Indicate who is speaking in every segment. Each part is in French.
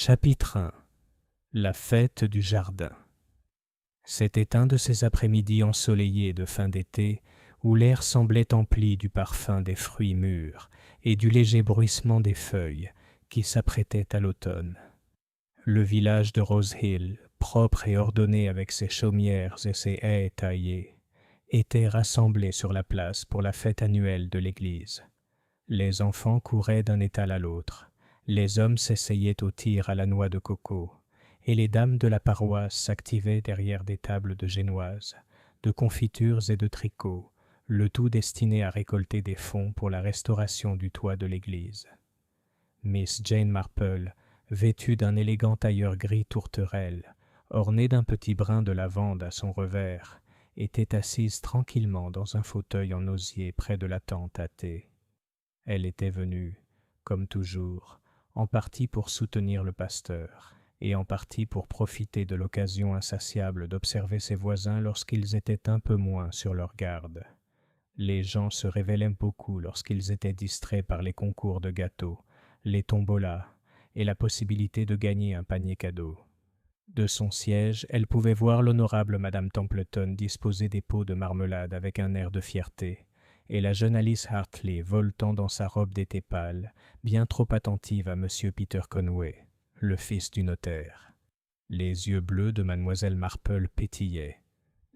Speaker 1: Chapitre 1. La fête du jardin. C'était un de ces après-midi ensoleillés de fin d'été où l'air semblait empli du parfum des fruits mûrs et du léger bruissement des feuilles qui s'apprêtaient à l'automne. Le village de Rose Hill, propre et ordonné avec ses chaumières et ses haies taillées, était rassemblé sur la place pour la fête annuelle de l'église. Les enfants couraient d'un étal à l'autre, les hommes s'essayaient au tir à la noix de coco, et les dames de la paroisse s'activaient derrière des tables de génoises, de confitures et de tricots, le tout destiné à récolter des fonds pour la restauration du toit de l'église. Miss Jane Marple, vêtue d'un élégant tailleur gris tourterelle, orné d'un petit brin de lavande à son revers, était assise tranquillement dans un fauteuil en osier près de la tente à thé. Elle était venue, comme toujours, en partie pour soutenir le pasteur, et en partie pour profiter de l'occasion insatiable d'observer ses voisins lorsqu'ils étaient un peu moins sur leur garde. Les gens se révélaient beaucoup lorsqu'ils étaient distraits par les concours de gâteaux, les tombolas et la possibilité de gagner un panier cadeau. De son siège, elle pouvait voir l'honorable Madame Templeton disposer des pots de marmelade avec un air de fierté, et la jeune Alice Hartley voletant dans sa robe d'été pâle, bien trop attentive à M. Peter Conway, le fils du notaire. Les yeux bleus de mademoiselle Marple pétillaient.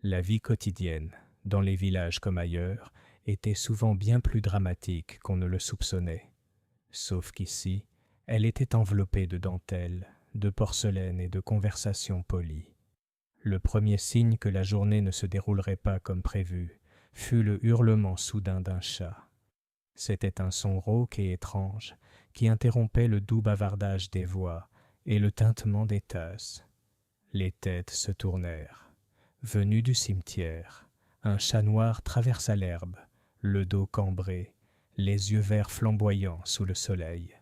Speaker 1: La vie quotidienne, dans les villages comme ailleurs, était souvent bien plus dramatique qu'on ne le soupçonnait. Sauf qu'ici, elle était enveloppée de dentelles, de porcelaine et de conversations polies. Le premier signe que la journée ne se déroulerait pas comme prévu fut le hurlement soudain d'un chat. C'était un son rauque et étrange qui interrompait le doux bavardage des voix et le tintement des tasses. Les têtes se tournèrent. Venu du cimetière, un chat noir traversa l'herbe, le dos cambré, les yeux verts flamboyants sous le soleil.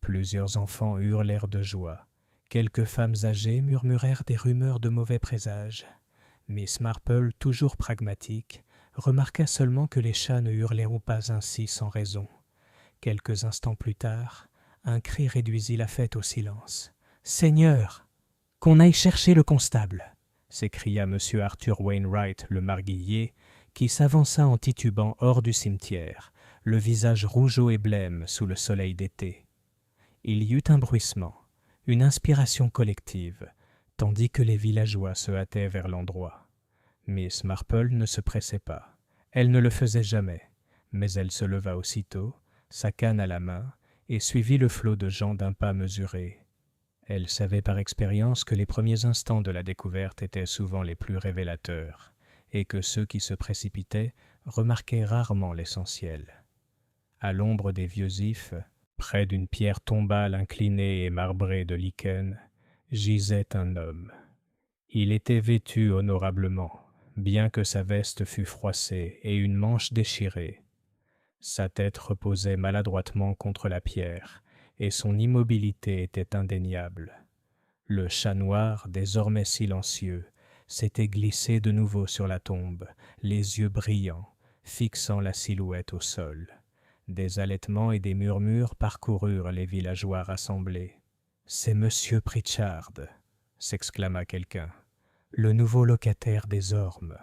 Speaker 1: Plusieurs enfants hurlèrent de joie. Quelques femmes âgées murmurèrent des rumeurs de mauvais présages. Miss Marple, toujours pragmatique, remarqua seulement que les chats ne hurleront pas ainsi sans raison. Quelques instants plus tard, un cri réduisit la fête au silence. « Seigneur, qu'on aille chercher le constable !» s'écria M. Arthur Wainwright, le marguillier, qui s'avança en titubant hors du cimetière, le visage rougeaud et blême sous le soleil d'été. Il y eut un bruissement, une inspiration collective, tandis que les villageois se hâtaient vers l'endroit. Miss Marple ne se pressait pas. Elle ne le faisait jamais, mais elle se leva aussitôt, sa canne à la main, et suivit le flot de gens d'un pas mesuré. Elle savait par expérience que les premiers instants de la découverte étaient souvent les plus révélateurs, et que ceux qui se précipitaient remarquaient rarement l'essentiel. À l'ombre des vieux ifs, près d'une pierre tombale inclinée et marbrée de lichen, gisait un homme. Il était vêtu honorablement, bien que sa veste fût froissée et une manche déchirée. Sa tête reposait maladroitement contre la pierre, et son immobilité était indéniable. Le chat noir, désormais silencieux, s'était glissé de nouveau sur la tombe, les yeux brillants, fixant la silhouette au sol. Des halètements et des murmures parcoururent les villageois rassemblés. « C'est Monsieur Pritchard !» s'exclama quelqu'un. « Le nouveau locataire des ormes. »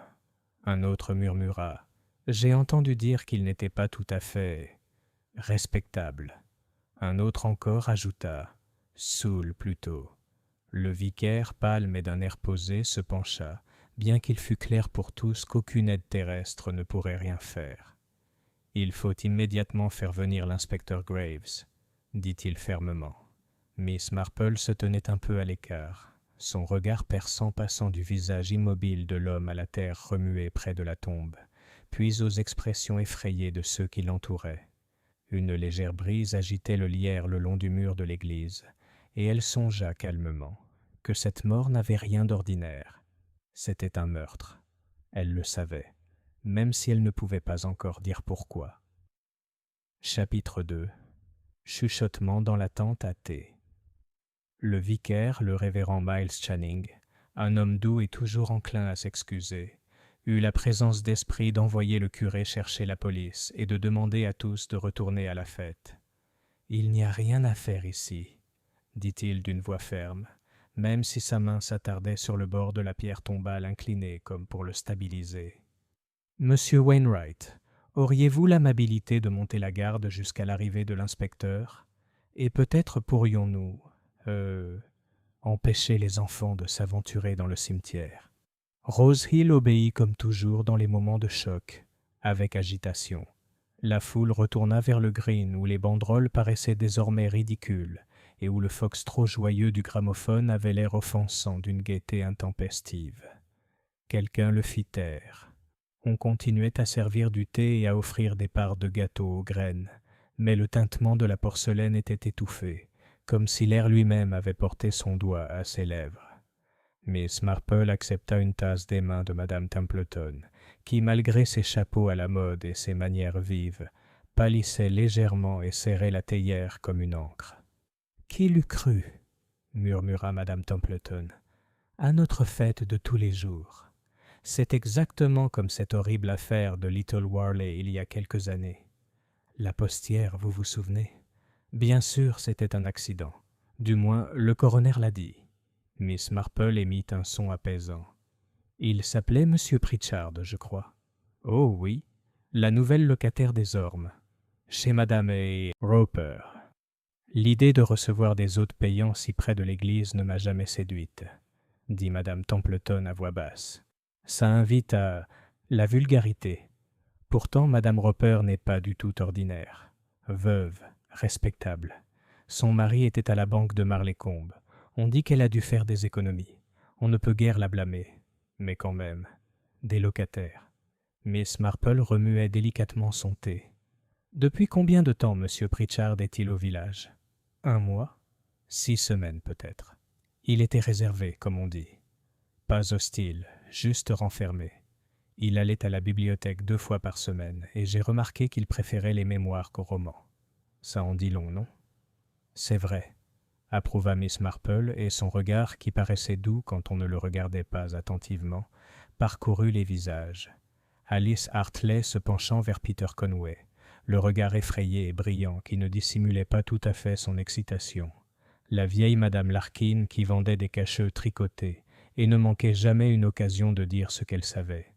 Speaker 1: Un autre murmura. « J'ai entendu dire qu'il n'était pas tout à fait respectable. » Un autre encore ajouta. « Saoul plutôt. » Le vicaire, pâle mais d'un air posé, se pencha, bien qu'il fût clair pour tous qu'aucune aide terrestre ne pourrait rien faire. « Il faut immédiatement faire venir l'inspecteur Graves, » dit-il fermement. Miss Marple se tenait un peu à l'écart, son regard perçant passant du visage immobile de l'homme à la terre remuée près de la tombe, puis aux expressions effrayées de ceux qui l'entouraient. Une légère brise agitait le lierre le long du mur de l'église, et elle songea calmement que cette mort n'avait rien d'ordinaire. C'était un meurtre. Elle le savait, même si elle ne pouvait pas encore dire pourquoi. Chapitre 2. Chuchotement dans la tente à thé. Le vicaire, le révérend Miles Channing, un homme doux et toujours enclin à s'excuser, eut la présence d'esprit d'envoyer le curé chercher la police et de demander à tous de retourner à la fête. « Il n'y a rien à faire ici. dit-il d'une voix ferme, même si sa main s'attardait sur le bord de la pierre tombale inclinée comme pour le stabiliser. « Monsieur Wainwright, auriez-vous l'amabilité de monter la garde jusqu'à l'arrivée de l'inspecteur? Et peut-être pourrions-nous, empêcher les enfants de s'aventurer dans le cimetière. » Rose Hill obéit comme toujours dans les moments de choc, avec agitation. La foule retourna vers le green où les banderoles paraissaient désormais ridicules et où le foxtrot joyeux du gramophone avait l'air offensant d'une gaieté intempestive. Quelqu'un le fit taire. On continuait à servir du thé et à offrir des parts de gâteau aux graines, mais le tintement de la porcelaine était étouffé, comme si l'air lui-même avait porté son doigt à ses lèvres. Miss Marple accepta une tasse des mains de Madame Templeton, qui, malgré ses chapeaux à la mode et ses manières vives, pâlissait légèrement et serrait la théière comme une ancre. « Qui l'eût cru ?» murmura Madame Templeton. « À notre fête de tous les jours. C'est exactement comme cette horrible affaire de Little Warley il y a quelques années. La postière, vous vous souvenez? Bien sûr, c'était un accident. Du moins, le coroner l'a dit. » Miss Marple émit un son apaisant. « Il s'appelait Monsieur Pritchard, je crois. »« Oh oui, la nouvelle locataire des Ormes, chez Madame Roper. L'idée de recevoir des hôtes payants si près de l'église ne m'a jamais séduite, » dit Madame Templeton à voix basse. « Ça invite à la vulgarité. Pourtant, Madame Roper n'est pas du tout ordinaire. Veuve, respectable. Son mari était à la banque de Marleycombe. On dit qu'elle a dû faire des économies. On ne peut guère la blâmer. Mais quand même, des locataires. » Miss Marple remuait délicatement son thé. « Depuis combien de temps M. Pritchard est-il au village? 1 mois? 6 semaines peut-être. Il était réservé, comme on dit. Pas hostile, juste renfermé. Il allait à la bibliothèque 2 fois par semaine, et j'ai remarqué qu'il préférait les mémoires qu'aux romans. Ça en dit long, non? » « C'est vrai, » approuva Miss Marple, et son regard, qui paraissait doux quand on ne le regardait pas attentivement, parcourut les visages. Alice Hartley se penchant vers Peter Conway, le regard effrayé et brillant qui ne dissimulait pas tout à fait son excitation. La vieille Madame Larkin qui vendait des cacheux tricotés et ne manquait jamais une occasion de dire ce qu'elle savait.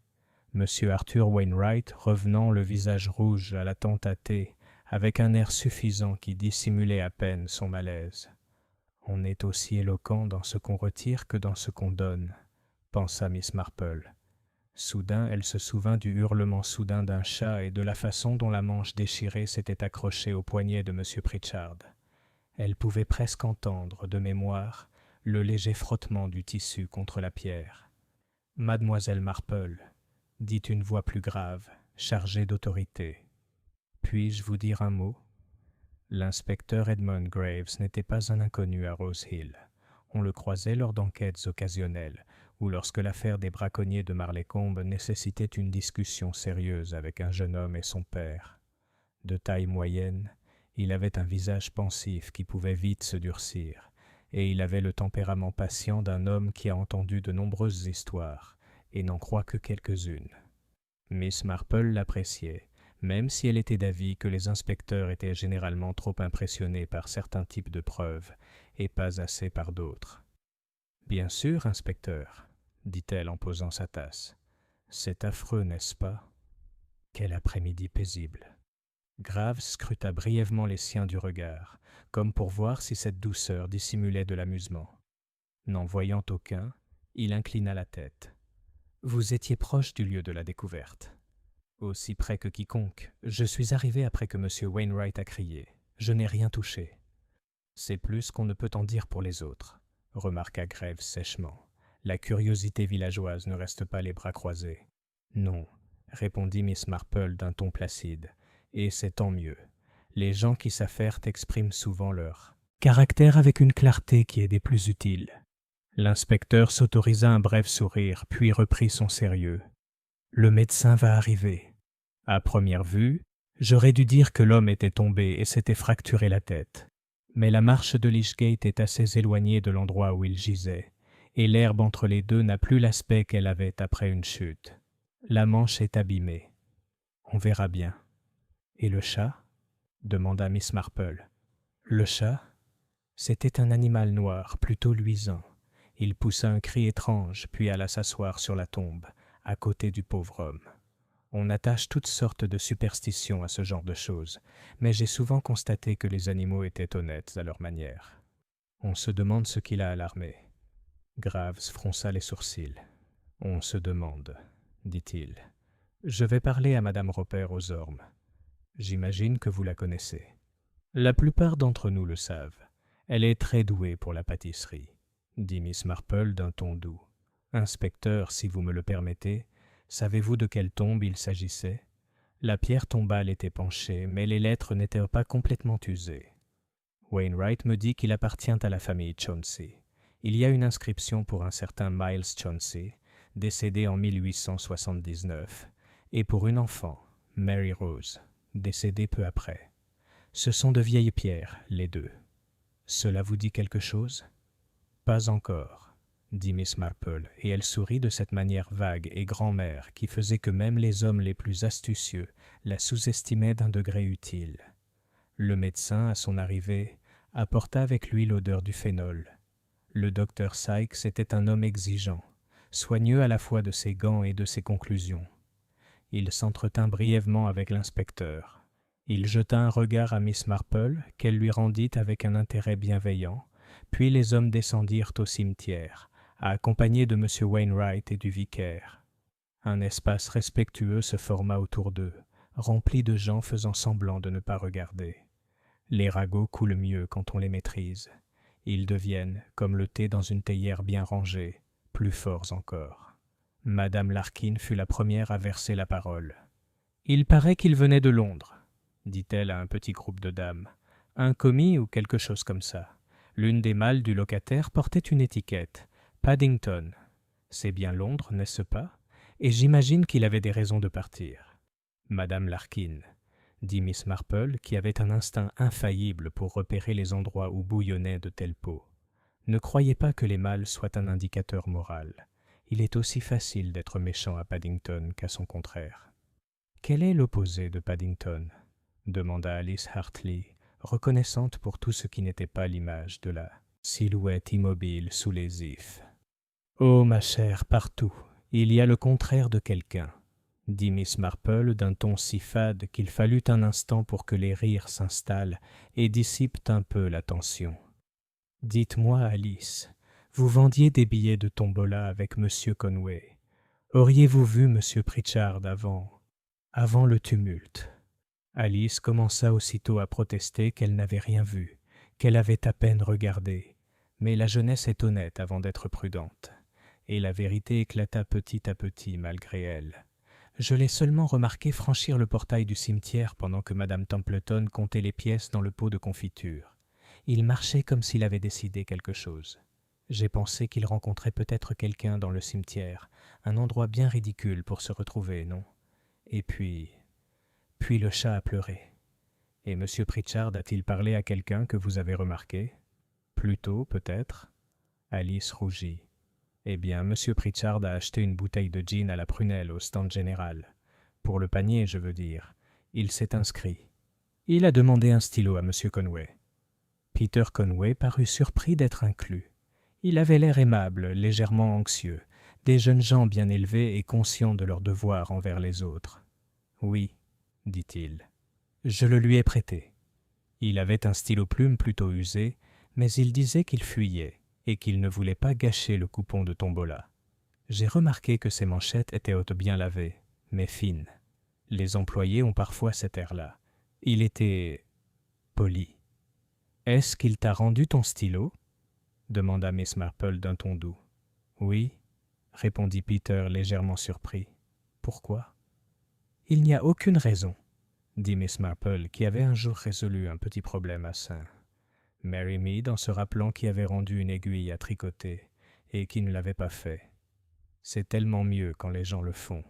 Speaker 1: Monsieur Arthur Wainwright, revenant le visage rouge à la tente à thé, avec un air suffisant qui dissimulait à peine son malaise. « On est aussi éloquent dans ce qu'on retire que dans ce qu'on donne, » pensa Miss Marple. Soudain, elle se souvint du hurlement soudain d'un chat et de la façon dont la manche déchirée s'était accrochée au poignet de M. Pritchard. Elle pouvait presque entendre, de mémoire, le léger frottement du tissu contre la pierre. « Mademoiselle Marple, » dit une voix plus grave, chargée d'autorité. « Puis-je vous dire un mot? » L'inspecteur Edmund Graves n'était pas un inconnu à Rose Hill. On le croisait lors d'enquêtes occasionnelles, ou lorsque l'affaire des braconniers de Marleycombe nécessitait une discussion sérieuse avec un jeune homme et son père. De taille moyenne, il avait un visage pensif qui pouvait vite se durcir, et il avait le tempérament patient d'un homme qui a entendu de nombreuses histoires, et n'en croit que quelques-unes. Miss Marple l'appréciait, même si elle était d'avis que les inspecteurs étaient généralement trop impressionnés par certains types de preuves, et pas assez par d'autres. « Bien sûr, inspecteur, » dit-elle en posant sa tasse. « C'est affreux, n'est-ce pas? Quel après-midi paisible. » Graves scruta brièvement les siens du regard, comme pour voir si cette douceur dissimulait de l'amusement. N'en voyant aucun, il inclina la tête. « Vous étiez proche du lieu de la découverte. » « Aussi près que quiconque. Je suis arrivé après que M. Wainwright a crié. Je n'ai rien touché. »« C'est plus qu'on ne peut en dire pour les autres, » remarqua Graves sèchement. « La curiosité villageoise ne reste pas les bras croisés. »« Non, » répondit Miss Marple d'un ton placide, « et c'est tant mieux. Les gens qui s'affairent expriment souvent leur caractère avec une clarté qui est des plus utiles. » L'inspecteur s'autorisa un bref sourire, puis reprit son sérieux. « Le médecin va arriver. À première vue, j'aurais dû dire que l'homme était tombé et s'était fracturé la tête. Mais la marche de Lychgate est assez éloignée de l'endroit où il gisait, et l'herbe entre les deux n'a plus l'aspect qu'elle avait après une chute. La manche est abîmée. On verra bien. »« Et le chat ? » demanda Miss Marple. « Le chat ? C'était un animal noir, plutôt luisant. Il poussa un cri étrange, puis alla s'asseoir sur la tombe, à côté du pauvre homme. On attache toutes sortes de superstitions à ce genre de choses, mais j'ai souvent constaté que les animaux étaient honnêtes à leur manière. On se demande ce qui l'a alarmé. Graves fronça les sourcils. On se demande, dit-il. Je vais parler à Madame Roper aux Ormes. J'imagine que vous la connaissez. La plupart d'entre nous le savent. Elle est très douée pour la pâtisserie, dit Miss Marple d'un ton doux. Inspecteur, si vous me le permettez, savez-vous de quelle tombe il s'agissait? La pierre tombale était penchée, mais les lettres n'étaient pas complètement usées. Wainwright me dit qu'il appartient à la famille Chauncey. Il y a une inscription pour un certain Miles Chauncey, décédé en 1879, et pour une enfant, Mary Rose, décédée peu après. Ce sont de vieilles pierres, les deux. Cela vous dit quelque chose? Pas encore, dit Miss Marple, et elle sourit de cette manière vague et grand-mère qui faisait que même les hommes les plus astucieux la sous-estimaient d'un degré utile. Le médecin, à son arrivée, apporta avec lui l'odeur du phénol. Le docteur Sykes était un homme exigeant, soigneux à la fois de ses gants et de ses conclusions. Il s'entretint brièvement avec l'inspecteur. Il jeta un regard à Miss Marple, qu'elle lui rendit avec un intérêt bienveillant, puis les hommes descendirent au cimetière, accompagnés de M. Wainwright et du vicaire. Un espace respectueux se forma autour d'eux, rempli de gens faisant semblant de ne pas regarder. Les ragots coulent mieux quand on les maîtrise. Ils deviennent, comme le thé dans une théière bien rangée, plus forts encore. Madame Larkin fut la première à verser la parole. « Il paraît qu'il venait de Londres, » dit-elle à un petit groupe de dames. « Un commis ou quelque chose comme ça. L'une des malles du locataire portait une étiquette. Paddington. C'est bien Londres, n'est-ce pas? Et j'imagine qu'il avait des raisons de partir. » Madame Larkin, dit Miss Marple, qui avait un instinct infaillible pour repérer les endroits où bouillonnait de telles peaux. Ne croyez pas que les mâles soient un indicateur moral. Il est aussi facile d'être méchant à Paddington qu'à son contraire. « Quel est l'opposé de Paddington ?» demanda Alice Hartley, reconnaissante pour tout ce qui n'était pas l'image de la silhouette immobile sous les ifs. « Oh, ma chère, partout, il y a le contraire de quelqu'un, » dit Miss Marple d'un ton si fade qu'il fallut un instant pour que les rires s'installent et dissipent un peu la tension. « Dites-moi, Alice, vous vendiez des billets de tombola avec M. Conway. Auriez-vous vu M. Pritchard avant le tumulte ?» Alice commença aussitôt à protester qu'elle n'avait rien vu, qu'elle avait à peine regardé. Mais la jeunesse est honnête avant d'être prudente, et la vérité éclata petit à petit malgré elle. Je l'ai seulement remarqué franchir le portail du cimetière pendant que Madame Templeton comptait les pièces dans le pot de confiture. Il marchait comme s'il avait décidé quelque chose. J'ai pensé qu'il rencontrait peut-être quelqu'un dans le cimetière, un endroit bien ridicule pour se retrouver, non? Et puis le chat a pleuré. Et M. Pritchard a-t-il parlé à quelqu'un que vous avez remarqué? Plus tôt, peut-être? Alice rougit. Eh bien, M. Pritchard a acheté une bouteille de gin à la prunelle au stand général. Pour le panier, je veux dire. Il s'est inscrit. Il a demandé un stylo à M. Conway. Peter Conway parut surpris d'être inclus. Il avait l'air aimable, légèrement anxieux, des jeunes gens bien élevés et conscients de leurs devoirs envers les autres. « Oui, » dit-il, « je le lui ai prêté. » Il avait un stylo-plume plutôt usé, mais il disait qu'il fuyait et qu'il ne voulait pas gâcher le coupon de tombola. J'ai remarqué que ses manchettes étaient bien lavées, mais fines. Les employés ont parfois cet air-là. Il était poli. « Est-ce qu'il t'a rendu ton stylo ?» demanda Miss Marple d'un ton doux. « Oui, » répondit Peter légèrement surpris. « Pourquoi ?»« Il n'y a aucune raison, » dit Miss Marple, qui avait un jour résolu un petit problème à Saint. Mary Mead, en se rappelant qui avait rendu une aiguille à tricoter et qui ne l'avait pas fait. C'est tellement mieux quand les gens le font.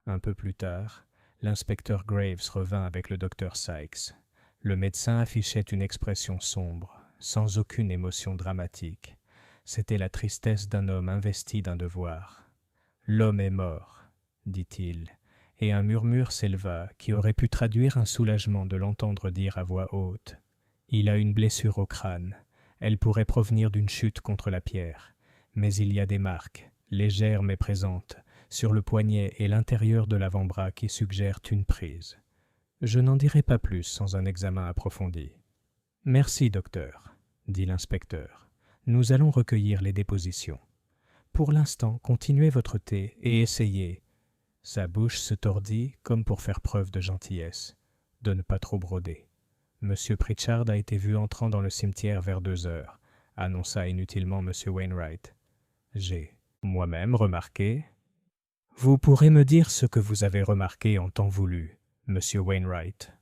Speaker 1: Un peu plus tard, l'inspecteur Graves revint avec le docteur Sykes. Le médecin affichait une expression sombre, sans aucune émotion dramatique. C'était la tristesse d'un homme investi d'un devoir. « L'homme est mort, » dit-il, et un murmure s'éleva qui aurait pu traduire un soulagement de l'entendre dire à voix haute. « Il a une blessure au crâne, Elle pourrait provenir d'une chute contre la pierre, mais il y a des marques, légères mais présentes, sur le poignet et l'intérieur de l'avant-bras qui suggèrent une prise. Je n'en dirai pas plus sans un examen approfondi. « Merci, docteur, » dit l'inspecteur. « Nous allons recueillir les dépositions. Pour l'instant, continuez votre thé et essayez. » Sa bouche se tordit comme pour faire preuve de gentillesse, de ne pas trop broder. « Monsieur Pritchard a été vu entrant dans le cimetière vers 2 heures, » annonça inutilement Monsieur Wainwright. « J'ai moi-même remarqué. » « Vous pourrez me dire ce que vous avez remarqué en temps voulu, Monsieur Wainwright, »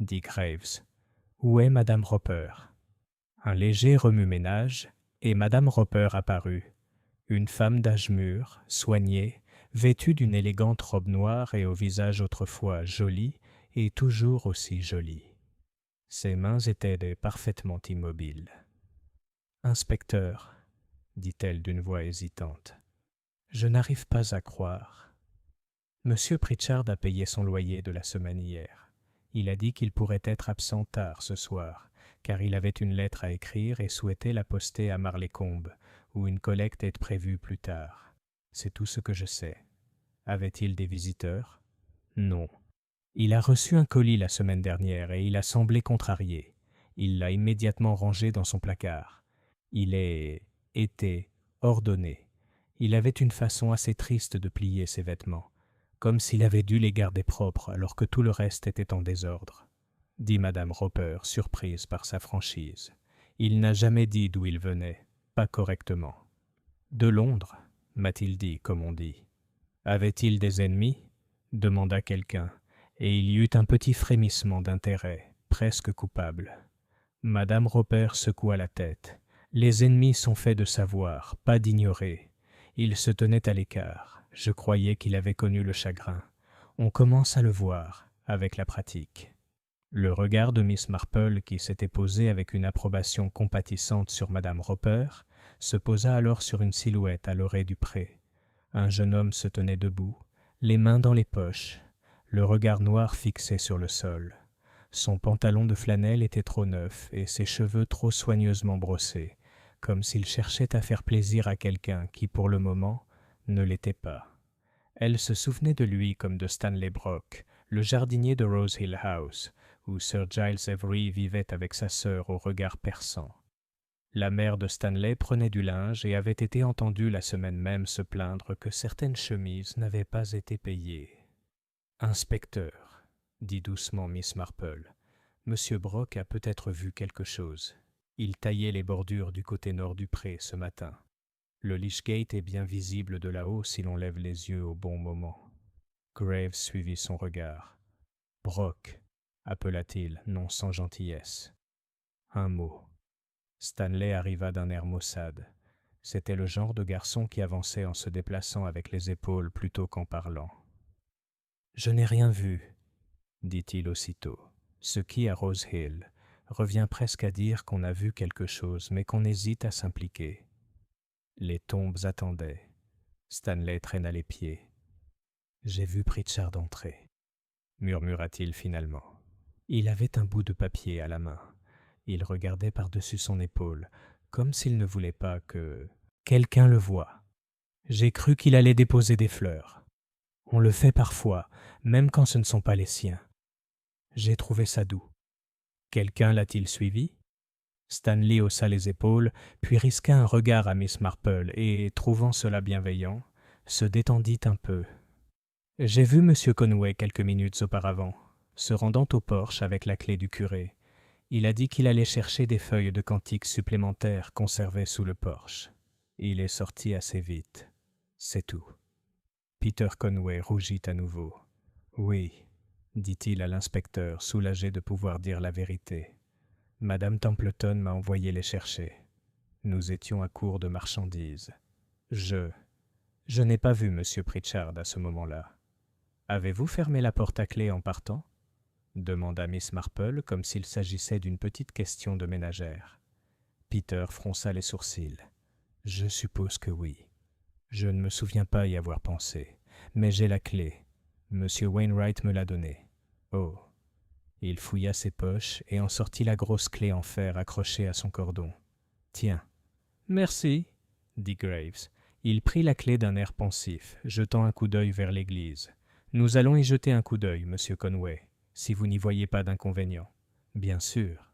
Speaker 1: dit Graves. « Où est Madame Roper ?» Un léger remue-ménage, et Madame Roper apparut. Une femme d'âge mûr, soignée, vêtue d'une élégante robe noire et au visage autrefois joli et toujours aussi joli. Ses mains étaient parfaitement immobiles. « Inspecteur, » dit-elle d'une voix hésitante, « je n'arrive pas à croire. Monsieur Pritchard a payé son loyer de la semaine hier. Il a dit qu'il pourrait être absent tard ce soir, car il avait une lettre à écrire et souhaitait la poster à Marlécombe, où une collecte est prévue plus tard. C'est tout ce que je sais. Avait-il des visiteurs? Non. Il a reçu un colis la semaine dernière et il a semblé contrarié. Il l'a immédiatement rangé dans son placard. Il était ordonné. Il avait une façon assez triste de plier ses vêtements, comme s'il avait dû les garder propres alors que tout le reste était en désordre, dit Madame Roper, surprise par sa franchise. Il n'a jamais dit d'où il venait, pas correctement. De Londres, m'a-t-il dit, comme on dit. Avait-il des ennemis? Demanda quelqu'un, et il y eut un petit frémissement d'intérêt, presque coupable. Madame Roper secoua la tête. Les ennemis sont faits de savoir, pas d'ignorer. Il se tenait à l'écart. Je croyais qu'il avait connu le chagrin. On commence à le voir, avec la pratique. Le regard de Miss Marple, qui s'était posé avec une approbation compatissante sur Madame Roper, se posa alors sur une silhouette à l'orée du pré. Un jeune homme se tenait debout, les mains dans les poches, le regard noir fixé sur le sol. Son pantalon de flanelle était trop neuf et ses cheveux trop soigneusement brossés, comme s'il cherchait à faire plaisir à quelqu'un qui, pour le moment, ne l'était pas. Elle se souvenait de lui comme de Stanley Brock, le jardinier de Rose Hill House, où Sir Giles Avery vivait avec sa sœur au regard perçant. La mère de Stanley prenait du linge et avait été entendue la semaine même se plaindre que certaines chemises n'avaient pas été payées. « Inspecteur, » dit doucement Miss Marple, « Monsieur Brock a peut-être vu quelque chose. Il taillait les bordures du côté nord du pré ce matin. Le Lychgate est bien visible de là-haut si l'on lève les yeux au bon moment. » Graves suivit son regard. « Brock, » appela-t-il, non sans gentillesse. Un mot. Stanley arriva d'un air maussade. C'était le genre de garçon qui avançait en se déplaçant avec les épaules plutôt qu'en parlant. « Je n'ai rien vu, » dit-il aussitôt, ce qui, à Rose Hill, revient presque à dire qu'on a vu quelque chose, mais qu'on hésite à s'impliquer. Les tombes attendaient. Stanley traîna les pieds. « J'ai vu Pritchard entrer, » murmura-t-il finalement. Il avait un bout de papier à la main. Il regardait par-dessus son épaule, comme s'il ne voulait pas que quelqu'un le voie. J'ai cru qu'il allait déposer des fleurs. On le fait parfois, même quand ce ne sont pas les siens. J'ai trouvé ça doux. Quelqu'un l'a-t-il suivi? Stanley haussa les épaules, puis risqua un regard à Miss Marple et, trouvant cela bienveillant, se détendit un peu. J'ai vu M. Conway quelques minutes auparavant, se rendant au porche avec la clé du curé. Il a dit qu'il allait chercher des feuilles de cantiques supplémentaires conservées sous le porche. Il est sorti assez vite. C'est tout. Peter Conway rougit à nouveau. « Oui, » dit-il à l'inspecteur, soulagé de pouvoir dire la vérité. « Madame Templeton m'a envoyé les chercher. Nous étions à court de marchandises. Je n'ai pas vu M. Pritchard à ce moment-là. Avez-vous fermé la porte à clé en partant ?» demanda Miss Marple comme s'il s'agissait d'une petite question de ménagère. Peter fronça les sourcils. « Je suppose que oui. Je ne me souviens pas y avoir pensé, mais j'ai la clé. Monsieur Wainwright me l'a donnée. Oh !» Il fouilla ses poches et en sortit la grosse clé en fer accrochée à son cordon. Tiens. Merci, dit Graves. Il prit la clé d'un air pensif, jetant un coup d'œil vers l'église. Nous allons y jeter un coup d'œil, monsieur Conway, si vous n'y voyez pas d'inconvénient. Bien sûr.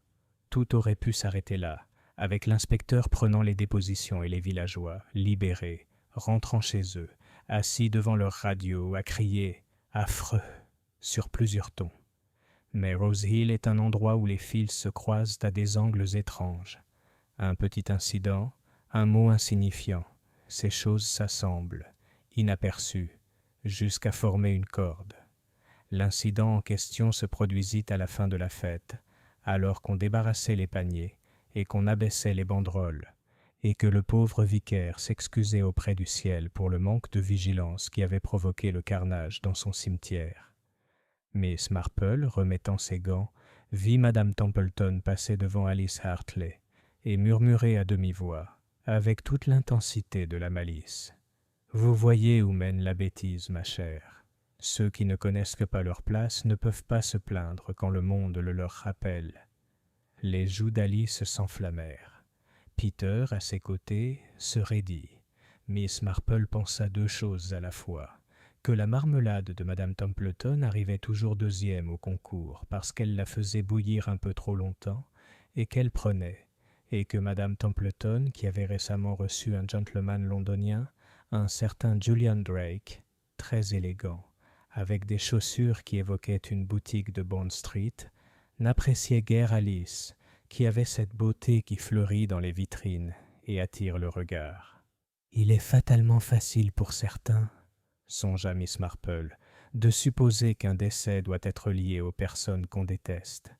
Speaker 1: Tout aurait pu s'arrêter là, avec l'inspecteur prenant les dépositions et les villageois, libérés, rentrant chez eux, assis devant leur radio, à crier « affreux » sur plusieurs tons. Mais Rose Hill est un endroit où les fils se croisent à des angles étranges. Un petit incident, un mot insignifiant, ces choses s'assemblent, inaperçues, jusqu'à former une corde. L'incident en question se produisit à la fin de la fête, alors qu'on débarrassait les paniers et qu'on abaissait les banderoles, et que le pauvre vicaire s'excusait auprès du ciel pour le manque de vigilance qui avait provoqué le carnage dans son cimetière. Miss Marple, remettant ses gants, vit Madame Templeton passer devant Alice Hartley et murmurer à demi-voix, avec toute l'intensité de la malice. « Vous voyez où mène la bêtise, ma chère. Ceux qui ne connaissent pas leur place ne peuvent pas se plaindre quand le monde le leur rappelle. » Les joues d'Alice s'enflammèrent. Peter, à ses côtés, se raidit. Miss Marple pensa deux choses à la fois. Que la marmelade de Madame Templeton arrivait toujours deuxième au concours parce qu'elle la faisait bouillir un peu trop longtemps et qu'elle prenait, et que Madame Templeton, qui avait récemment reçu un gentleman londonien, un certain Julian Drake, très élégant, avec des chaussures qui évoquaient une boutique de Bond Street, n'appréciait guère Alice, qui avait cette beauté qui fleurit dans les vitrines et attire le regard. « Il est fatalement facile pour certains, » songea Miss Marple, de supposer qu'un décès doit être lié aux personnes qu'on déteste.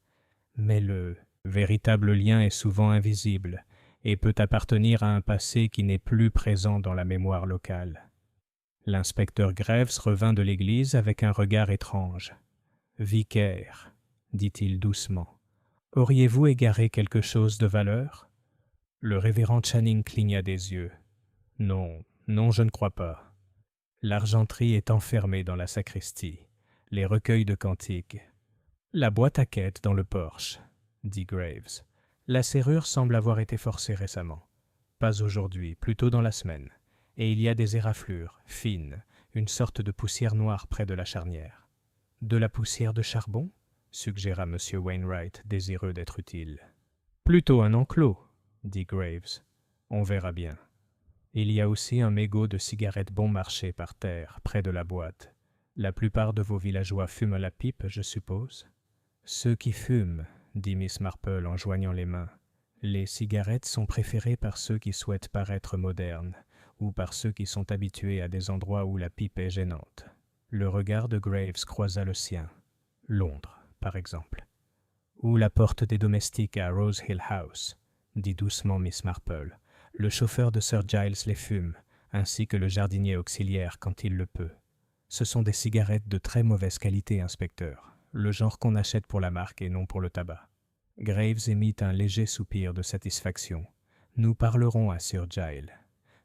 Speaker 1: Mais le véritable lien est souvent invisible et peut appartenir à un passé qui n'est plus présent dans la mémoire locale. L'inspecteur Graves revint de l'église avec un regard étrange. « Vicaire, dit-il doucement, auriez-vous égaré quelque chose de valeur ?» Le révérend Channing cligna des yeux. « Non, non, je ne crois pas. » L'argenterie est enfermée dans la sacristie, les recueils de cantiques. La boîte à quête dans le porche, dit Graves. La serrure semble avoir été forcée récemment. Pas aujourd'hui, plutôt dans la semaine. Et il y a des éraflures, fines, une sorte de poussière noire près de la charnière. De la poussière de charbon ? Suggéra M. Wainwright, désireux d'être utile. Plutôt un enclos, dit Graves. On verra bien. Il y a aussi un mégot de cigarettes bon marché par terre, près de la boîte. La plupart de vos villageois fument la pipe, je suppose ? Ceux qui fument, dit Miss Marple en joignant les mains. Les cigarettes sont préférées par ceux qui souhaitent paraître modernes, ou par ceux qui sont habitués à des endroits où la pipe est gênante. Le regard de Graves croisa le sien. Londres, par exemple. Ou la porte des domestiques à Rose Hill House, dit doucement Miss Marple. Le chauffeur de Sir Giles les fume, ainsi que le jardinier auxiliaire quand il le peut. Ce sont des cigarettes de très mauvaise qualité, inspecteur, le genre qu'on achète pour la marque et non pour le tabac. Graves émit un léger soupir de satisfaction. Nous parlerons à Sir Giles.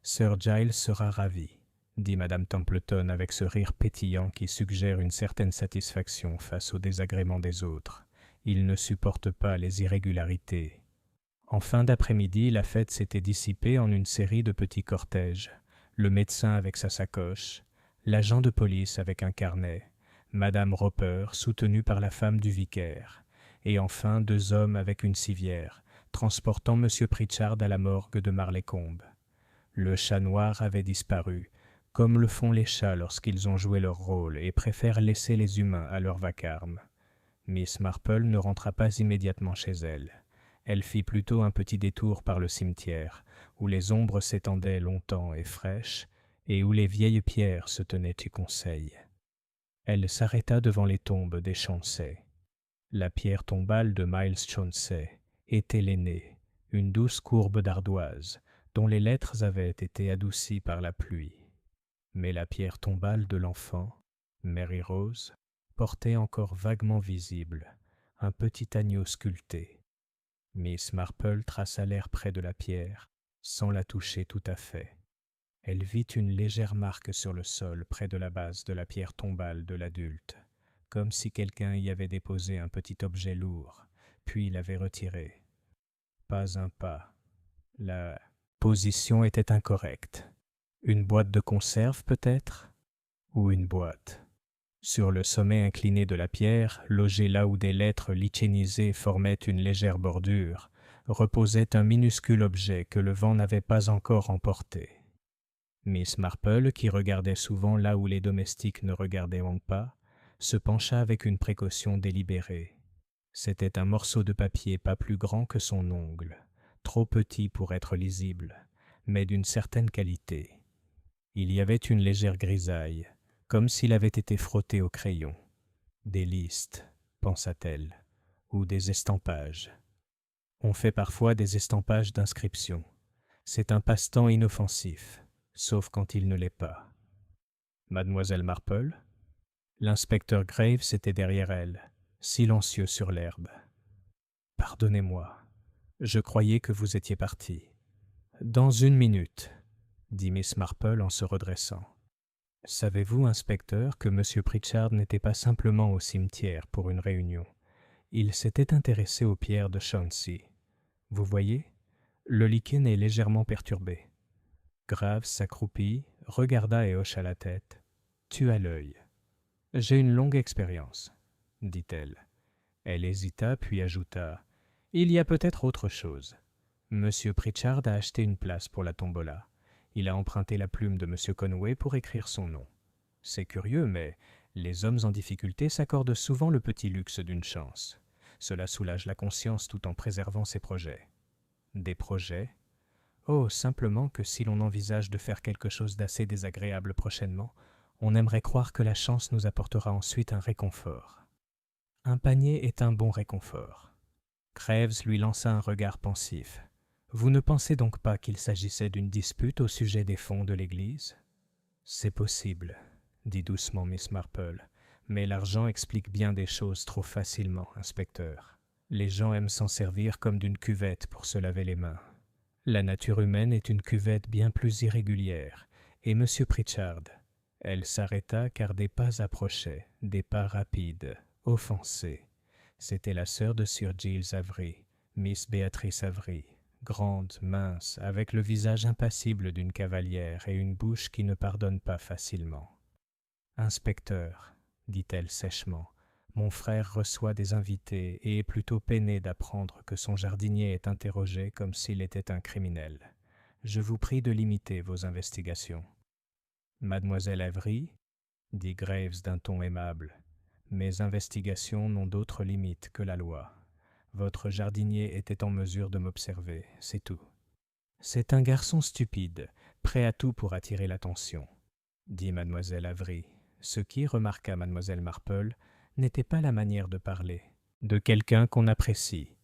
Speaker 1: Sir Giles sera ravi, dit Madame Templeton avec ce rire pétillant qui suggère une certaine satisfaction face aux désagréments des autres. Il ne supporte pas les irrégularités. En fin d'après-midi, la fête s'était dissipée en une série de petits cortèges. Le médecin avec sa sacoche, l'agent de police avec un carnet, Madame Roper soutenue par la femme du vicaire, et enfin deux hommes avec une civière, transportant M. Pritchard à la morgue de Marlécombe. Le chat noir avait disparu, comme le font les chats lorsqu'ils ont joué leur rôle et préfèrent laisser les humains à leur vacarme. Miss Marple ne rentra pas immédiatement chez elle. Elle fit plutôt un petit détour par le cimetière, où les ombres s'étendaient longtemps et fraîches, et où les vieilles pierres se tenaient du conseil. Elle s'arrêta devant les tombes des Chauncey. La pierre tombale de Miles Chauncey était l'aînée, une douce courbe d'ardoise, dont les lettres avaient été adoucies par la pluie. Mais la pierre tombale de l'enfant, Mary Rose, portait encore vaguement visible un petit agneau sculpté. Miss Marple traça l'air près de la pierre, sans la toucher tout à fait. Elle vit une légère marque sur le sol près de la base de la pierre tombale de l'adulte, comme si quelqu'un y avait déposé un petit objet lourd, puis l'avait retiré. Pas un pas, La position était incorrecte. Une boîte de conserve peut-être? Ou une boîte? Sur le sommet incliné de la pierre, logé là où des lettres lichénisées formaient une légère bordure, reposait un minuscule objet que le vent n'avait pas encore emporté. Miss Marple, qui regardait souvent là où les domestiques ne regardaient pas, se pencha avec une précaution délibérée. C'était un morceau de papier pas plus grand que son ongle, trop petit pour être lisible, mais d'une certaine qualité. Il y avait une légère grisaille, comme s'il avait été frotté au crayon. Des listes, pensa-t-elle, ou des estampages. On fait parfois des estampages d'inscriptions. C'est un passe-temps inoffensif, sauf quand il ne l'est pas. Mademoiselle Marple? L'inspecteur Graves était derrière elle, silencieux sur l'herbe. Pardonnez-moi, je croyais que vous étiez parti. Dans 1 minute, dit Miss Marple en se redressant. Savez-vous, inspecteur, que M. Pritchard n'était pas simplement au cimetière pour une réunion. Il s'était intéressé aux pierres de Chauncey. Vous voyez, le lichen est légèrement perturbé. Graves s'accroupit, regarda et hocha la tête. Tu as l'œil. J'ai une longue expérience, dit-elle. Elle hésita puis ajouta. Il y a peut-être autre chose. M. Pritchard a acheté une place pour la tombola. Il a emprunté la plume de M. Conway pour écrire son nom. C'est curieux, mais les hommes en difficulté s'accordent souvent le petit luxe d'une chance. Cela soulage la conscience tout en préservant ses projets. Des projets? Oh, simplement que si l'on envisage de faire quelque chose d'assez désagréable prochainement, on aimerait croire que la chance nous apportera ensuite un réconfort. Un panier est un bon réconfort. Graves lui lança un regard pensif. Vous ne pensez donc pas qu'il s'agissait d'une dispute au sujet des fonds de l'Église? C'est possible, dit doucement Miss Marple, mais l'argent explique bien des choses trop facilement, inspecteur. Les gens aiment s'en servir comme d'une cuvette pour se laver les mains. La nature humaine est une cuvette bien plus irrégulière, et M. Pritchard. Elle s'arrêta car des pas approchaient, des pas rapides, offensés. C'était la sœur de Sir Giles Avery, Miss Béatrice Avery, grande, mince, avec le visage impassible d'une cavalière et une bouche qui ne pardonne pas facilement. « Inspecteur, dit-elle sèchement, mon frère reçoit des invités et est plutôt peiné d'apprendre que son jardinier est interrogé comme s'il était un criminel. Je vous prie de limiter vos investigations. » Mademoiselle Avery, dit Graves d'un ton aimable, mes investigations n'ont d'autre limite que la loi. Votre jardinier était en mesure de m'observer, c'est tout. C'est un garçon stupide, prêt à tout pour attirer l'attention, dit mademoiselle Avery, ce qui, remarqua mademoiselle Marple, n'était pas la manière de parler, de quelqu'un qu'on apprécie.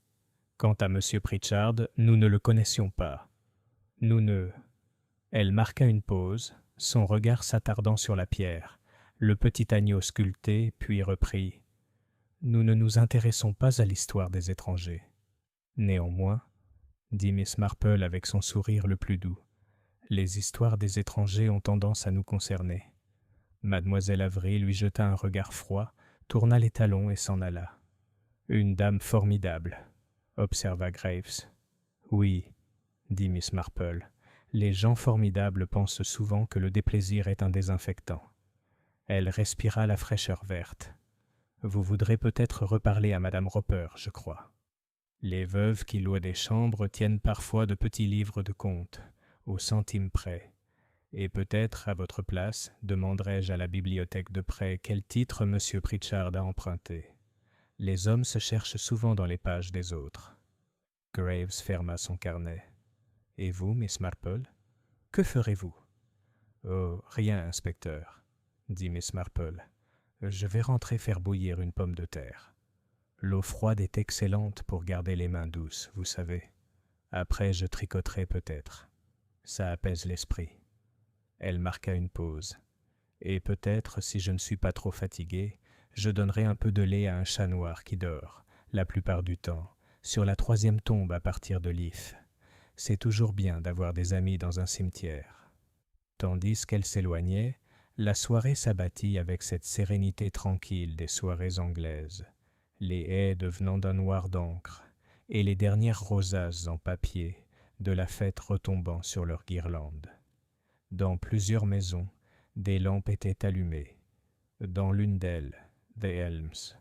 Speaker 1: Quant à M. Pritchard, nous ne le connaissions pas. Nous ne... Elle marqua une pause, son regard s'attardant sur la pierre, le petit agneau sculpté, puis reprit. Nous ne nous intéressons pas à l'histoire des étrangers. Néanmoins, dit Miss Marple avec son sourire le plus doux, les histoires des étrangers ont tendance à nous concerner. Mademoiselle Avery lui jeta un regard froid, tourna les talons et s'en alla. Une dame formidable, observa Graves. Oui, dit Miss Marple, les gens formidables pensent souvent que le déplaisir est un désinfectant. Elle respira la fraîcheur verte. Vous voudrez peut-être reparler à Madame Roper, je crois. Les veuves qui louent des chambres tiennent parfois de petits livres de contes, au centime près. Et peut-être, à votre place, demanderai-je à la bibliothèque de près quel titre M. Pritchard a emprunté. Les hommes se cherchent souvent dans les pages des autres. Graves ferma son carnet. Et vous, Miss Marple? Que ferez-vous? Oh, rien, inspecteur, dit Miss Marple. Je vais rentrer faire bouillir une pomme de terre. L'eau froide est excellente pour garder les mains douces, vous savez. Après, je tricoterai peut-être. Ça apaise l'esprit. Elle marqua une pause. Et peut-être, si je ne suis pas trop fatigué, je donnerai un peu de lait à un chat noir qui dort, la plupart du temps, sur la 3e tombe à partir de l'if. C'est toujours bien d'avoir des amis dans un cimetière. Tandis qu'elle s'éloignait, la soirée s'abattit avec cette sérénité tranquille des soirées anglaises, les haies devenant d'un noir d'encre, et les dernières rosaces en papier, de la fête retombant sur leurs guirlandes. Dans plusieurs maisons, des lampes étaient allumées. Dans l'une d'elles, The Elms,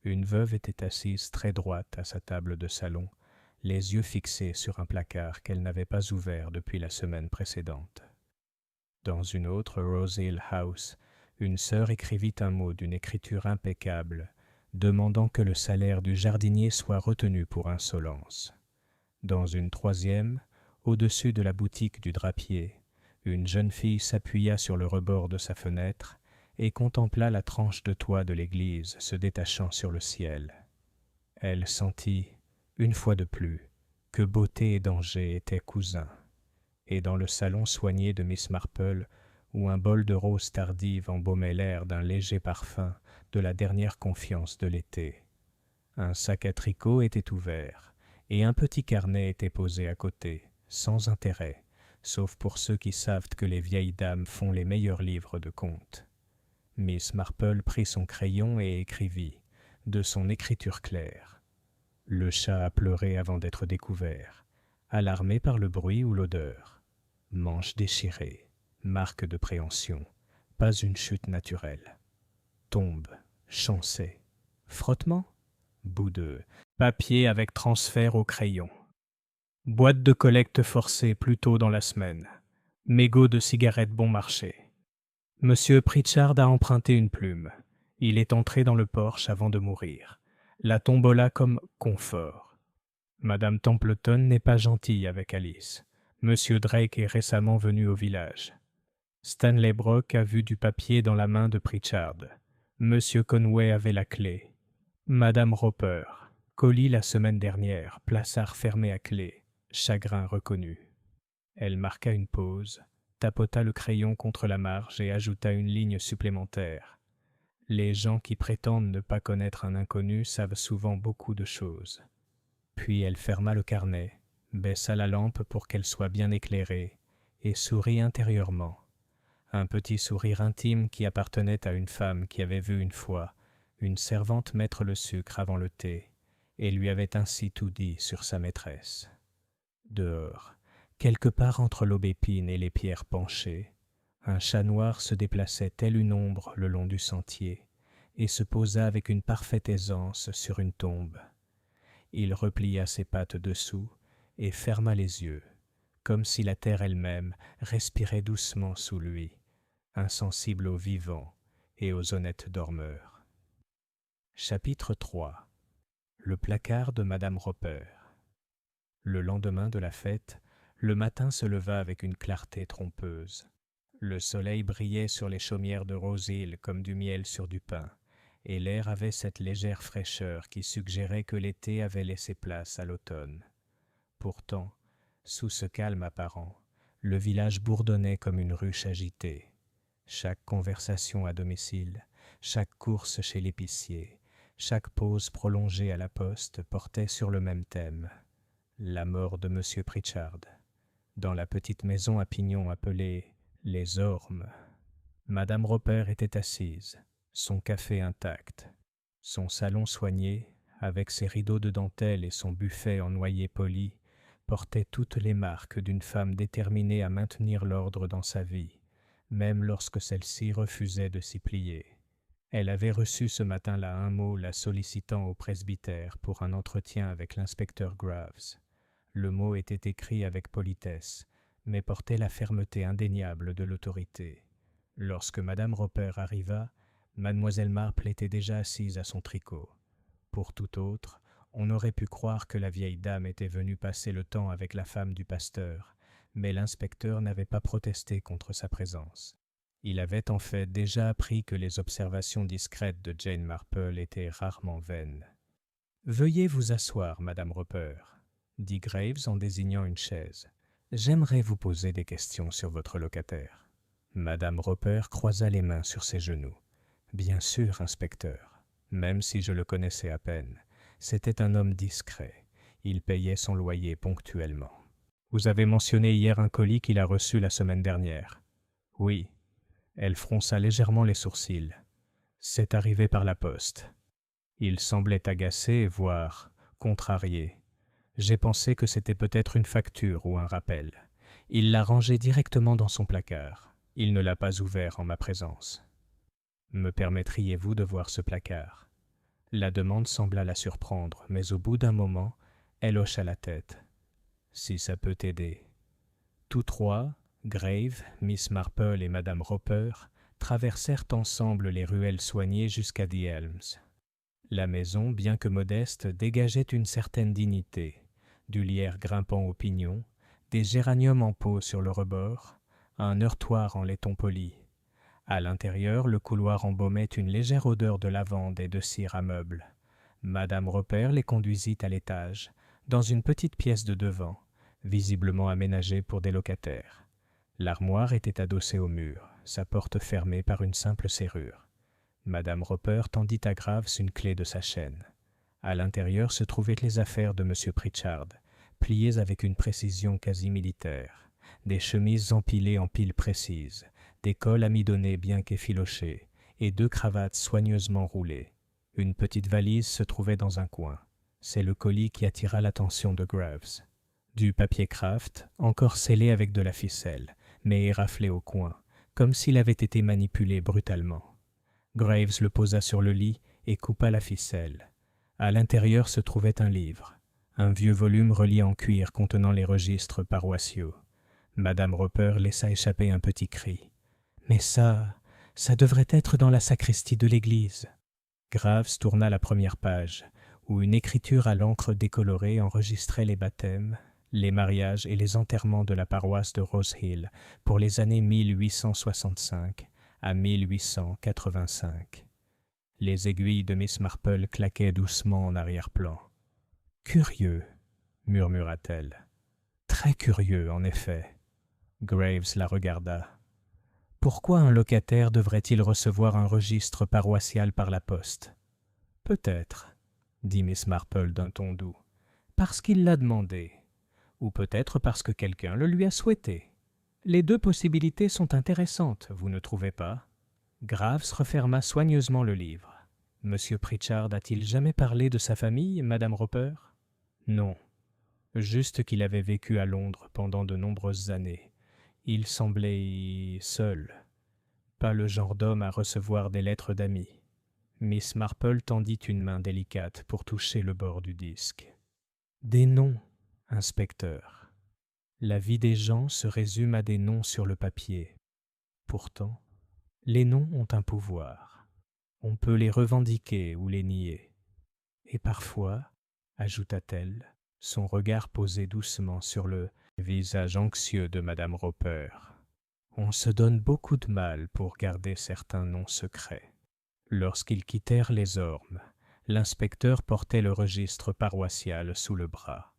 Speaker 1: une veuve était assise très droite à sa table de salon, les yeux fixés sur un placard qu'elle n'avait pas ouvert depuis la semaine précédente. Dans une autre, Rose Hill House, une sœur écrivit un mot d'une écriture impeccable, demandant que le salaire du jardinier soit retenu pour insolence. Dans une troisième, au-dessus de la boutique du drapier, une jeune fille s'appuya sur le rebord de sa fenêtre et contempla la tranche de toit de l'église se détachant sur le ciel. Elle sentit, une fois de plus, que beauté et danger étaient cousins. Et dans le salon soigné de Miss Marple, où un bol de roses tardives embaumait l'air d'un léger parfum de la dernière confiance de l'été, un sac à tricot était ouvert, et un petit carnet était posé à côté, sans intérêt, sauf pour ceux qui savent que les vieilles dames font les meilleurs livres de contes. Miss Marple prit son crayon et écrivit, de son écriture claire. Le chat a pleuré avant d'être découvert, alarmé par le bruit ou l'odeur. Manche déchirée, marque de préhension, pas une chute naturelle. Tombe, chancet, frottement, boudeux, papier avec transfert au crayon. Boîte de collecte forcée plus tôt dans la semaine, mégot de cigarettes bon marché. Monsieur Pritchard a emprunté une plume. Il est entré dans le porche avant de mourir. La tombola comme confort. Madame Templeton n'est pas gentille avec Alice. Monsieur Drake est récemment venu au village. Stanley Brock a vu du papier dans la main de Pritchard. Monsieur Conway avait la clé. Madame Roper, colis la semaine dernière, plaçard fermé à clé, chagrin reconnu. Elle marqua une pause, tapota le crayon contre la marge et ajouta une ligne supplémentaire. Les gens qui prétendent ne pas connaître un inconnu savent souvent beaucoup de choses. Puis elle ferma le carnet, baissa la lampe pour qu'elle soit bien éclairée, et sourit intérieurement. Un petit sourire intime qui appartenait à une femme qui avait vu une fois une servante mettre le sucre avant le thé, et lui avait ainsi tout dit sur sa maîtresse. Dehors, quelque part entre l'aubépine et les pierres penchées, un chat noir se déplaçait telle une ombre le long du sentier, et se posa avec une parfaite aisance sur une tombe. Il replia ses pattes dessous et ferma les yeux, comme si la terre elle-même respirait doucement sous lui, insensible aux vivants et aux honnêtes dormeurs. Chapitre 3. Le placard de Madame Roper. Le lendemain de la fête, le matin se leva avec une clarté trompeuse. Le soleil brillait sur les chaumières de Rose Hill comme du miel sur du pain, et l'air avait cette légère fraîcheur qui suggérait que l'été avait laissé place à l'automne. Pourtant, sous ce calme apparent, le village bourdonnait comme une ruche agitée. Chaque conversation à domicile, chaque course chez l'épicier, chaque pause prolongée à la poste portait sur le même thème, la mort de M. Pritchard. Dans la petite maison à pignon appelée « Les Ormes », Madame Roper était assise, son café intact, son salon soigné, avec ses rideaux de dentelle et son buffet en noyer poli, portait toutes les marques d'une femme déterminée à maintenir l'ordre dans sa vie, même lorsque celle-ci refusait de s'y plier. Elle avait reçu ce matin-là un mot la sollicitant au presbytère pour un entretien avec l'inspecteur Graves. Le mot était écrit avec politesse, mais portait la fermeté indéniable de l'autorité. Lorsque Madame Roper arriva, Mademoiselle Marple était déjà assise à son tricot. Pour tout autre, on aurait pu croire que la vieille dame était venue passer le temps avec la femme du pasteur, mais l'inspecteur n'avait pas protesté contre sa présence. Il avait en fait déjà appris que les observations discrètes de Jane Marple étaient rarement vaines. « Veuillez vous asseoir, Madame Roper, » dit Graves en désignant une chaise. « J'aimerais vous poser des questions sur votre locataire. » Madame Roper croisa les mains sur ses genoux. « Bien sûr, inspecteur, même si je le connaissais à peine. C'était un homme discret. Il payait son loyer ponctuellement. Vous avez mentionné hier un colis qu'il a reçu la semaine dernière. » « Oui. » Elle fronça légèrement les sourcils. « C'est arrivé par la poste. » Il semblait agacé, voire contrarié. J'ai pensé que c'était peut-être une facture ou un rappel. Il l'a rangé directement dans son placard. Il ne l'a pas ouvert en ma présence. Me permettriez-vous de voir ce placard? La demande sembla la surprendre, mais au bout d'un moment, elle hocha la tête. Si ça peut t'aider. Tous trois, Grave, Miss Marple et Madame Roper, traversèrent ensemble les ruelles soignées jusqu'à The Elms. La maison, bien que modeste, dégageait une certaine dignité. Du lierre grimpant aux pignons, des géraniums en pot sur le rebord, un heurtoir en laiton poli. À l'intérieur, le couloir embaumait une légère odeur de lavande et de cire à meubles. Madame Roper les conduisit à l'étage, dans une petite pièce de devant, visiblement aménagée pour des locataires. L'armoire était adossée au mur, sa porte fermée par une simple serrure. Madame Roper tendit à Graves une clé de sa chaîne. À l'intérieur se trouvaient les affaires de M. Pritchard, pliées avec une précision quasi militaire, des chemises empilées en piles précises, des cols amidonnés bien qu'effilochés, et 2 cravates soigneusement roulées. Une petite valise se trouvait dans un coin. C'est le colis qui attira l'attention de Graves. Du papier kraft, encore scellé avec de la ficelle, mais éraflé au coin, comme s'il avait été manipulé brutalement. Graves le posa sur le lit et coupa la ficelle. À l'intérieur se trouvait un livre, un vieux volume relié en cuir contenant les registres paroissiaux. Madame Roper laissa échapper un petit cri. « Mais ça devrait être dans la sacristie de l'église. » Graves tourna la première page, où une écriture à l'encre décolorée enregistrait les baptêmes, les mariages et les enterrements de la paroisse de Rose Hill pour les années 1865 à 1885. Les aiguilles de Miss Marple claquaient doucement en arrière-plan. « Curieux, » murmura-t-elle. « Très curieux, en effet. » Graves la regarda. « Pourquoi un locataire devrait-il recevoir un registre paroissial par la poste? »« Peut-être, » dit Miss Marple d'un ton doux, « parce qu'il l'a demandé. Ou peut-être parce que quelqu'un le lui a souhaité. Les 2 possibilités sont intéressantes, vous ne trouvez pas? » Graves referma soigneusement le livre. « Monsieur Pritchard a-t-il jamais parlé de sa famille, Madame Roper? »« Non. Juste qu'il avait vécu à Londres pendant de nombreuses années. Il semblait seul. Pas le genre d'homme à recevoir des lettres d'amis. » Miss Marple tendit une main délicate pour toucher le bord du disque. « Des noms, inspecteur. La vie des gens se résume à des noms sur le papier. Pourtant, les noms ont un pouvoir. On peut les revendiquer ou les nier. Et parfois, ajouta-t-elle, son regard posé doucement sur le visage anxieux de Madame Roper, on se donne beaucoup de mal pour garder certains noms secrets. » Lorsqu'ils quittèrent les ormes, l'inspecteur portait le registre paroissial sous le bras.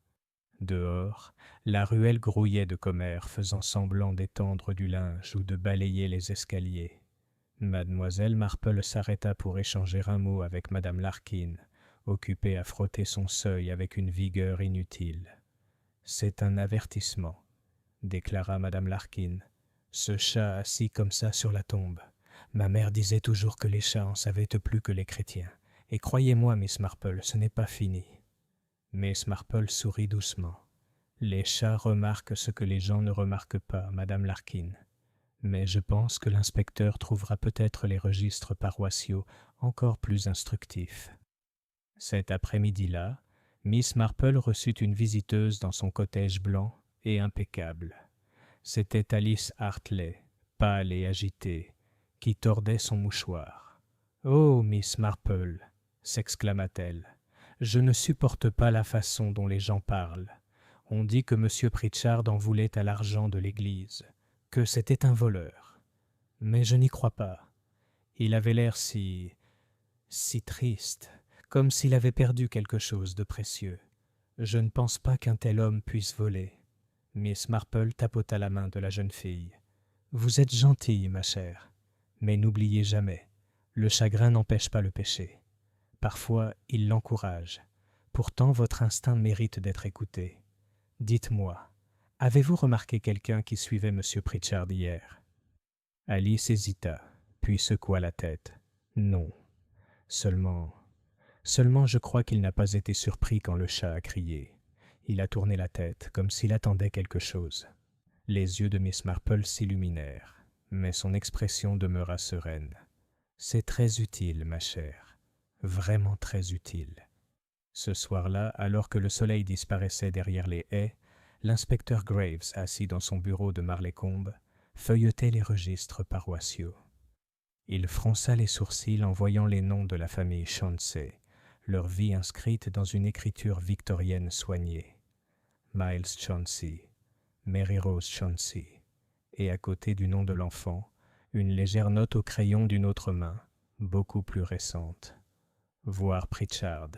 Speaker 1: Dehors, la ruelle grouillait de commères faisant semblant d'étendre du linge ou de balayer les escaliers. Mademoiselle Marple s'arrêta pour échanger un mot avec Madame Larkin, occupée à frotter son seuil avec une vigueur inutile. « C'est un avertissement, » déclara Madame Larkin. « Ce chat assis comme ça sur la tombe. Ma mère disait toujours que les chats en savaient plus que les chrétiens. Et croyez-moi, Miss Marple, ce n'est pas fini. » Miss Marple sourit doucement. « Les chats remarquent ce que les gens ne remarquent pas, Madame Larkin. Mais je pense que l'inspecteur trouvera peut-être les registres paroissiaux encore plus instructifs. » Cet après-midi-là, Miss Marple reçut une visiteuse dans son cottage blanc et impeccable. C'était Alice Hartley, pâle et agitée, qui tordait son mouchoir. « Oh, Miss Marple !» s'exclama-t-elle. « Je ne supporte pas la façon dont les gens parlent. On dit que M. Pritchard en voulait à l'argent de l'Église, que c'était un voleur. Mais je n'y crois pas. Il avait l'air si triste, comme s'il avait perdu quelque chose de précieux. Je ne pense pas qu'un tel homme puisse voler. » Miss Marple tapota la main de la jeune fille. « Vous êtes gentille, ma chère, mais n'oubliez jamais, le chagrin n'empêche pas le péché. Parfois, il l'encourage. Pourtant, votre instinct mérite d'être écouté. Dites-moi, avez-vous remarqué quelqu'un qui suivait M. Pritchard hier ?» Alice hésita, puis secoua la tête. « Non. Seulement je crois qu'il n'a pas été surpris quand le chat a crié. Il a tourné la tête, comme s'il attendait quelque chose. Les yeux de Miss Marple s'illuminèrent, mais son expression demeura sereine. « C'est très utile, ma chère, vraiment très utile. » Ce soir-là, alors que le soleil disparaissait derrière les haies, l'inspecteur Graves, assis dans son bureau de Marleycombe, feuilletait les registres paroissiaux. Il fronça les sourcils en voyant les noms de la famille Chauncey, leur vie inscrite dans une écriture victorienne soignée. Miles Chauncey, Mary Rose Chauncey, et à côté du nom de l'enfant, une légère note au crayon d'une autre main, beaucoup plus récente. Voir Pritchard.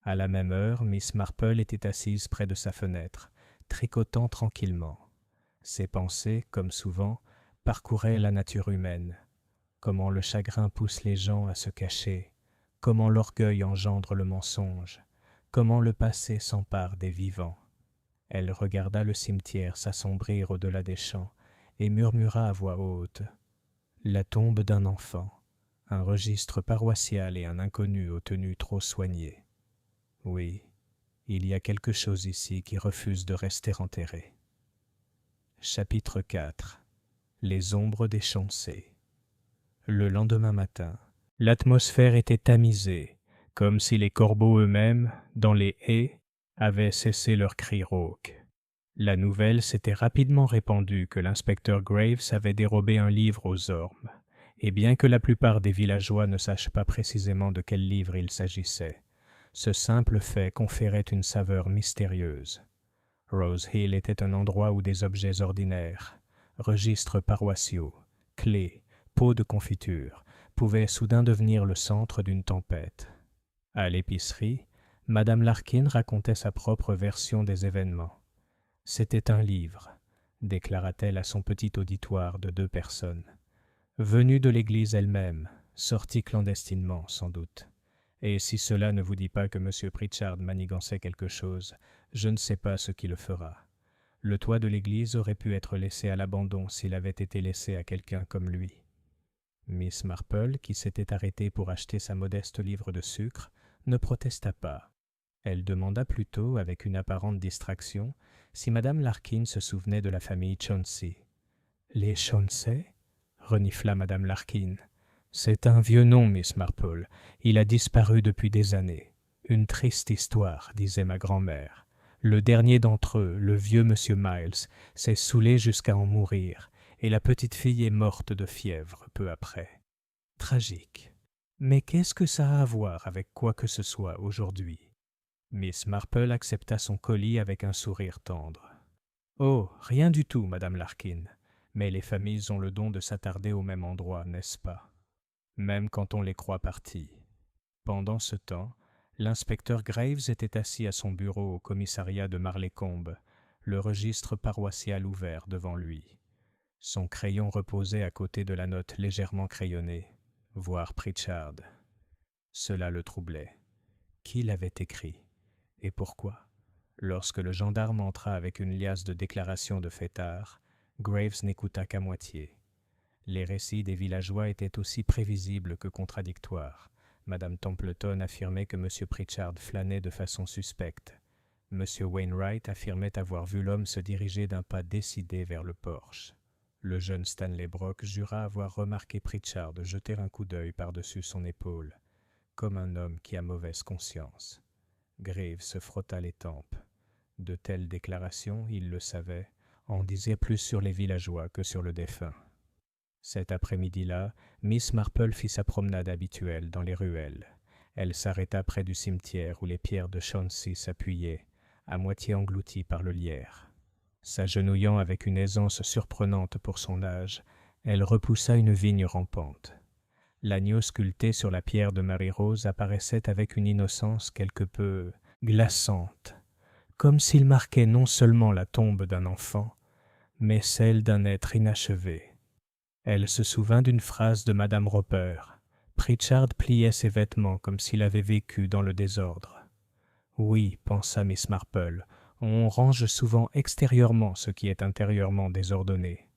Speaker 1: À la même heure, Miss Marple était assise près de sa fenêtre, tricotant tranquillement. Ses pensées, comme souvent, parcouraient la nature humaine. Comment le chagrin pousse les gens à se cacher, comment l'orgueil engendre le mensonge, comment le passé s'empare des vivants. Elle regarda le cimetière s'assombrir au-delà des champs et murmura à voix haute « La tombe d'un enfant, un registre paroissial et un inconnu aux tenues trop soignées. Oui, il y a quelque chose ici qui refuse de rester enterré. » Chapitre 4. Les ombres des Chauncey. Le lendemain matin, l'atmosphère était tamisée, comme si les corbeaux eux-mêmes, dans les haies, avaient cessé leur cri rauque. La nouvelle s'était rapidement répandue que l'inspecteur Graves avait dérobé un livre aux ormes, et bien que la plupart des villageois ne sachent pas précisément de quel livre il s'agissait, ce simple fait conférait une saveur mystérieuse. Rose Hill était un endroit où des objets ordinaires, registres paroissiaux, clés, pots de confiture, pouvaient soudain devenir le centre d'une tempête. À l'épicerie, Madame Larkin racontait sa propre version des événements. « C'était un livre », déclara-t-elle à son petit auditoire de 2 personnes. « Venu de l'église elle-même, sorti clandestinement, sans doute. Et si cela ne vous dit pas que M. Pritchard manigançait quelque chose, je ne sais pas ce qui le fera. Le toit de l'église aurait pu être laissé à l'abandon s'il avait été laissé à quelqu'un comme lui. » Miss Marple, qui s'était arrêtée pour acheter sa modeste livre de sucre, ne protesta pas. Elle demanda plutôt, avec une apparente distraction, si Madame Larkin se souvenait de la famille Chauncey. « Les Chauncey » renifla Madame Larkin. « C'est un vieux nom, Miss Marple. Il a disparu depuis des années. Une triste histoire, disait ma grand-mère. Le dernier d'entre eux, le vieux Monsieur Miles, s'est saoulé jusqu'à en mourir, et la petite fille est morte de fièvre peu après. Tragique. Mais qu'est-ce que ça a à voir avec quoi que ce soit aujourd'hui ?» Miss Marple accepta son colis avec un sourire tendre. « Oh, rien du tout, Madame Larkin. Mais les familles ont le don de s'attarder au même endroit, n'est-ce pas? Même quand on les croit partis. » Pendant ce temps, l'inspecteur Graves était assis à son bureau au commissariat de Marleycombe, le registre paroissial ouvert devant lui. Son crayon reposait à côté de la note légèrement crayonnée, « Voir Pritchard ». Cela le troublait. Qui l'avait écrit? Et pourquoi? Lorsque le gendarme entra avec une liasse de déclarations de fêtards, Graves n'écouta qu'à moitié. Les récits des villageois étaient aussi prévisibles que contradictoires. Madame Templeton affirmait que M. Pritchard flânait de façon suspecte. M. Wainwright affirmait avoir vu l'homme se diriger d'un pas décidé vers le porche. Le jeune Stanley Brock jura avoir remarqué Pritchard jeter un coup d'œil par-dessus son épaule, comme un homme qui a mauvaise conscience. Graves se frotta les tempes. De telles déclarations, il le savait, en disaient plus sur les villageois que sur le défunt. Cet après-midi-là, Miss Marple fit sa promenade habituelle dans les ruelles. Elle s'arrêta près du cimetière où les pierres de Chauncey s'appuyaient, à moitié englouties par le lierre. S'agenouillant avec une aisance surprenante pour son âge, elle repoussa une vigne rampante. L'agneau sculpté sur la pierre de Marie-Rose apparaissait avec une innocence quelque peu glaçante, comme s'il marquait non seulement la tombe d'un enfant, mais celle d'un être inachevé. Elle se souvint d'une phrase de Madame Roper. Pritchard pliait ses vêtements comme s'il avait vécu dans le désordre. Oui, pensa Miss Marple, on range souvent extérieurement ce qui est intérieurement désordonné.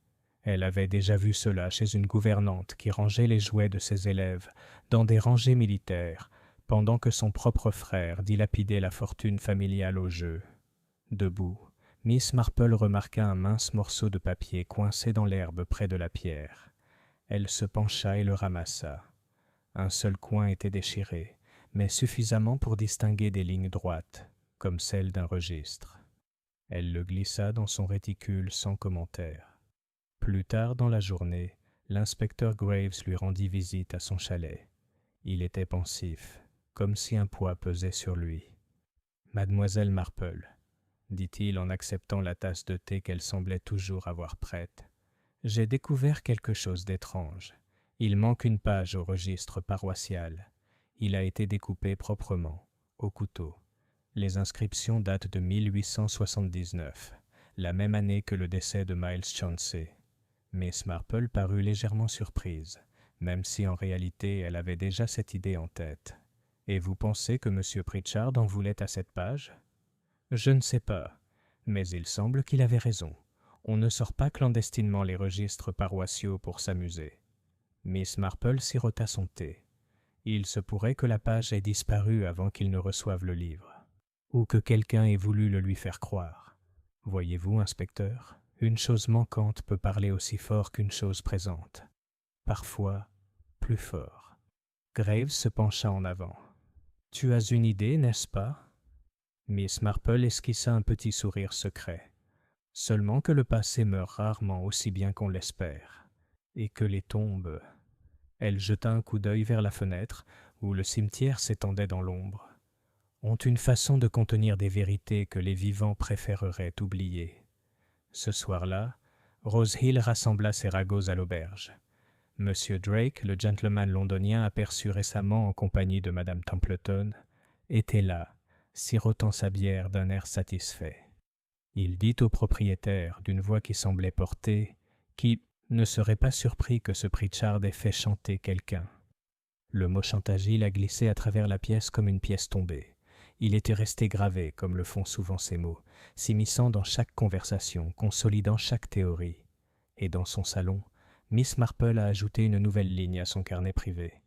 Speaker 1: Elle avait déjà vu cela chez une gouvernante qui rangeait les jouets de ses élèves dans des rangées militaires, pendant que son propre frère dilapidait la fortune familiale au jeu. Debout, Miss Marple remarqua un mince morceau de papier coincé dans l'herbe près de la pierre. Elle se pencha et le ramassa. Un seul coin était déchiré, mais suffisamment pour distinguer des lignes droites, comme celles d'un registre. Elle le glissa dans son réticule sans commentaire. Plus tard dans la journée, l'inspecteur Graves lui rendit visite à son chalet. Il était pensif, comme si un poids pesait sur lui. « Mademoiselle Marple, » dit-il en acceptant la tasse de thé qu'elle semblait toujours avoir prête, « j'ai découvert quelque chose d'étrange. Il manque une page au registre paroissial. Il a été découpé proprement, au couteau. Les inscriptions datent de 1879, la même année que le décès de Miles Chauncey. » Miss Marple parut légèrement surprise, même si en réalité elle avait déjà cette idée en tête. « Et vous pensez que M. Pritchard en voulait à cette page ? » ?»« Je ne sais pas, mais il semble qu'il avait raison. On ne sort pas clandestinement les registres paroissiaux pour s'amuser. » Miss Marple sirota son thé. Il se pourrait que la page ait disparu avant qu'il ne reçoive le livre, ou que quelqu'un ait voulu le lui faire croire. Voyez-vous, inspecteur, une chose manquante peut parler aussi fort qu'une chose présente. Parfois, plus fort. Graves se pencha en avant. « Tu as une idée, n'est-ce pas ?» Miss Marple esquissa un petit sourire secret. « Seulement que le passé meurt rarement aussi bien qu'on l'espère, et que les tombes... » Elle jeta un coup d'œil vers la fenêtre, où le cimetière s'étendait dans l'ombre. « Ont une façon de contenir des vérités que les vivants préféreraient oublier. » Ce soir-là, Rose Hill rassembla ses ragots à l'auberge. Monsieur Drake, le gentleman londonien aperçu récemment en compagnie de Madame Templeton, était là, sirotant sa bière d'un air satisfait. Il dit au propriétaire, d'une voix qui semblait portée, qui ne serait pas surpris que ce Pritchard ait fait chanter quelqu'un. Le mot chantage a glissé à travers la pièce comme une pièce tombée. Il était resté gravé, comme le font souvent ces mots, s'immisçant dans chaque conversation, consolidant chaque théorie. Et dans son salon, Miss Marple a ajouté une nouvelle ligne à son carnet privé.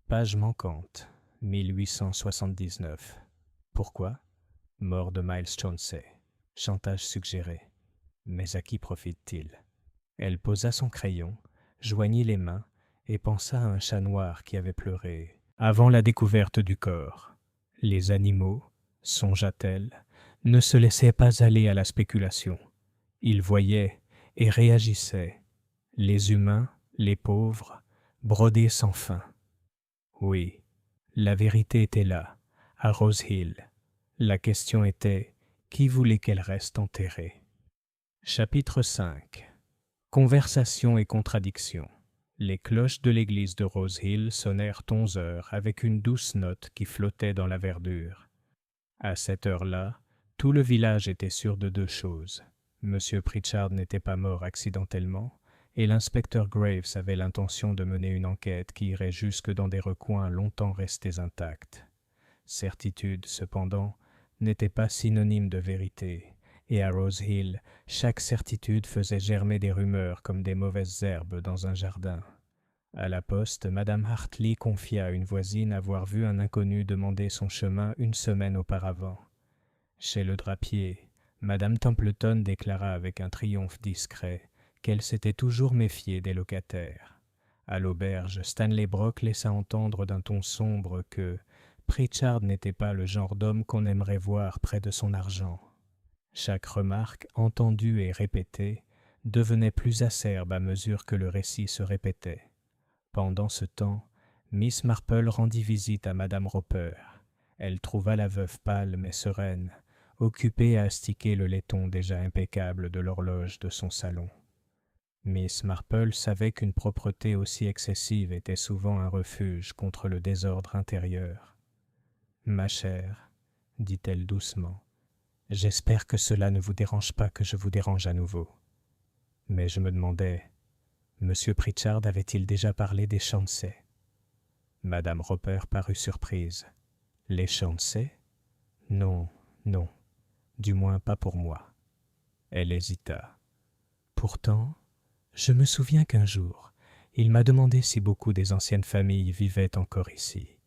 Speaker 1: Page manquante, 1879. Pourquoi ? Mort de Miles Chauncey. Chantage suggéré. Mais à qui profite-t-il ? Elle posa son crayon, joignit les mains et pensa à un chat noir qui avait pleuré avant la découverte du corps. Les animaux, songea-t-elle, ne se laissaient pas aller à la spéculation. Ils voyaient et réagissaient. Les humains, les pauvres, brodés sans fin. Oui, la vérité était là, à Rose Hill. La question était, qui voulait qu'elle reste enterrée ? Chapitre 5. Conversation et contradiction. Les cloches de l'église de Rose Hill sonnèrent 11 heures avec une douce note qui flottait dans la verdure. À cette heure-là, tout le village était sûr de deux choses. M. Pritchard n'était pas mort accidentellement, et l'inspecteur Graves avait l'intention de mener une enquête qui irait jusque dans des recoins longtemps restés intacts. Certitude, cependant, n'était pas synonyme de vérité, et à Rose Hill, chaque certitude faisait germer des rumeurs comme des mauvaises herbes dans un jardin. À la poste, Madame Hartley confia à une voisine avoir vu un inconnu demander son chemin une semaine auparavant. Chez le drapier, Madame Templeton déclara avec un triomphe discret qu'elle s'était toujours méfiée des locataires. À l'auberge, Stanley Brock laissa entendre d'un ton sombre que Pritchard n'était pas le genre d'homme qu'on aimerait voir près de son argent. Chaque remarque, entendue et répétée, devenait plus acerbe à mesure que le récit se répétait. Pendant ce temps, Miss Marple rendit visite à Madame Roper. Elle trouva la veuve pâle mais sereine, occupée à astiquer le laiton déjà impeccable de l'horloge de son salon. Miss Marple savait qu'une propreté aussi excessive était souvent un refuge contre le désordre intérieur. « Ma chère, dit-elle doucement, j'espère que cela ne vous dérange pas que je vous dérange à nouveau. Mais je me demandais, M. Pritchard avait-il déjà parlé des Chauncey ? » Madame Roper parut surprise. « Les Chauncey ? Non, non, du moins pas pour moi. » Elle hésita. « Pourtant, je me souviens qu'un jour, il m'a demandé si beaucoup des anciennes familles vivaient encore ici.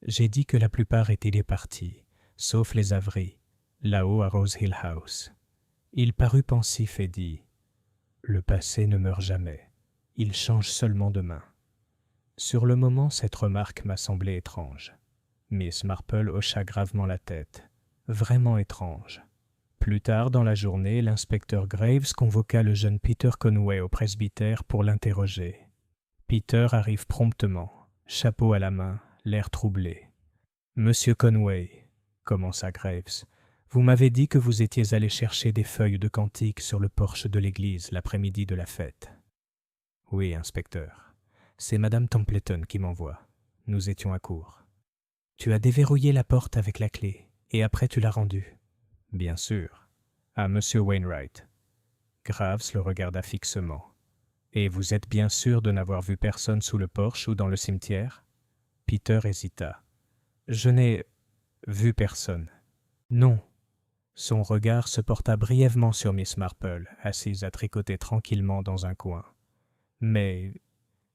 Speaker 1: J'ai dit que la plupart étaient partis, sauf les Avery, là-haut à Rose Hill House. Il parut pensif et dit « Le passé ne meurt jamais, il change seulement demain. » Sur le moment, cette remarque m'a semblé étrange. Miss Marple hocha gravement la tête. Vraiment étrange. Plus tard dans la journée, l'inspecteur Graves convoqua le jeune Peter Conway au presbytère pour l'interroger. Peter arrive promptement, chapeau à la main, l'air troublé. « Monsieur Conway, » commença Graves, « vous m'avez dit que vous étiez allé chercher des feuilles de cantique sur le porche de l'église l'après-midi de la fête. »« Oui, inspecteur. C'est Madame Templeton qui m'envoie. Nous étions à court. »« Tu as déverrouillé la porte avec la clé, et après tu l'as rendue. »« Bien sûr. À Monsieur Wainwright. » Graves le regarda fixement. « Et vous êtes bien sûr de n'avoir vu personne sous le porche ou dans le cimetière ?» Peter hésita. « Je n'ai vu personne. »« Non. » Son regard se porta brièvement sur Miss Marple, assise à tricoter tranquillement dans un coin. « Mais,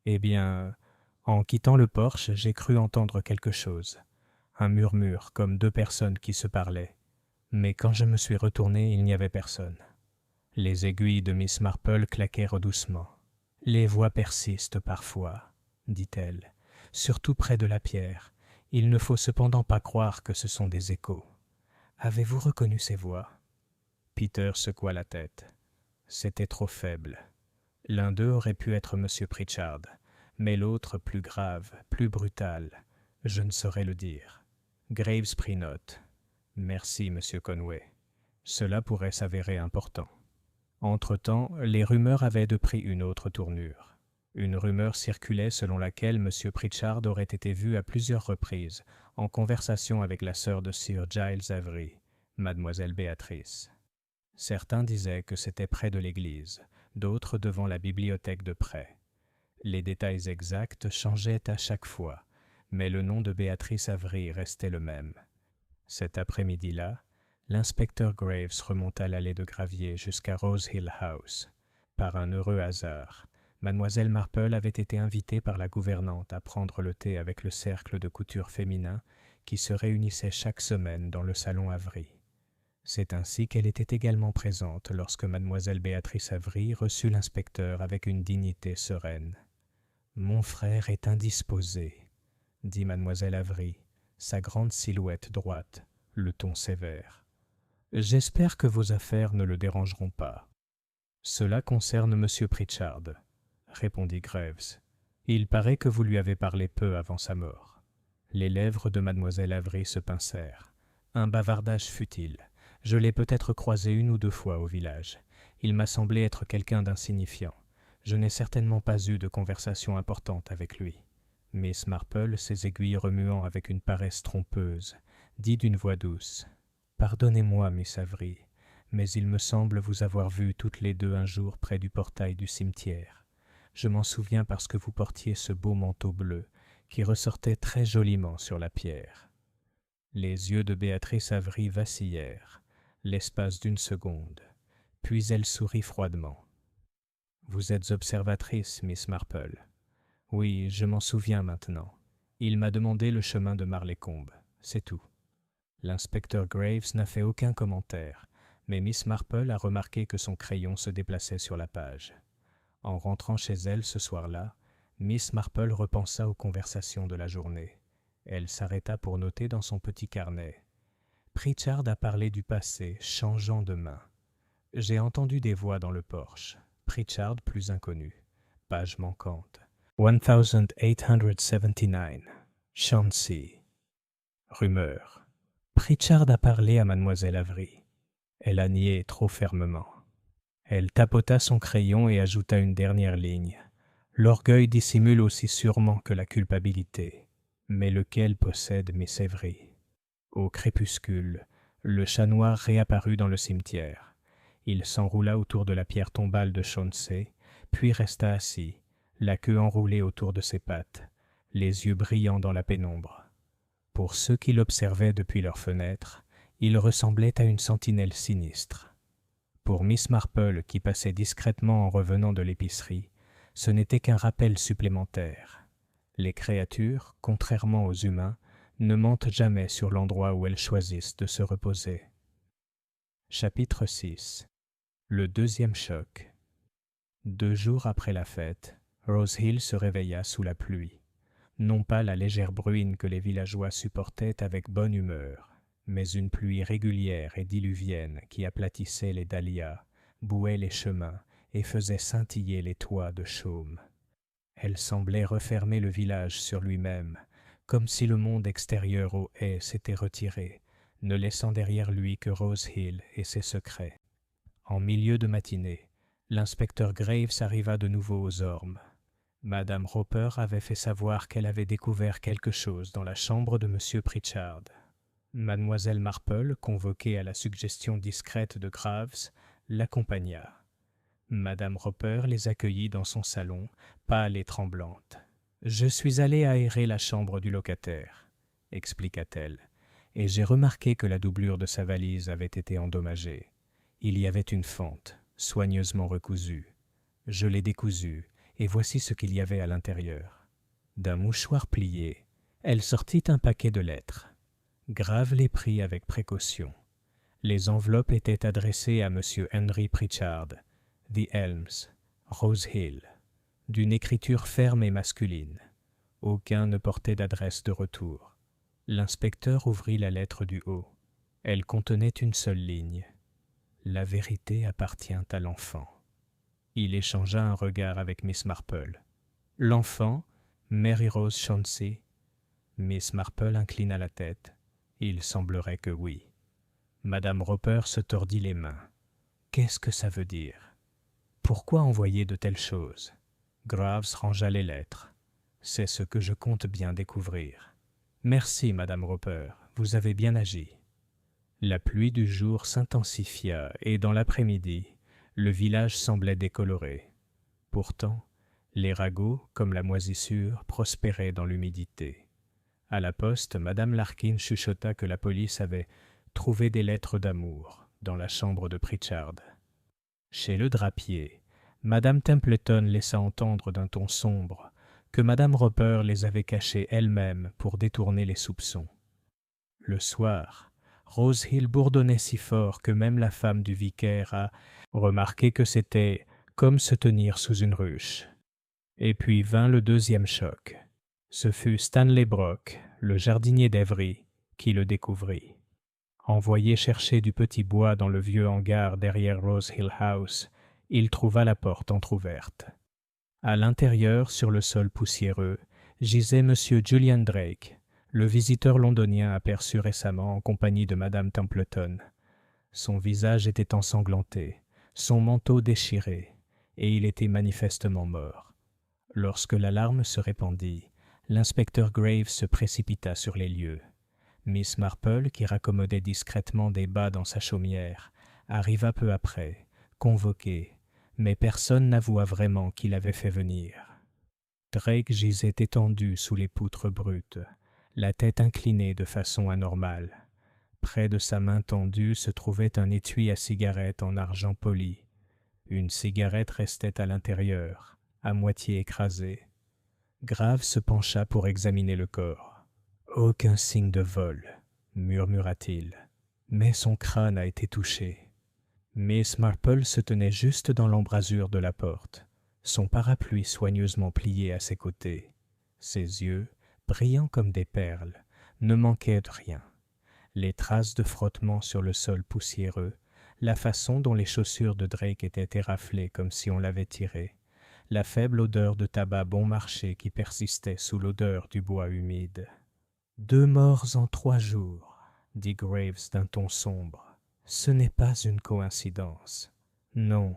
Speaker 1: eh bien, en quittant le porche, j'ai cru entendre quelque chose. Un murmure, comme deux personnes qui se parlaient. Mais quand je me suis retourné, il n'y avait personne. » Les aiguilles de Miss Marple claquèrent doucement. « Les voix persistent parfois, » dit-elle, « surtout près de la pierre. Il ne faut cependant pas croire que ce sont des échos. Avez-vous reconnu ces voix ?» Peter secoua la tête. C'était trop faible. L'un d'eux aurait pu être M. Pritchard, mais l'autre plus grave, plus brutal. Je ne saurais le dire. Graves prit note. « Merci, Monsieur Conway. Cela pourrait s'avérer important. » Entre-temps, les rumeurs avaient pris une autre tournure. Une rumeur circulait selon laquelle M. Pritchard aurait été vu à plusieurs reprises en conversation avec la sœur de Sir Giles Avery, Mademoiselle Béatrice. Certains disaient que c'était près de l'église, d'autres devant la bibliothèque de près. Les détails exacts changeaient à chaque fois, mais le nom de Béatrice Avery restait le même. Cet après-midi-là, l'inspecteur Graves remonta l'allée de gravier jusqu'à Rose Hill House. Par un heureux hasard, Mademoiselle Marple avait été invitée par la gouvernante à prendre le thé avec le cercle de couture féminin qui se réunissait chaque semaine dans le salon Avery. C'est ainsi qu'elle était également présente lorsque Mademoiselle Béatrice Avery reçut l'inspecteur avec une dignité sereine. « Mon frère est indisposé, » dit Mademoiselle Avery, sa grande silhouette droite, le ton sévère. « J'espère que vos affaires ne le dérangeront pas. »« Cela concerne M. Pritchard, » répondit Graves. « Il paraît que vous lui avez parlé peu avant sa mort. » Les lèvres de Mademoiselle Avery se pincèrent. Un bavardage futile. Je l'ai peut-être croisé une ou deux fois au village. Il m'a semblé être quelqu'un d'insignifiant. Je n'ai certainement pas eu de conversation importante avec lui. Miss Marple, ses aiguilles remuant avec une paresse trompeuse, dit d'une voix douce. « Pardonnez-moi, Miss Avery, mais il me semble vous avoir vues toutes les deux un jour près du portail du cimetière. Je m'en souviens parce que vous portiez ce beau manteau bleu qui ressortait très joliment sur la pierre. » Les yeux de Béatrice Avery vacillèrent, l'espace d'une seconde, puis elle sourit froidement. « Vous êtes observatrice, Miss Marple. »« Oui, je m'en souviens maintenant. Il m'a demandé le chemin de Marleycombe, c'est tout. » L'inspecteur Graves n'a fait aucun commentaire, mais Miss Marple a remarqué que son crayon se déplaçait sur la page. En rentrant chez elle ce soir-là, Miss Marple repensa aux conversations de la journée. Elle s'arrêta pour noter dans son petit carnet. « Pritchard a parlé du passé, changeant de main. J'ai entendu des voix dans le porche. Pritchard plus inconnu. Page manquante. 1879. Chauncey. Rumeur. Pritchard a parlé à Mademoiselle Avery. Elle a nié trop fermement. Elle tapota son crayon et ajouta une dernière ligne. L'orgueil dissimule aussi sûrement que la culpabilité, mais lequel possède Miss Avery. Au crépuscule, le chat noir réapparut dans le cimetière. Il s'enroula autour de la pierre tombale de Chauncey, puis resta assis, la queue enroulée autour de ses pattes, les yeux brillants dans la pénombre. Pour ceux qui l'observaient depuis leur fenêtre, il ressemblait à une sentinelle sinistre. Pour Miss Marple, qui passait discrètement en revenant de l'épicerie, ce n'était qu'un rappel supplémentaire. Les créatures, contrairement aux humains, ne mentent jamais sur l'endroit où elles choisissent de se reposer. Chapitre 6. Le deuxième choc. 2 jours après la fête, Rose Hill se réveilla sous la pluie. Non pas la légère bruine que les villageois supportaient avec bonne humeur, mais une pluie régulière et diluvienne qui aplatissait les dahlias, bouait les chemins et faisait scintiller les toits de chaume. Elle semblait refermer le village sur lui-même, comme si le monde extérieur aux haies s'était retiré, ne laissant derrière lui que Rose Hill et ses secrets. En milieu de matinée, l'inspecteur Graves arriva de nouveau aux ormes. Madame Roper avait fait savoir qu'elle avait découvert quelque chose dans la chambre de M. Pritchard. Mademoiselle Marple, convoquée à la suggestion discrète de Graves, l'accompagna. Madame Roper les accueillit dans son salon, pâle et tremblante. « Je suis allée aérer la chambre du locataire, » expliqua-t-elle, « et j'ai remarqué que la doublure de sa valise avait été endommagée. Il y avait une fente, soigneusement recousue. Je l'ai décousue, et voici ce qu'il y avait à l'intérieur. » D'un mouchoir plié, elle sortit un paquet de lettres. Grave les prit avec précaution. Les enveloppes étaient adressées à M. Henry Pritchard, The Elms, Rose Hill, d'une écriture ferme et masculine. Aucun ne portait d'adresse de retour. L'inspecteur ouvrit la lettre du haut. Elle contenait une seule ligne. « La vérité appartient à l'enfant. » Il échangea un regard avec Miss Marple. « L'enfant, Mary Rose Chauncey ?» Miss Marple inclina la tête. Il semblerait que oui. Madame Roper se tordit les mains. « Qu'est-ce que ça veut dire ? Pourquoi envoyer de telles choses ?» Graves rangea les lettres. « C'est ce que je compte bien découvrir. »« Merci, Madame Roper, vous avez bien agi. » La pluie du jour s'intensifia et dans l'après-midi, le village semblait décoloré. Pourtant, les ragots, comme la moisissure, prospéraient dans l'humidité. À la poste, Madame Larkin chuchota que la police avait trouvé des lettres d'amour dans la chambre de Pritchard. Chez le drapier, Madame Templeton laissa entendre d'un ton sombre que Madame Roper les avait cachées elle-même pour détourner les soupçons. Le soir, Rose Hill bourdonnait si fort que même la femme du vicaire a remarqué que c'était comme se tenir sous une ruche. Et puis vint le deuxième choc. Ce fut Stanley Brock, le jardinier d'Evry, qui le découvrit. Envoyé chercher du petit bois dans le vieux hangar derrière Rose Hill House, il trouva la porte entr'ouverte. À l'intérieur, sur le sol poussiéreux, gisait M. Julian Drake, le visiteur londonien aperçu récemment en compagnie de Madame Templeton. Son visage était ensanglanté, son manteau déchiré, et il était manifestement mort. Lorsque l'alarme se répandit, l'inspecteur Graves se précipita sur les lieux. Miss Marple, qui raccommodait discrètement des bas dans sa chaumière, arriva peu après, convoquée, mais personne n'avoua vraiment qui l'avait fait venir. Drake gisait étendu sous les poutres brutes, la tête inclinée de façon anormale. Près de sa main tendue se trouvait un étui à cigarette en argent poli. Une cigarette restait à l'intérieur, à moitié écrasée. Graves se pencha pour examiner le corps. « Aucun signe de vol, » murmura-t-il, « mais son crâne a été touché. » Miss Marple se tenait juste dans l'embrasure de la porte, son parapluie soigneusement plié à ses côtés. Ses yeux, brillants comme des perles, ne manquaient de rien. Les traces de frottement sur le sol poussiéreux, la façon dont les chaussures de Drake étaient éraflées comme si on l'avait tiré, la faible odeur de tabac bon marché qui persistait sous l'odeur du bois humide. « 2 morts en 3 jours, » dit Graves d'un ton sombre. « Ce n'est pas une coïncidence. »« Non, »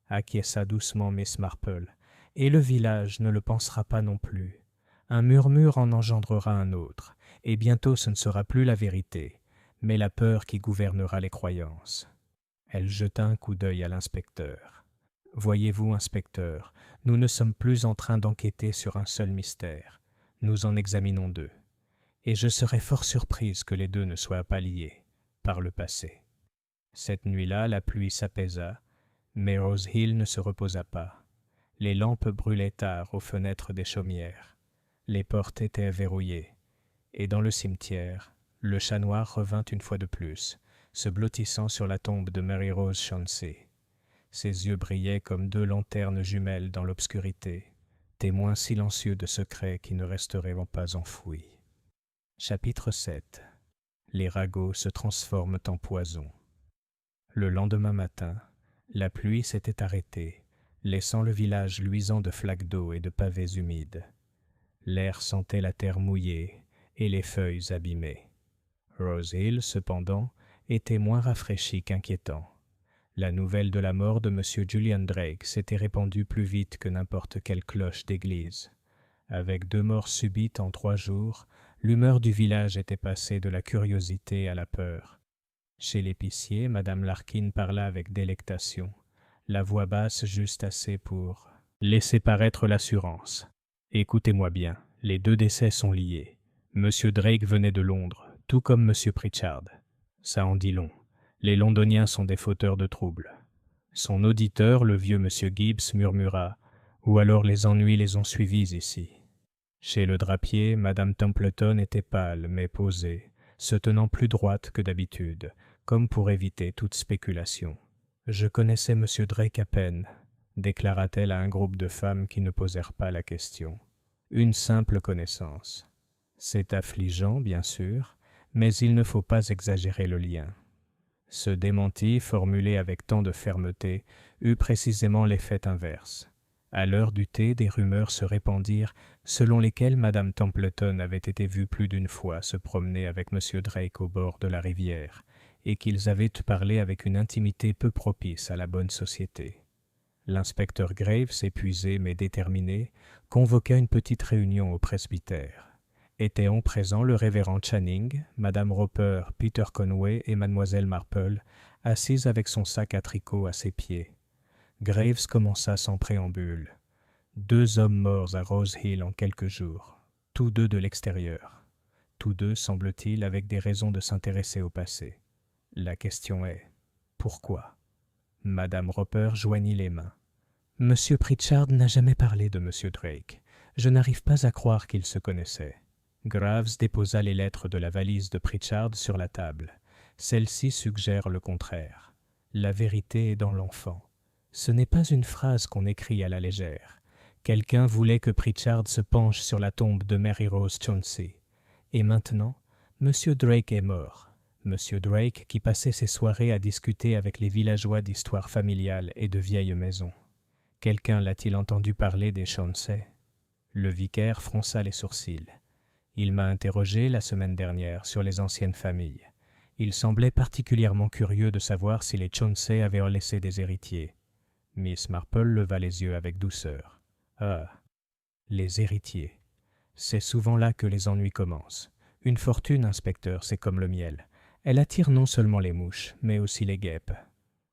Speaker 1: acquiesça doucement Miss Marple, « et le village ne le pensera pas non plus. Un murmure en engendrera un autre, et bientôt ce ne sera plus la vérité, mais la peur qui gouvernera les croyances. » Elle jeta un coup d'œil à l'inspecteur. « Voyez-vous, inspecteur, nous ne sommes plus en train d'enquêter sur un seul mystère. Nous en examinons 2. Et je serais fort surprise que les 2 ne soient pas liés, par le passé. » Cette nuit-là, la pluie s'apaisa, mais Rose Hill ne se reposa pas. Les lampes brûlaient tard aux fenêtres des chaumières. Les portes étaient verrouillées. Et dans le cimetière, le chat noir revint une fois de plus, se blottissant sur la tombe de Mary Rose Chauncey. Ses yeux brillaient comme deux lanternes jumelles dans l'obscurité, témoins silencieux de secrets qui ne resteraient pas enfouis. Chapitre 7. Les ragots se transforment en poison. Le lendemain matin, la pluie s'était arrêtée, laissant le village luisant de flaques d'eau et de pavés humides. L'air sentait la terre mouillée et les feuilles abîmées. Rose Hill, cependant, était moins rafraîchi qu'inquiétant. La nouvelle de la mort de M. Julian Drake s'était répandue plus vite que n'importe quelle cloche d'église. Avec 2 morts subites en 3 jours, l'humeur du village était passée de la curiosité à la peur. Chez l'épicier, Madame Larkin parla avec délectation, la voix basse juste assez pour laisser paraître l'assurance. « Écoutez-moi bien, les 2 décès sont liés. M. Drake venait de Londres, tout comme M. Pritchard. Ça en dit long. Les Londoniens sont des fauteurs de troubles. » Son auditeur, le vieux M. Gibbs, murmura « Ou alors les ennuis les ont suivis ici. » Chez le drapier, Madame Templeton était pâle mais posée, se tenant plus droite que d'habitude, comme pour éviter toute spéculation. « Je connaissais M. Drake à peine, » déclara-t-elle à un groupe de femmes qui ne posèrent pas la question. « Une simple connaissance. C'est affligeant, bien sûr, mais il ne faut pas exagérer le lien. » Ce démenti, formulé avec tant de fermeté, eut précisément l'effet inverse. À l'heure du thé, des rumeurs se répandirent selon lesquelles Madame Templeton avait été vue plus d'une fois se promener avec M. Drake au bord de la rivière, et qu'ils avaient parlé avec une intimité peu propice à la bonne société. L'inspecteur Graves, épuisé mais déterminé, convoqua une petite réunion au presbytère. Étaient en présent le révérend Channing, Madame Roper, Peter Conway et Mademoiselle Marple, assise avec son sac à tricot à ses pieds. Graves commença sans préambule. 2 hommes morts à Rose Hill en quelques jours, tous 2 de l'extérieur. Tous 2, semble-t-il, avec des raisons de s'intéresser au passé. La question est, pourquoi ? Madame Roper joignit les mains. Monsieur Pritchard n'a jamais parlé de Monsieur Drake. Je n'arrive pas à croire qu'ils se connaissaient. Graves déposa les lettres de la valise de Pritchard sur la table. Celle-ci suggère le contraire. La vérité est dans l'enfant. Ce n'est pas une phrase qu'on écrit à la légère. Quelqu'un voulait que Pritchard se penche sur la tombe de Mary Rose Chauncey. Et maintenant, M. Drake est mort. M. Drake qui passait ses soirées à discuter avec les villageois d'histoire familiale et de vieilles maisons. Quelqu'un l'a-t-il entendu parler des Chauncey ? Le vicaire fronça les sourcils. Il m'a interrogé la semaine dernière sur les anciennes familles. Il semblait particulièrement curieux de savoir si les Chauncey avaient laissé des héritiers. Miss Marple leva les yeux avec douceur. « Ah, les héritiers. C'est souvent là que les ennuis commencent. Une fortune, inspecteur, c'est comme le miel. Elle attire non seulement les mouches, mais aussi les guêpes. »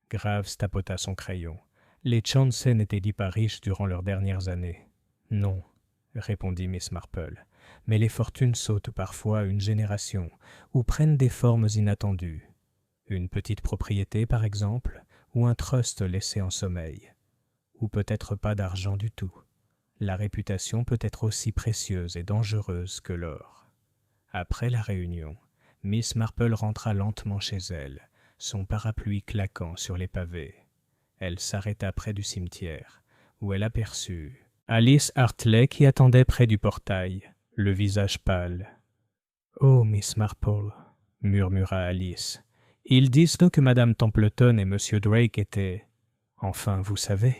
Speaker 1: Graves tapota son crayon. Les Chauncey n'étaient pas riches durant leurs dernières années. « Non, » répondit Miss Marple. « Mais les fortunes sautent parfois une génération ou prennent des formes inattendues. Une petite propriété, par exemple, ou un trust laissé en sommeil. Ou peut-être pas d'argent du tout. La réputation peut être aussi précieuse et dangereuse que l'or. » Après la réunion, Miss Marple rentra lentement chez elle, son parapluie claquant sur les pavés. Elle s'arrêta près du cimetière, où elle aperçut Alice Hartley qui attendait près du portail, le visage pâle. « Oh, Miss Marple, » murmura Alice, « ils disent que Madame Templeton et Monsieur Drake étaient... Enfin, vous savez,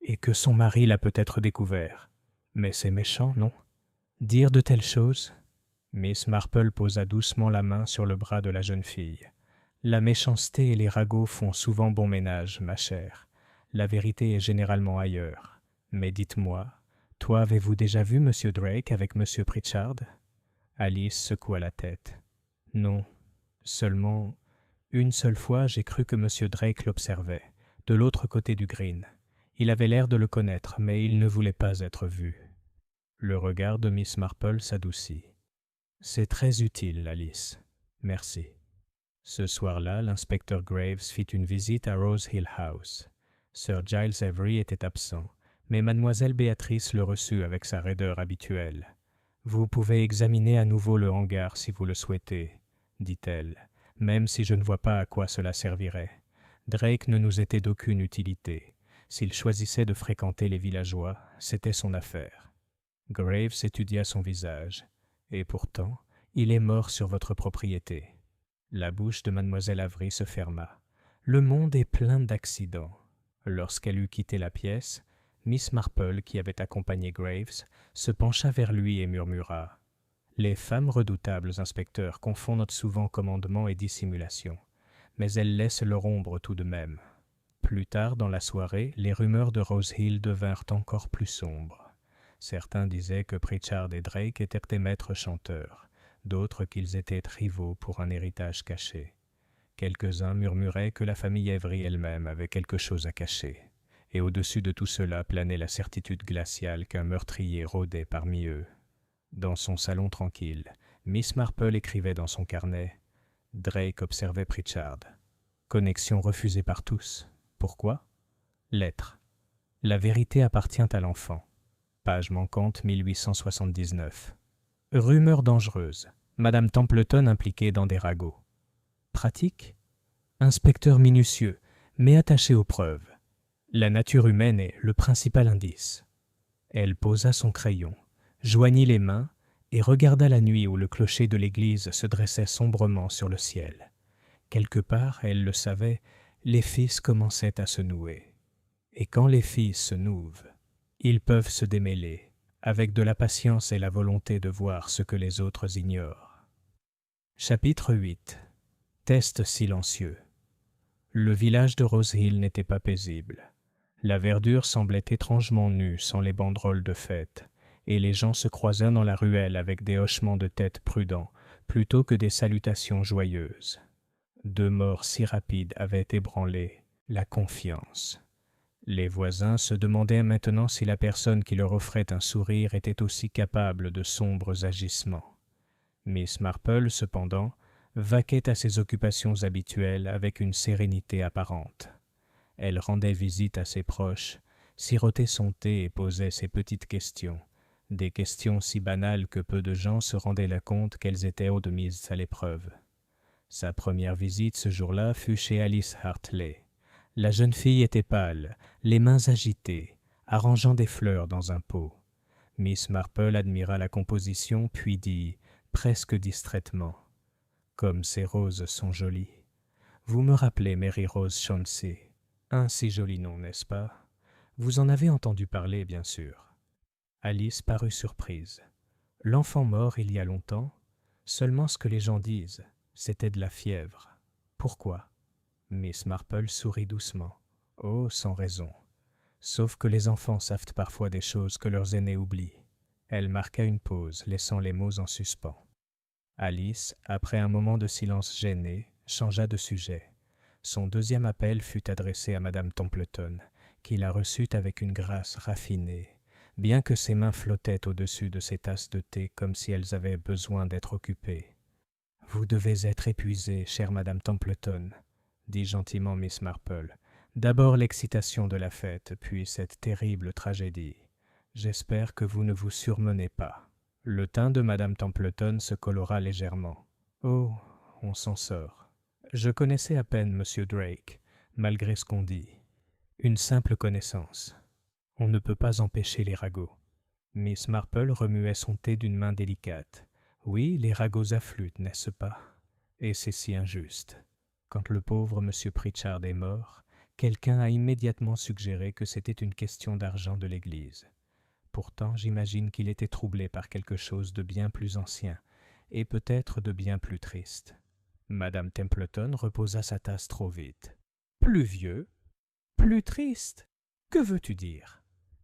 Speaker 1: et que son mari l'a peut-être découvert. Mais c'est méchant, non ? Dire de telles choses ?» Miss Marple posa doucement la main sur le bras de la jeune fille. « La méchanceté et les ragots font souvent bon ménage, ma chère. La vérité est généralement ailleurs. Mais dites-moi, toi, avez-vous déjà vu M. Drake avec M. Pritchard ?» Alice secoua la tête. « Non, seulement, une seule fois, j'ai cru que M. Drake l'observait, de l'autre côté du green. Il avait l'air de le connaître, mais il ne voulait pas être vu. » Le regard de Miss Marple s'adoucit. « C'est très utile, Alice. Merci. » Ce soir-là, l'inspecteur Graves fit une visite à Rose Hill House. Sir Giles Avery était absent, mais mademoiselle Béatrice le reçut avec sa raideur habituelle. « Vous pouvez examiner à nouveau le hangar si vous le souhaitez, » dit-elle, « même si je ne vois pas à quoi cela servirait. Drake ne nous était d'aucune utilité. S'il choisissait de fréquenter les villageois, c'était son affaire. Graves étudia son visage. Et pourtant, il est mort sur votre propriété. La bouche de mademoiselle Avery se ferma. Le monde est plein d'accidents. Lorsqu'elle eut quitté la pièce, Miss Marple, qui avait accompagné Graves, se pencha vers lui et murmura « Les femmes redoutables, inspecteur, confondent souvent commandement et dissimulation, mais elles laissent leur ombre tout de même. » Plus tard dans la soirée, les rumeurs de Rose Hill devinrent encore plus sombres. Certains disaient que Pritchard et Drake étaient des maîtres chanteurs, d'autres qu'ils étaient rivaux pour un héritage caché. Quelques-uns murmuraient que la famille Avery elle-même avait quelque chose à cacher. Et au-dessus de tout cela planait la certitude glaciale qu'un meurtrier rôdait parmi eux. Dans son salon tranquille, Miss Marple écrivait dans son carnet. Drake observait Pritchard. Connexion refusée par tous. Pourquoi? Lettre. La vérité appartient à l'enfant. Page manquante 1879. Rumeur dangereuse. Madame Templeton impliquée dans des ragots. Pratique? Inspecteur minutieux, mais attaché aux preuves. La nature humaine est le principal indice. Elle posa son crayon, joignit les mains et regarda la nuit où le clocher de l'église se dressait sombrement sur le ciel. Quelque part, elle le savait, les fils commençaient à se nouer. Et quand les fils se nouvent, ils peuvent se démêler, avec de la patience et la volonté de voir ce que les autres ignorent. Chapitre 8. Test silencieux. Le village de Rose Hill n'était pas paisible. La verdure semblait étrangement nue sans les banderoles de fête, et les gens se croisaient dans la ruelle avec des hochements de tête prudents, plutôt que des salutations joyeuses. 2 morts si rapides avaient ébranlé la confiance. Les voisins se demandaient maintenant si la personne qui leur offrait un sourire était aussi capable de sombres agissements. Miss Marple, cependant, vaquait à ses occupations habituelles avec une sérénité apparente. Elle rendait visite à ses proches, sirotait son thé et posait ses petites questions, des questions si banales que peu de gens se rendaient la compte qu'elles étaient mises à l'épreuve. Sa première visite ce jour-là fut chez Alice Hartley. La jeune fille était pâle, les mains agitées, arrangeant des fleurs dans un pot. Miss Marple admira la composition, puis dit, presque distraitement, « Comme ces roses sont jolies. Vous me rappelez Mary Rose Chauncey. Un si joli nom, n'est-ce pas? Vous en avez entendu parler, bien sûr. » Alice parut surprise. « L'enfant mort il y a longtemps? Seulement ce que les gens disent, c'était de la fièvre. Pourquoi? » Miss Marple sourit doucement. « Oh, sans raison. Sauf que les enfants savent parfois des choses que leurs aînés oublient. » Elle marqua une pause, laissant les mots en suspens. Alice, après un moment de silence gêné, changea de sujet. Son deuxième appel fut adressé à Madame Templeton, qui la reçut avec une grâce raffinée, bien que ses mains flottaient au-dessus de ses tasses de thé comme si elles avaient besoin d'être occupées. « Vous devez être épuisée, chère Madame Templeton, » dit gentiment Miss Marple. « D'abord l'excitation de la fête, puis cette terrible tragédie. J'espère que vous ne vous surmenez pas. » Le teint de Madame Templeton se colora légèrement. « Oh, on s'en sort. Je connaissais à peine M. Drake, malgré ce qu'on dit. Une simple connaissance. On ne peut pas empêcher les ragots. » Miss Marple remuait son thé d'une main délicate. « Oui, les ragots affluent, n'est-ce pas? Et c'est si injuste. Quand le pauvre M. Pritchard est mort, quelqu'un a immédiatement suggéré que c'était une question d'argent de l'Église. Pourtant, j'imagine qu'il était troublé par quelque chose de bien plus ancien, et peut-être de bien plus triste. » Madame Templeton reposa sa tasse trop vite. « Plus vieux? Plus triste? Que veux-tu dire? »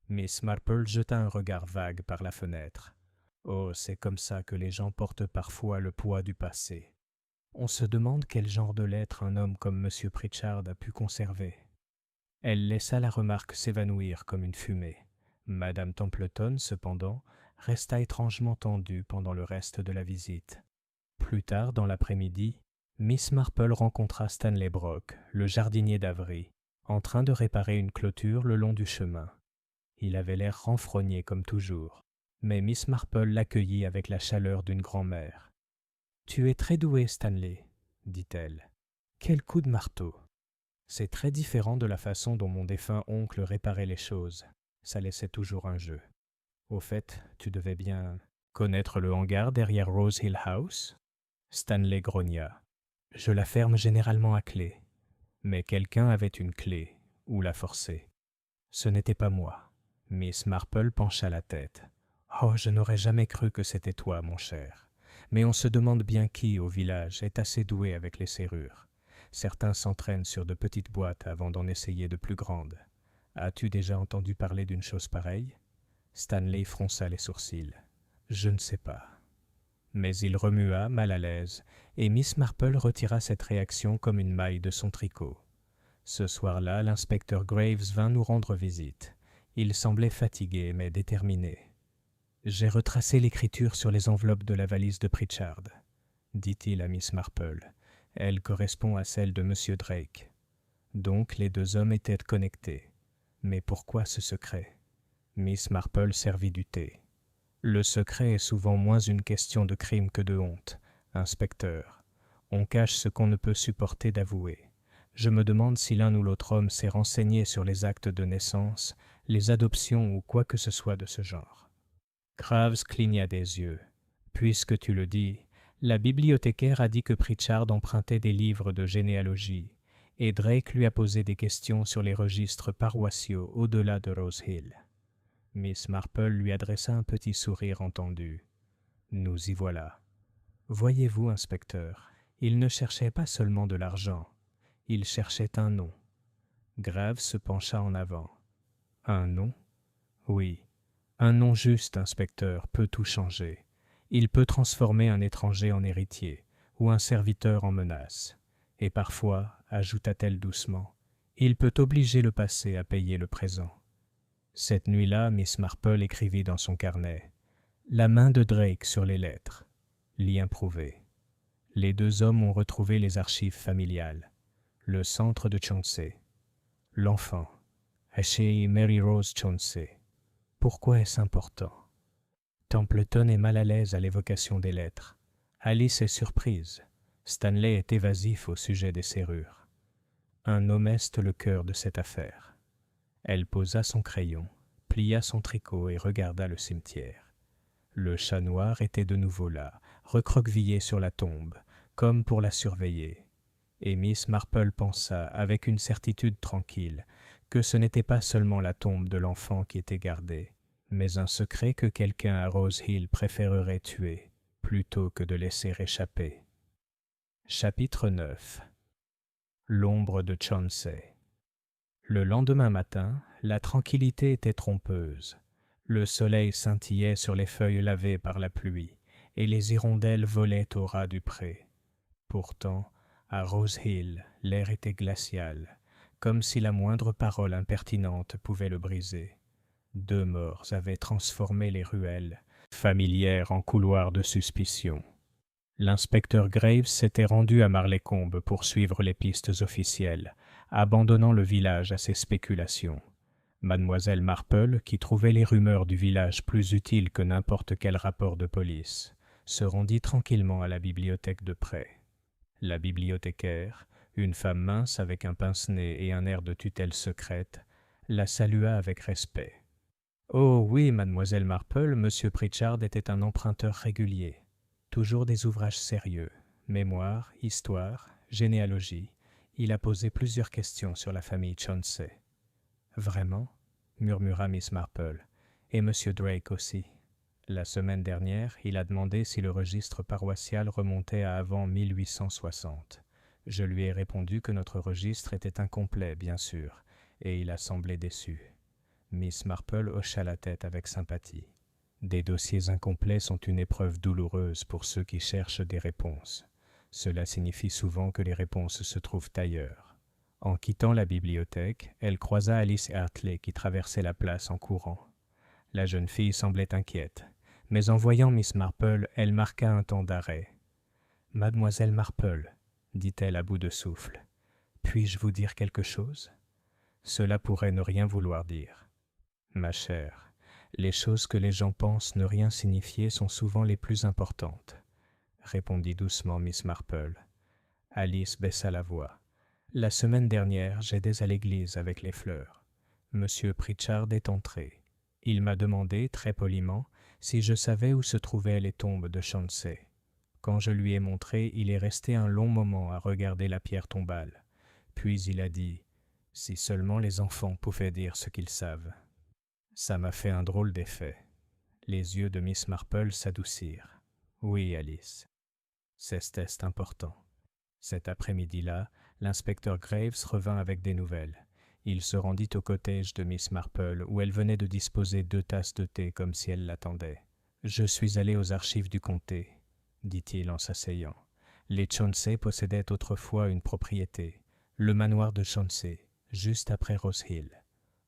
Speaker 1: Miss Marple jeta un regard vague par la fenêtre. « Oh, c'est comme ça que les gens portent parfois le poids du passé. On se demande quel genre de lettre un homme comme M. Pritchard a pu conserver. » Elle laissa la remarque s'évanouir comme une fumée. Madame Templeton, cependant, resta étrangement tendue pendant le reste de la visite. Plus tard, dans l'après-midi, Miss Marple rencontra Stanley Brock, le jardinier d'Avery, en train de réparer une clôture le long du chemin. Il avait l'air renfrogné comme toujours, mais Miss Marple l'accueillit avec la chaleur d'une grand-mère. « Tu es très doué, Stanley. dit-elle. Quel coup de marteau! C'est très différent de la façon dont mon défunt oncle réparait les choses. Ça laissait toujours un jeu. Au fait, tu devais bien connaître le hangar derrière Rose Hill House? Stanley grogna. Je la ferme généralement à clé. Mais quelqu'un avait une clé, ou la forçait. Ce n'était pas moi. Miss Marple pencha la tête. Oh, je n'aurais jamais cru que c'était toi, mon cher. Mais on se demande bien qui, au village, est assez doué avec les serrures. Certains s'entraînent sur de petites boîtes avant d'en essayer de plus grandes. As-tu déjà entendu parler d'une chose pareille? Stanley fronça les sourcils. Je ne sais pas. Mais il remua, mal à l'aise, et Miss Marple retira cette réaction comme une maille de son tricot. Ce soir-là, l'inspecteur Graves vint nous rendre visite. Il semblait fatigué, mais déterminé. « J'ai retracé l'écriture sur les enveloppes de la valise de Pritchard, » dit-il à Miss Marple. « Elle correspond à celle de M. Drake. » Donc les deux hommes étaient connectés. Mais pourquoi ce secret? Miss Marple servit du thé. « Le secret est souvent moins une question de crime que de honte, inspecteur. On cache ce qu'on ne peut supporter d'avouer. Je me demande si l'un ou l'autre homme s'est renseigné sur les actes de naissance, les adoptions ou quoi que ce soit de ce genre. » Graves cligna des yeux. « Puisque tu le dis, la bibliothécaire a dit que Pritchard empruntait des livres de généalogie, et Drake lui a posé des questions sur les registres paroissiaux au-delà de Rose Hill. » Miss Marple lui adressa un petit sourire entendu. « Nous y voilà. Voyez-vous, inspecteur, il ne cherchait pas seulement de l'argent. Il cherchait un nom. » Graves se pencha en avant. « Un nom? Oui. Un nom juste, inspecteur, peut tout changer. Il peut transformer un étranger en héritier, ou un serviteur en menace. Et parfois, ajouta-t-elle doucement, il peut obliger le passé à payer le présent. » Cette nuit-là, Miss Marple écrivit dans son carnet « La main de Drake sur les lettres. Lien prouvé. » Les deux hommes ont retrouvé les archives familiales. Le centre de Chauncey. L'enfant. Chez Mary Rose Chauncey. Pourquoi est-ce important? Templeton est mal à l'aise à l'évocation des lettres. Alice est surprise. Stanley est évasif au sujet des serrures. Un homme est le cœur de cette affaire. Elle posa son crayon, plia son tricot et regarda le cimetière. Le chat noir était de nouveau là, recroquevillé sur la tombe, comme pour la surveiller. Et Miss Marple pensa, avec une certitude tranquille, que ce n'était pas seulement la tombe de l'enfant qui était gardée, mais un secret que quelqu'un à Rose Hill préférerait tuer, plutôt que de laisser échapper. Chapitre 9. L'ombre de Chauncey. Le lendemain matin, la tranquillité était trompeuse. Le soleil scintillait sur les feuilles lavées par la pluie, et les hirondelles volaient au ras du pré. Pourtant, à Rose Hill, l'air était glacial, comme si la moindre parole impertinente pouvait le briser. 2 morts avaient transformé les ruelles, familières en couloirs de suspicion. L'inspecteur Graves s'était rendu à Marleycombe pour suivre les pistes officielles, abandonnant le village à ses spéculations. Mademoiselle Marple, qui trouvait les rumeurs du village plus utiles que n'importe quel rapport de police, se rendit tranquillement à la bibliothèque de près. La bibliothécaire, une femme mince avec un pince-nez et un air de tutelle secrète, la salua avec respect. « Oh oui, mademoiselle Marple, monsieur Pritchard était un emprunteur régulier. Toujours des ouvrages sérieux, mémoire, histoire, généalogie. Il a posé plusieurs questions sur la famille Chauncey. »« Vraiment ?» murmura Miss Marple. « Et monsieur Drake aussi. La semaine dernière, il a demandé si le registre paroissial remontait à avant 1860. Je lui ai répondu que notre registre était incomplet, bien sûr, et il a semblé déçu. » Miss Marple hocha la tête avec sympathie. Des dossiers incomplets sont une épreuve douloureuse pour ceux qui cherchent des réponses. Cela signifie souvent que les réponses se trouvent ailleurs. En quittant la bibliothèque, elle croisa Alice Hartley qui traversait la place en courant. La jeune fille semblait inquiète, mais en voyant Miss Marple, elle marqua un temps d'arrêt. « Mademoiselle Marple, » dit-elle à bout de souffle, « puis-je vous dire quelque chose? Cela pourrait ne rien vouloir dire. Ma chère, les choses que les gens pensent ne rien signifier sont souvent les plus importantes, » répondit doucement Miss Marple. Alice baissa la voix. « La semaine dernière, j'aidais à l'église avec les fleurs. Monsieur Pritchard est entré. Il m'a demandé, très poliment, si je savais où se trouvaient les tombes de Chauncey. Quand je lui ai montré, il est resté un long moment à regarder la pierre tombale. Puis il a dit « Si seulement les enfants pouvaient dire ce qu'ils savent. » Ça m'a fait un drôle d'effet. Les yeux de Miss Marple s'adoucirent. « Oui, Alice. C'est important. » Cet après-midi-là, l'inspecteur Graves revint avec des nouvelles. Il se rendit au cottage de Miss Marple, où elle venait de disposer 2 tasses de thé comme si elle l'attendait. « Je suis allé aux archives du comté, » dit-il en s'asseyant. Les Chauncey possédaient autrefois une propriété, le manoir de Chauncey, juste après Rose Hill.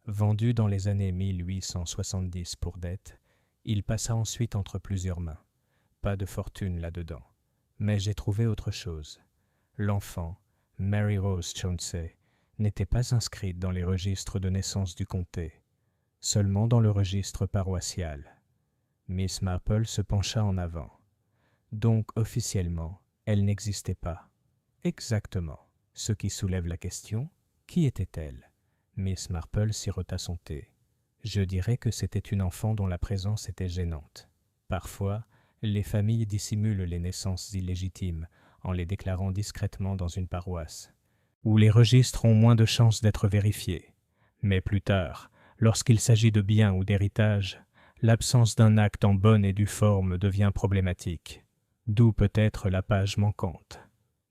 Speaker 1: Vendu dans les années 1870 pour dette, il passa ensuite entre plusieurs mains. Pas de fortune là-dedans. Mais j'ai trouvé autre chose. L'enfant, Mary Rose Chauncey, n'était pas inscrite dans les registres de naissance du comté, seulement dans le registre paroissial. Miss Marple se pencha en avant. Donc, officiellement, elle n'existait pas. Exactement. Ce qui soulève la question, qui était-elle? Miss Marple sirota son thé. Je dirais que c'était une enfant dont la présence était gênante. Parfois, les familles dissimulent les naissances illégitimes en les déclarant discrètement dans une paroisse, où les registres ont moins de chances d'être vérifiés. Mais plus tard, lorsqu'il s'agit de biens ou d'héritage, l'absence d'un acte en bonne et due forme devient problématique. D'où peut-être la page manquante.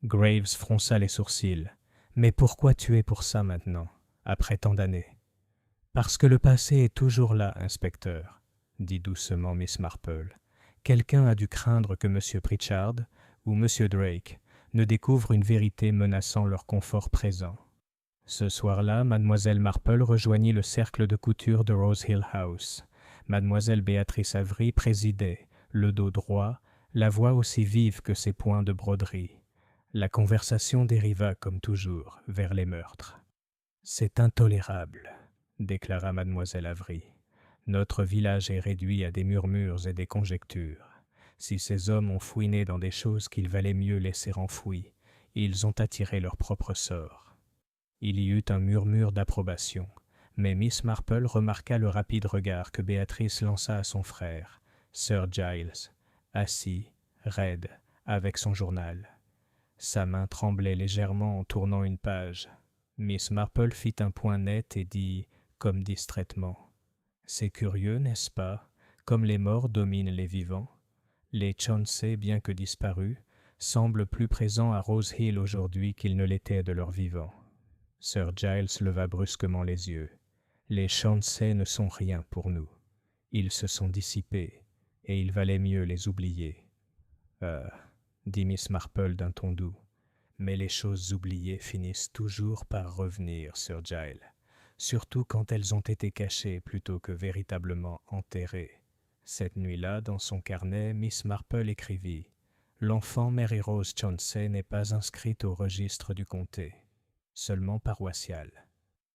Speaker 1: Graves fronça les sourcils. « Mais pourquoi tuer pour ça maintenant, après tant d'années ?»« Parce que le passé est toujours là, inspecteur, » dit doucement Miss Marple. « Quelqu'un a dû craindre que M. Pritchard ou M. Drake ne découvrent une vérité menaçant leur confort présent. » Ce soir-là, Mademoiselle Marple rejoignit le cercle de couture de Rose Hill House. Mademoiselle Béatrice Avery présidait, le dos droit, la voix aussi vive que ses points de broderie. La conversation dériva, comme toujours, vers les meurtres. « C'est intolérable, » déclara Mademoiselle Avery. « Notre village est réduit à des murmures et des conjectures. Si ces hommes ont fouiné dans des choses qu'il valait mieux laisser enfouies, ils ont attiré leur propre sort. » Il y eut un murmure d'approbation, mais Miss Marple remarqua le rapide regard que Béatrice lança à son frère, Sir Giles, assis, raide, avec son journal. Sa main tremblait légèrement en tournant une page. Miss Marple fit un point net et dit, comme distraitement, « C'est curieux, n'est-ce pas, comme les morts dominent les vivants. Les Chauncey, bien que disparus, semblent plus présents à Rose Hill aujourd'hui qu'ils ne l'étaient de leur vivant. » Sir Giles leva brusquement les yeux. « Les Chauncey ne sont rien pour nous. Ils se sont dissipés, et il valait mieux les oublier. » dit Miss Marple d'un ton doux. « Mais les choses oubliées finissent toujours par revenir, Sir Giles, surtout quand elles ont été cachées plutôt que véritablement enterrées. » Cette nuit-là, dans son carnet, Miss Marple écrivit « L'enfant Mary Rose Chauncey n'est pas inscrite au registre du comté, seulement paroissial.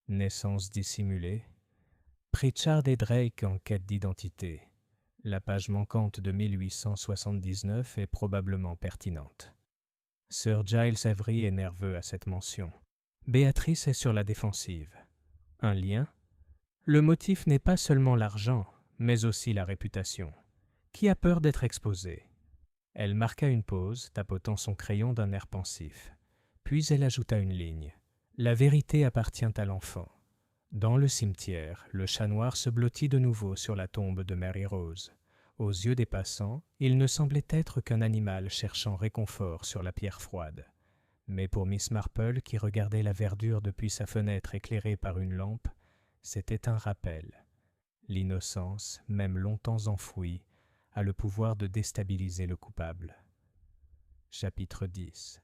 Speaker 1: Naissance dissimulée. Pritchard et Drake en quête d'identité. La page manquante de 1879 est probablement pertinente. » Sir Giles Avery est nerveux à cette mention. Béatrice est sur la défensive. Un lien? Le motif n'est pas seulement l'argent, mais aussi la réputation. Qui a peur d'être exposé? Elle marqua une pause, tapotant son crayon d'un air pensif. Puis elle ajouta une ligne. La vérité appartient à l'enfant. Dans le cimetière, le chat noir se blottit de nouveau sur la tombe de Mary Rose. Aux yeux des passants, il ne semblait être qu'un animal cherchant réconfort sur la pierre froide. Mais pour Miss Marple, qui regardait la verdure depuis sa fenêtre éclairée par une lampe, c'était un rappel. L'innocence, même longtemps enfouie, a le pouvoir de déstabiliser le coupable. Chapitre 10.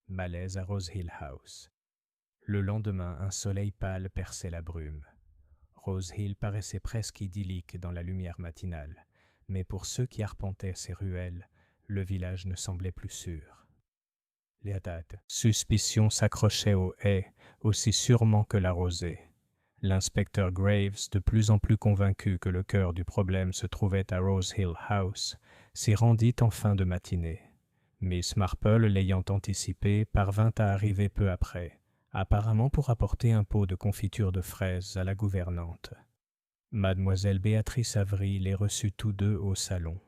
Speaker 1: Malaise à Rose Hill House. Le lendemain, un soleil pâle perçait la brume. Rose Hill paraissait presque idyllique dans la lumière matinale, mais pour ceux qui arpentaient ses ruelles, le village ne semblait plus sûr. Les suspicions s'accrochaient aux haies aussi sûrement que la rosée. L'inspecteur Graves, de plus en plus convaincu que le cœur du problème se trouvait à Rose Hill House, s'y rendit en fin de matinée. Miss Marple, l'ayant anticipé, parvint à arriver peu après, apparemment pour apporter un pot de confiture de fraises à la gouvernante. Mademoiselle Béatrice Avery les reçut tous deux au salon.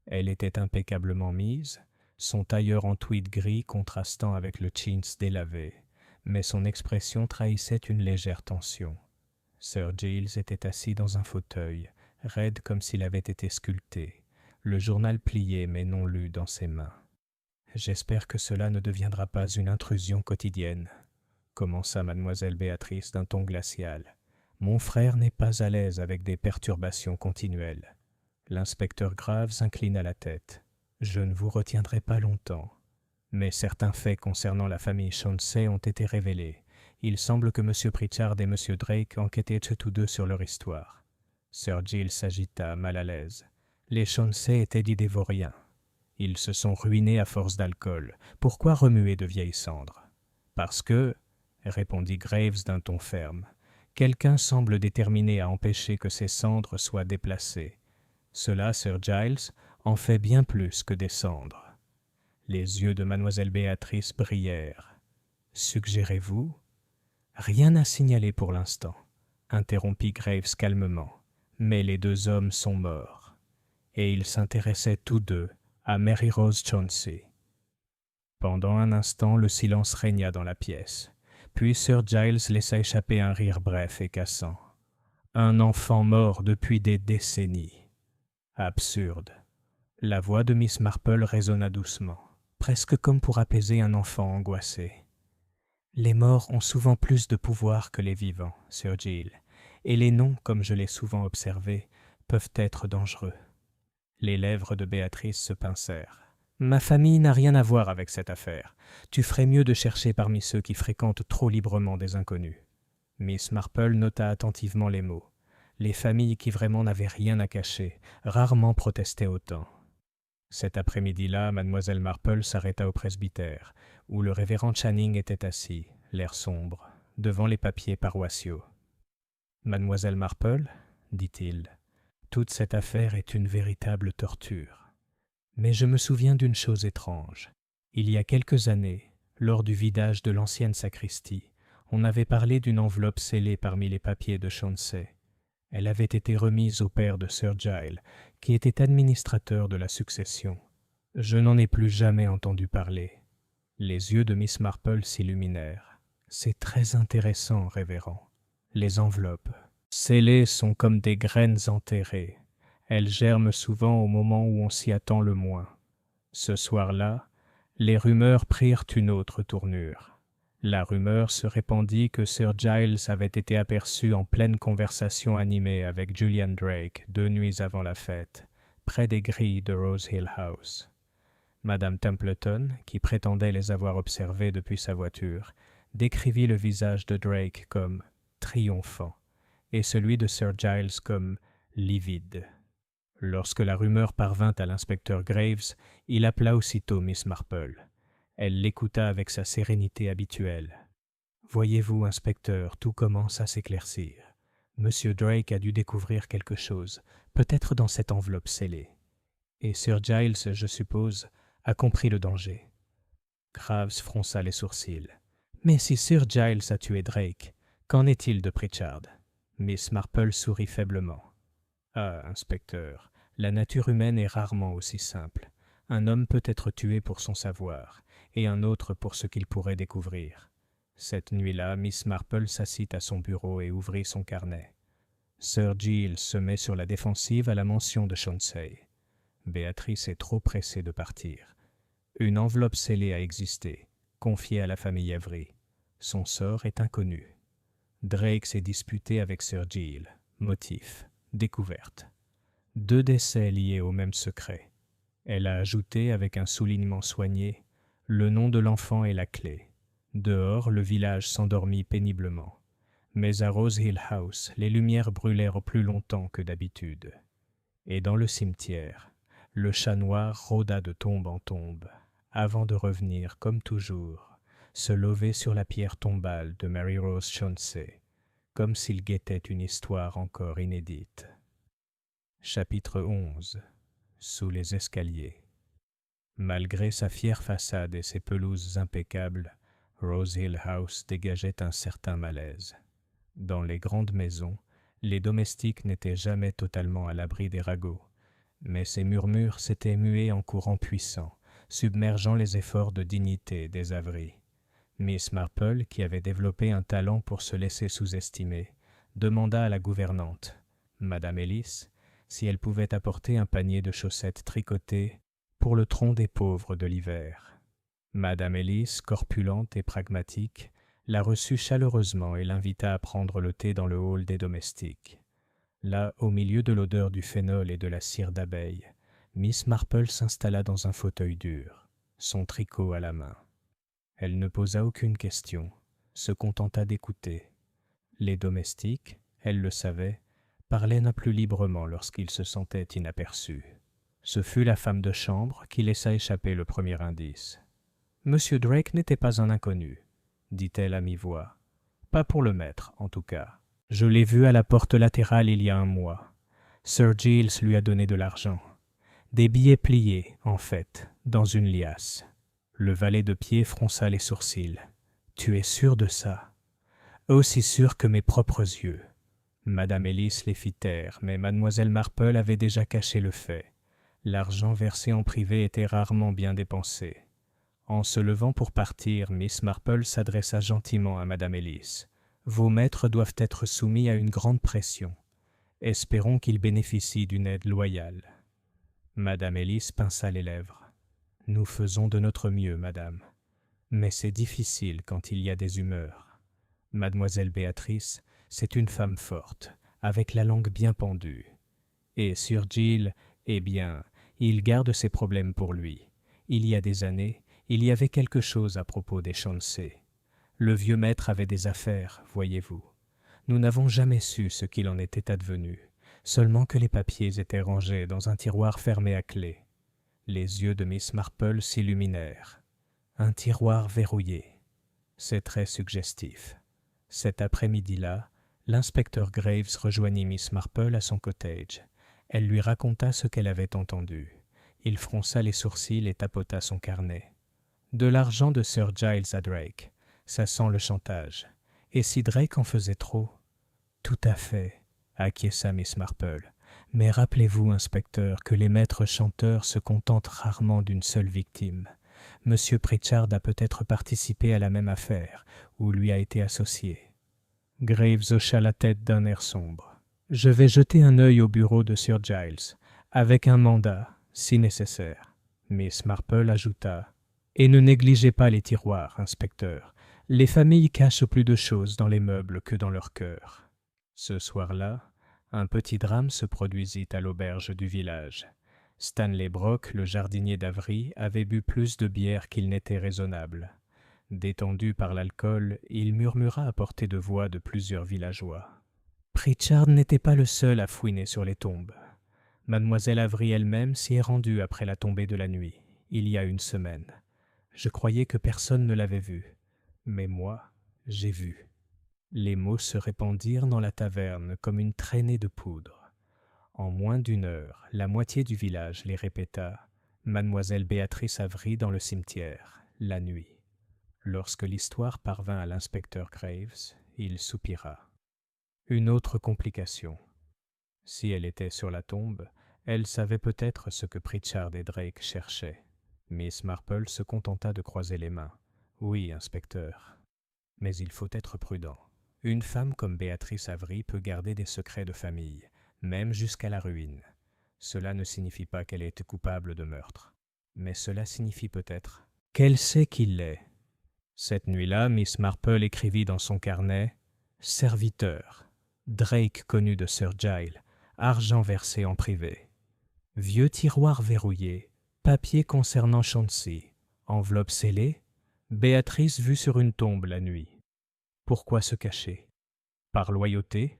Speaker 1: Elle était impeccablement mise, son tailleur en tweed gris contrastant avec le chintz délavé, mais son expression trahissait une légère tension. Sir Giles était assis dans un fauteuil, raide comme s'il avait été sculpté, le journal plié mais non lu dans ses mains. « J'espère que cela ne deviendra pas une intrusion quotidienne, » commença mademoiselle Béatrice d'un ton glacial. « Mon frère n'est pas à l'aise avec des perturbations continuelles. » L'inspecteur Graves inclina la tête. « Je ne vous retiendrai pas longtemps. Mais certains faits concernant la famille Chauncey ont été révélés. Il semble que M. Pritchard et M. Drake enquêtaient tous deux sur leur histoire. » Sir Giles s'agita, mal à l'aise. Les Chauncey étaient des dévoriens. Ils se sont ruinés à force d'alcool. Pourquoi remuer de vieilles cendres ? Parce que, répondit Graves d'un ton ferme, quelqu'un semble déterminé à empêcher que ces cendres soient déplacées. Cela, Sir Giles, en fait bien plus que des cendres. Les yeux de mademoiselle Béatrice brillèrent. Suggérez-vous ? Rien à signaler pour l'instant, interrompit Graves calmement. Mais les deux hommes sont morts. Et ils s'intéressaient tous deux à Mary Rose Chauncey. Pendant un instant, le silence régna dans la pièce. Puis Sir Giles laissa échapper un rire bref et cassant. Un enfant mort depuis des décennies. Absurde. La voix de Miss Marple résonna doucement, presque comme pour apaiser un enfant angoissé. Les morts ont souvent plus de pouvoir que les vivants, Sir Giles, et les noms, comme je l'ai souvent observé, peuvent être dangereux. Les lèvres de Béatrice se pincèrent. Ma famille n'a rien à voir avec cette affaire. Tu ferais mieux de chercher parmi ceux qui fréquentent trop librement des inconnus. Miss Marple nota attentivement les mots. Les familles qui vraiment n'avaient rien à cacher, rarement protestaient autant. Cet après-midi-là, mademoiselle Marple s'arrêta au presbytère, où le révérend Channing était assis, l'air sombre, devant les papiers paroissiaux. « Mademoiselle Marple, dit-il, toute cette affaire est une véritable torture. Mais je me souviens d'une chose étrange. Il y a quelques années, lors du vidage de l'ancienne sacristie, on avait parlé d'une enveloppe scellée parmi les papiers de Chauncey. Elle avait été remise au père de Sir Giles, qui était administrateur de la succession. Je n'en ai plus jamais entendu parler. » Les yeux de Miss Marple s'illuminèrent. « C'est très intéressant, révérend. Les enveloppes scellées sont comme des graines enterrées. Elles germent souvent au moment où on s'y attend le moins. Ce soir-là, les rumeurs prirent une autre tournure. La rumeur se répandit que Sir Giles avait été aperçu en pleine conversation animée avec Julian Drake 2 nuits avant la fête, près des grilles de Rose Hill House. Madame Templeton, qui prétendait les avoir observés depuis sa voiture, décrivit le visage de Drake comme triomphant et celui de Sir Giles comme livide. Lorsque la rumeur parvint à l'inspecteur Graves, il appela aussitôt Miss Marple. Elle l'écouta avec sa sérénité habituelle. « Voyez-vous, inspecteur, tout commence à s'éclaircir. Monsieur Drake a dû découvrir quelque chose, peut-être dans cette enveloppe scellée. Et Sir Giles, je suppose, a compris le danger. » Graves fronça les sourcils. « Mais si Sir Giles a tué Drake, qu'en est-il de Pritchard ?» Miss Marple sourit faiblement. « Ah, inspecteur, la nature humaine est rarement aussi simple. Un homme peut être tué pour son savoir, et un autre pour ce qu'il pourrait découvrir. » Cette nuit-là, Miss Marple s'assit à son bureau et ouvrit son carnet. Sir Giles se met sur la défensive à la mention de Chauncey. Béatrice est trop pressée de partir. Une enveloppe scellée a existé, confiée à la famille Avery. Son sort est inconnu. Drake s'est disputé avec Sir Giles. Motif, découverte. 2 décès liés au même secret. Elle a ajouté, avec un soulignement soigné, le nom de l'enfant et la clé. Dehors, le village s'endormit péniblement. Mais à Rose Hill House, les lumières brûlèrent plus longtemps que d'habitude. Et dans le cimetière, le chat noir rôda de tombe en tombe, avant de revenir, comme toujours, se lever sur la pierre tombale de Mary Rose Chauncey, comme s'il guettait une histoire encore inédite. Chapitre 11. Sous les escaliers. Malgré sa fière façade et ses pelouses impeccables, Rose Hill House dégageait un certain malaise. Dans les grandes maisons, les domestiques n'étaient jamais totalement à l'abri des ragots, mais ces murmures s'étaient mués en courants puissants, submergeant les efforts de dignité des Avery. Miss Marple, qui avait développé un talent pour se laisser sous-estimer, demanda à la gouvernante, Madame Ellis, si elle pouvait apporter un panier de chaussettes tricotées pour le tronc des pauvres de l'hiver. Madame Ellis, corpulente et pragmatique, la reçut chaleureusement et l'invita à prendre le thé dans le hall des domestiques. Là, au milieu de l'odeur du phénol et de la cire d'abeille, Miss Marple s'installa dans un fauteuil dur, son tricot à la main. Elle ne posa aucune question, se contenta d'écouter. Les domestiques, elle le savait, parlaient non plus librement lorsqu'ils se sentaient inaperçus. Ce fut la femme de chambre qui laissa échapper le premier indice. « Monsieur Drake n'était pas un inconnu, » dit-elle à mi-voix. « Pas pour le maître, en tout cas. Je l'ai vu à la porte latérale il y a un mois. Sir Giles lui a donné de l'argent. Des billets pliés, en fait, dans une liasse. » Le valet de pied fronça les sourcils. « Tu es sûr de ça ?»« Aussi sûr que mes propres yeux. » Madame Ellis les fit taire, mais mademoiselle Marple avait déjà caché le fait. L'argent versé en privé était rarement bien dépensé. En se levant pour partir, Miss Marple s'adressa gentiment à Madame Ellis. « Vos maîtres doivent être soumis à une grande pression. Espérons qu'ils bénéficient d'une aide loyale. » Madame Ellis pinça les lèvres. « Nous faisons de notre mieux, madame. Mais c'est difficile quand il y a des humeurs. Mademoiselle Béatrice, c'est une femme forte, avec la langue bien pendue. Et Sir Giles, eh bien, il garde ses problèmes pour lui. Il y a des années, il y avait quelque chose à propos des Chauncey. Le vieux maître avait des affaires, voyez-vous. Nous n'avons jamais su ce qu'il en était advenu, seulement que les papiers étaient rangés dans un tiroir fermé à clé. » Les yeux de Miss Marple s'illuminèrent. Un tiroir verrouillé. C'est très suggestif. Cet après-midi-là, l'inspecteur Graves rejoignit Miss Marple à son cottage. Elle lui raconta ce qu'elle avait entendu. Il fronça les sourcils et tapota son carnet. « De l'argent de Sir Giles à Drake. Ça sent le chantage. Et si Drake en faisait trop ?»« Tout à fait, » acquiesça Miss Marple. « Mais rappelez-vous, inspecteur, que les maîtres chanteurs se contentent rarement d'une seule victime. Monsieur Pritchard a peut-être participé à la même affaire, ou lui a été associé. » Graves hocha la tête d'un air sombre. « Je vais jeter un œil au bureau de Sir Giles, avec un mandat, si nécessaire. » Miss Marple ajouta. « Et ne négligez pas les tiroirs, inspecteur. Les familles cachent plus de choses dans les meubles que dans leur cœur. » Ce soir-là, un petit drame se produisit à l'auberge du village. Stanley Brock, le jardinier d'Avery, avait bu plus de bière qu'il n'était raisonnable. Détendu par l'alcool, il murmura à portée de voix de plusieurs villageois. Pritchard n'était pas le seul à fouiner sur les tombes. Mademoiselle Avery elle-même s'y est rendue après la tombée de la nuit, il y a une semaine. Je croyais que personne ne l'avait vue, mais moi, j'ai vu. Les mots se répandirent dans la taverne comme une traînée de poudre. En moins d'une heure, la moitié du village les répéta « Mademoiselle Béatrice Avery dans le cimetière, la nuit ». Lorsque l'histoire parvint à l'inspecteur Graves, il soupira. Une autre complication. Si elle était sur la tombe, elle savait peut-être ce que Pritchard et Drake cherchaient. Miss Marple se contenta de croiser les mains. « Oui, inspecteur. Mais il faut être prudent. Une femme comme Béatrice Avery peut garder des secrets de famille, même jusqu'à la ruine. Cela ne signifie pas qu'elle est coupable de meurtre. Mais cela signifie peut-être qu'elle sait qui l'est. » Cette nuit-là, Miss Marple écrivit dans son carnet « Serviteur, Drake connu de Sir Giles, argent versé en privé. Vieux tiroir verrouillé, papier concernant Chauncey, enveloppe scellée, Béatrice vue sur une tombe la nuit. Pourquoi se cacher? Par loyauté?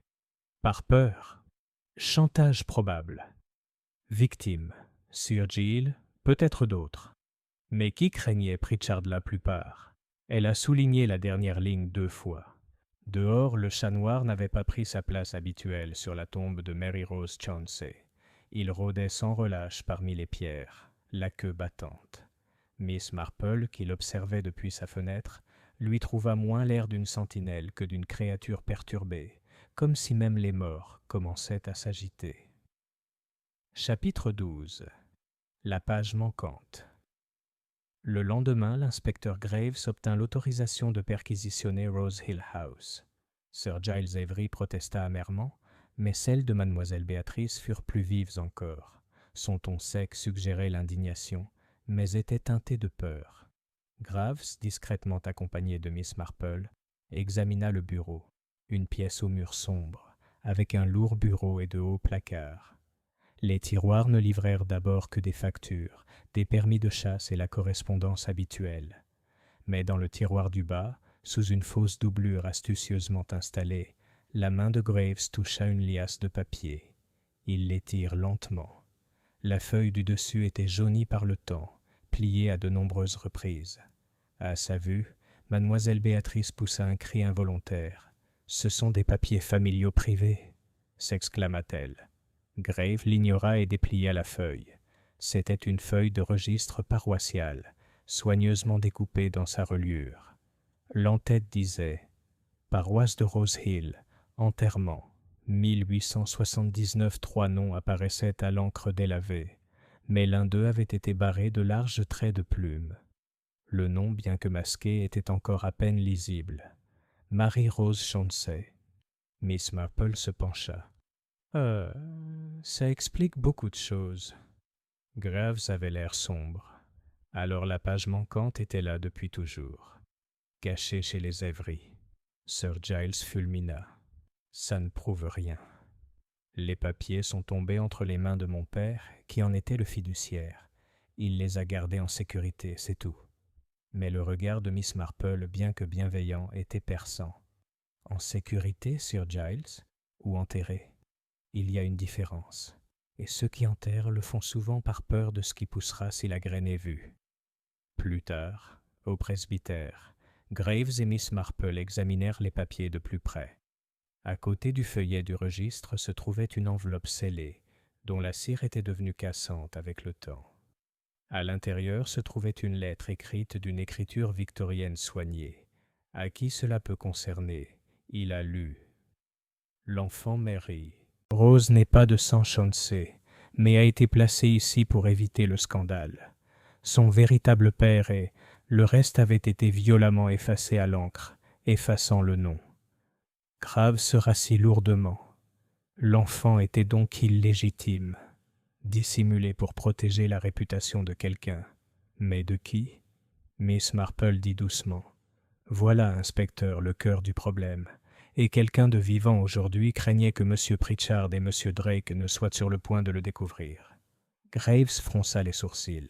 Speaker 1: Par peur? Chantage probable. Victime, Sir Giles, peut-être d'autres. Mais qui craignait Pritchard la plupart? Elle a souligné la dernière ligne 2 fois. Dehors, le chat noir n'avait pas pris sa place habituelle sur la tombe de Mary Rose Chauncey. Il rôdait sans relâche parmi les pierres, la queue battante. Miss Marple, qui l'observait depuis sa fenêtre, lui trouva moins l'air d'une sentinelle que d'une créature perturbée, comme si même les morts commençaient à s'agiter. Chapitre 12. La page manquante. Le lendemain, l'inspecteur Graves obtint l'autorisation de perquisitionner Rose Hill House. Sir Giles Avery protesta amèrement, mais celles de mademoiselle Béatrice furent plus vives encore. Son ton sec suggérait l'indignation, mais était teinté de peur. Graves, discrètement accompagné de Miss Marple, examina le bureau, une pièce au mur sombre, avec un lourd bureau et de hauts placards. Les tiroirs ne livrèrent d'abord que des factures, des permis de chasse et la correspondance habituelle. Mais dans le tiroir du bas, sous une fausse doublure astucieusement installée, la main de Graves toucha une liasse de papier. Il l'étire lentement. La feuille du dessus était jaunie par le temps, pliée à de nombreuses reprises. À sa vue, mademoiselle Béatrice poussa un cri involontaire. « Ce sont des papiers familiaux privés !» s'exclama-t-elle. Graves l'ignora et déplia la feuille. C'était une feuille de registre paroissial, soigneusement découpée dans sa reliure. L'entête disait « Paroisse de Rose Hill, enterrement. 1879 » 3 noms apparaissaient à l'encre délavée, mais l'un d'eux avait été barré de larges traits de plume. Le nom, bien que masqué, était encore à peine lisible. « Marie-Rose Chauncey ». Miss Marple se pencha. « Ça explique beaucoup de choses. » Graves avait l'air sombre. Alors la page manquante était là depuis toujours, cachée chez les Avery. Sir Giles fulmina. « Ça ne prouve rien. Les papiers sont tombés entre les mains de mon père, qui en était le fiduciaire. Il les a gardés en sécurité, c'est tout. » Mais le regard de Miss Marple, bien que bienveillant, était perçant. « En sécurité, Sir Giles, ou enterrés ? Il y a une différence. Et ceux qui enterrent le font souvent par peur de ce qui poussera si la graine est vue. » Plus tard, au presbytère, Graves et Miss Marple examinèrent les papiers de plus près. À côté du feuillet du registre se trouvait une enveloppe scellée, dont la cire était devenue cassante avec le temps. À l'intérieur se trouvait une lettre écrite d'une écriture victorienne soignée. À qui cela peut concerner? Il a lu. L'enfant Mary. Rose n'est pas de sang Chauncey, mais a été placée ici pour éviter le scandale. Son véritable père et le reste avait été violemment effacé à l'encre, effaçant le nom. Graves se rassit lourdement. L'enfant était donc illégitime, dissimulé pour protéger la réputation de quelqu'un. Mais de qui? Miss Marple dit doucement. Voilà, inspecteur, le cœur du problème. Et quelqu'un de vivant aujourd'hui craignait que M. Pritchard et M. Drake ne soient sur le point de le découvrir. Graves fronça les sourcils.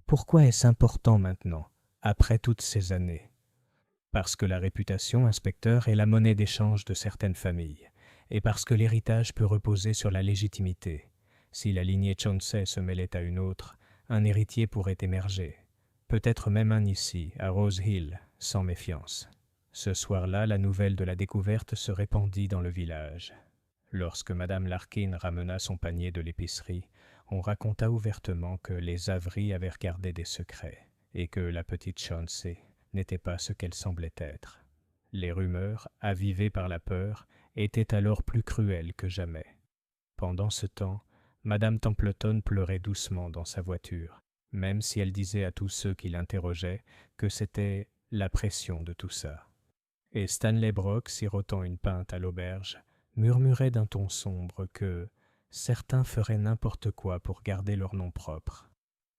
Speaker 1: Pourquoi est-ce important maintenant, après toutes ces années? Parce que la réputation, inspecteur, est la monnaie d'échange de certaines familles, et parce que l'héritage peut reposer sur la légitimité. Si la lignée Chauncey se mêlait à une autre, un héritier pourrait émerger. Peut-être même un ici, à Rose Hill, sans méfiance. Ce soir-là, la nouvelle de la découverte se répandit dans le village. Lorsque Madame Larkin ramena son panier de l'épicerie, on raconta ouvertement que les Avery avaient gardé des secrets, et que la petite Chauncey n'était pas ce qu'elle semblait être. Les rumeurs, avivées par la peur, étaient alors plus cruelles que jamais. Pendant ce temps, Madame Templeton pleurait doucement dans sa voiture, même si elle disait à tous ceux qui l'interrogeaient que c'était la pression de tout ça. Et Stanley Brock, sirotant une pinte à l'auberge, murmurait d'un ton sombre que certains feraient n'importe quoi pour garder leur nom propre.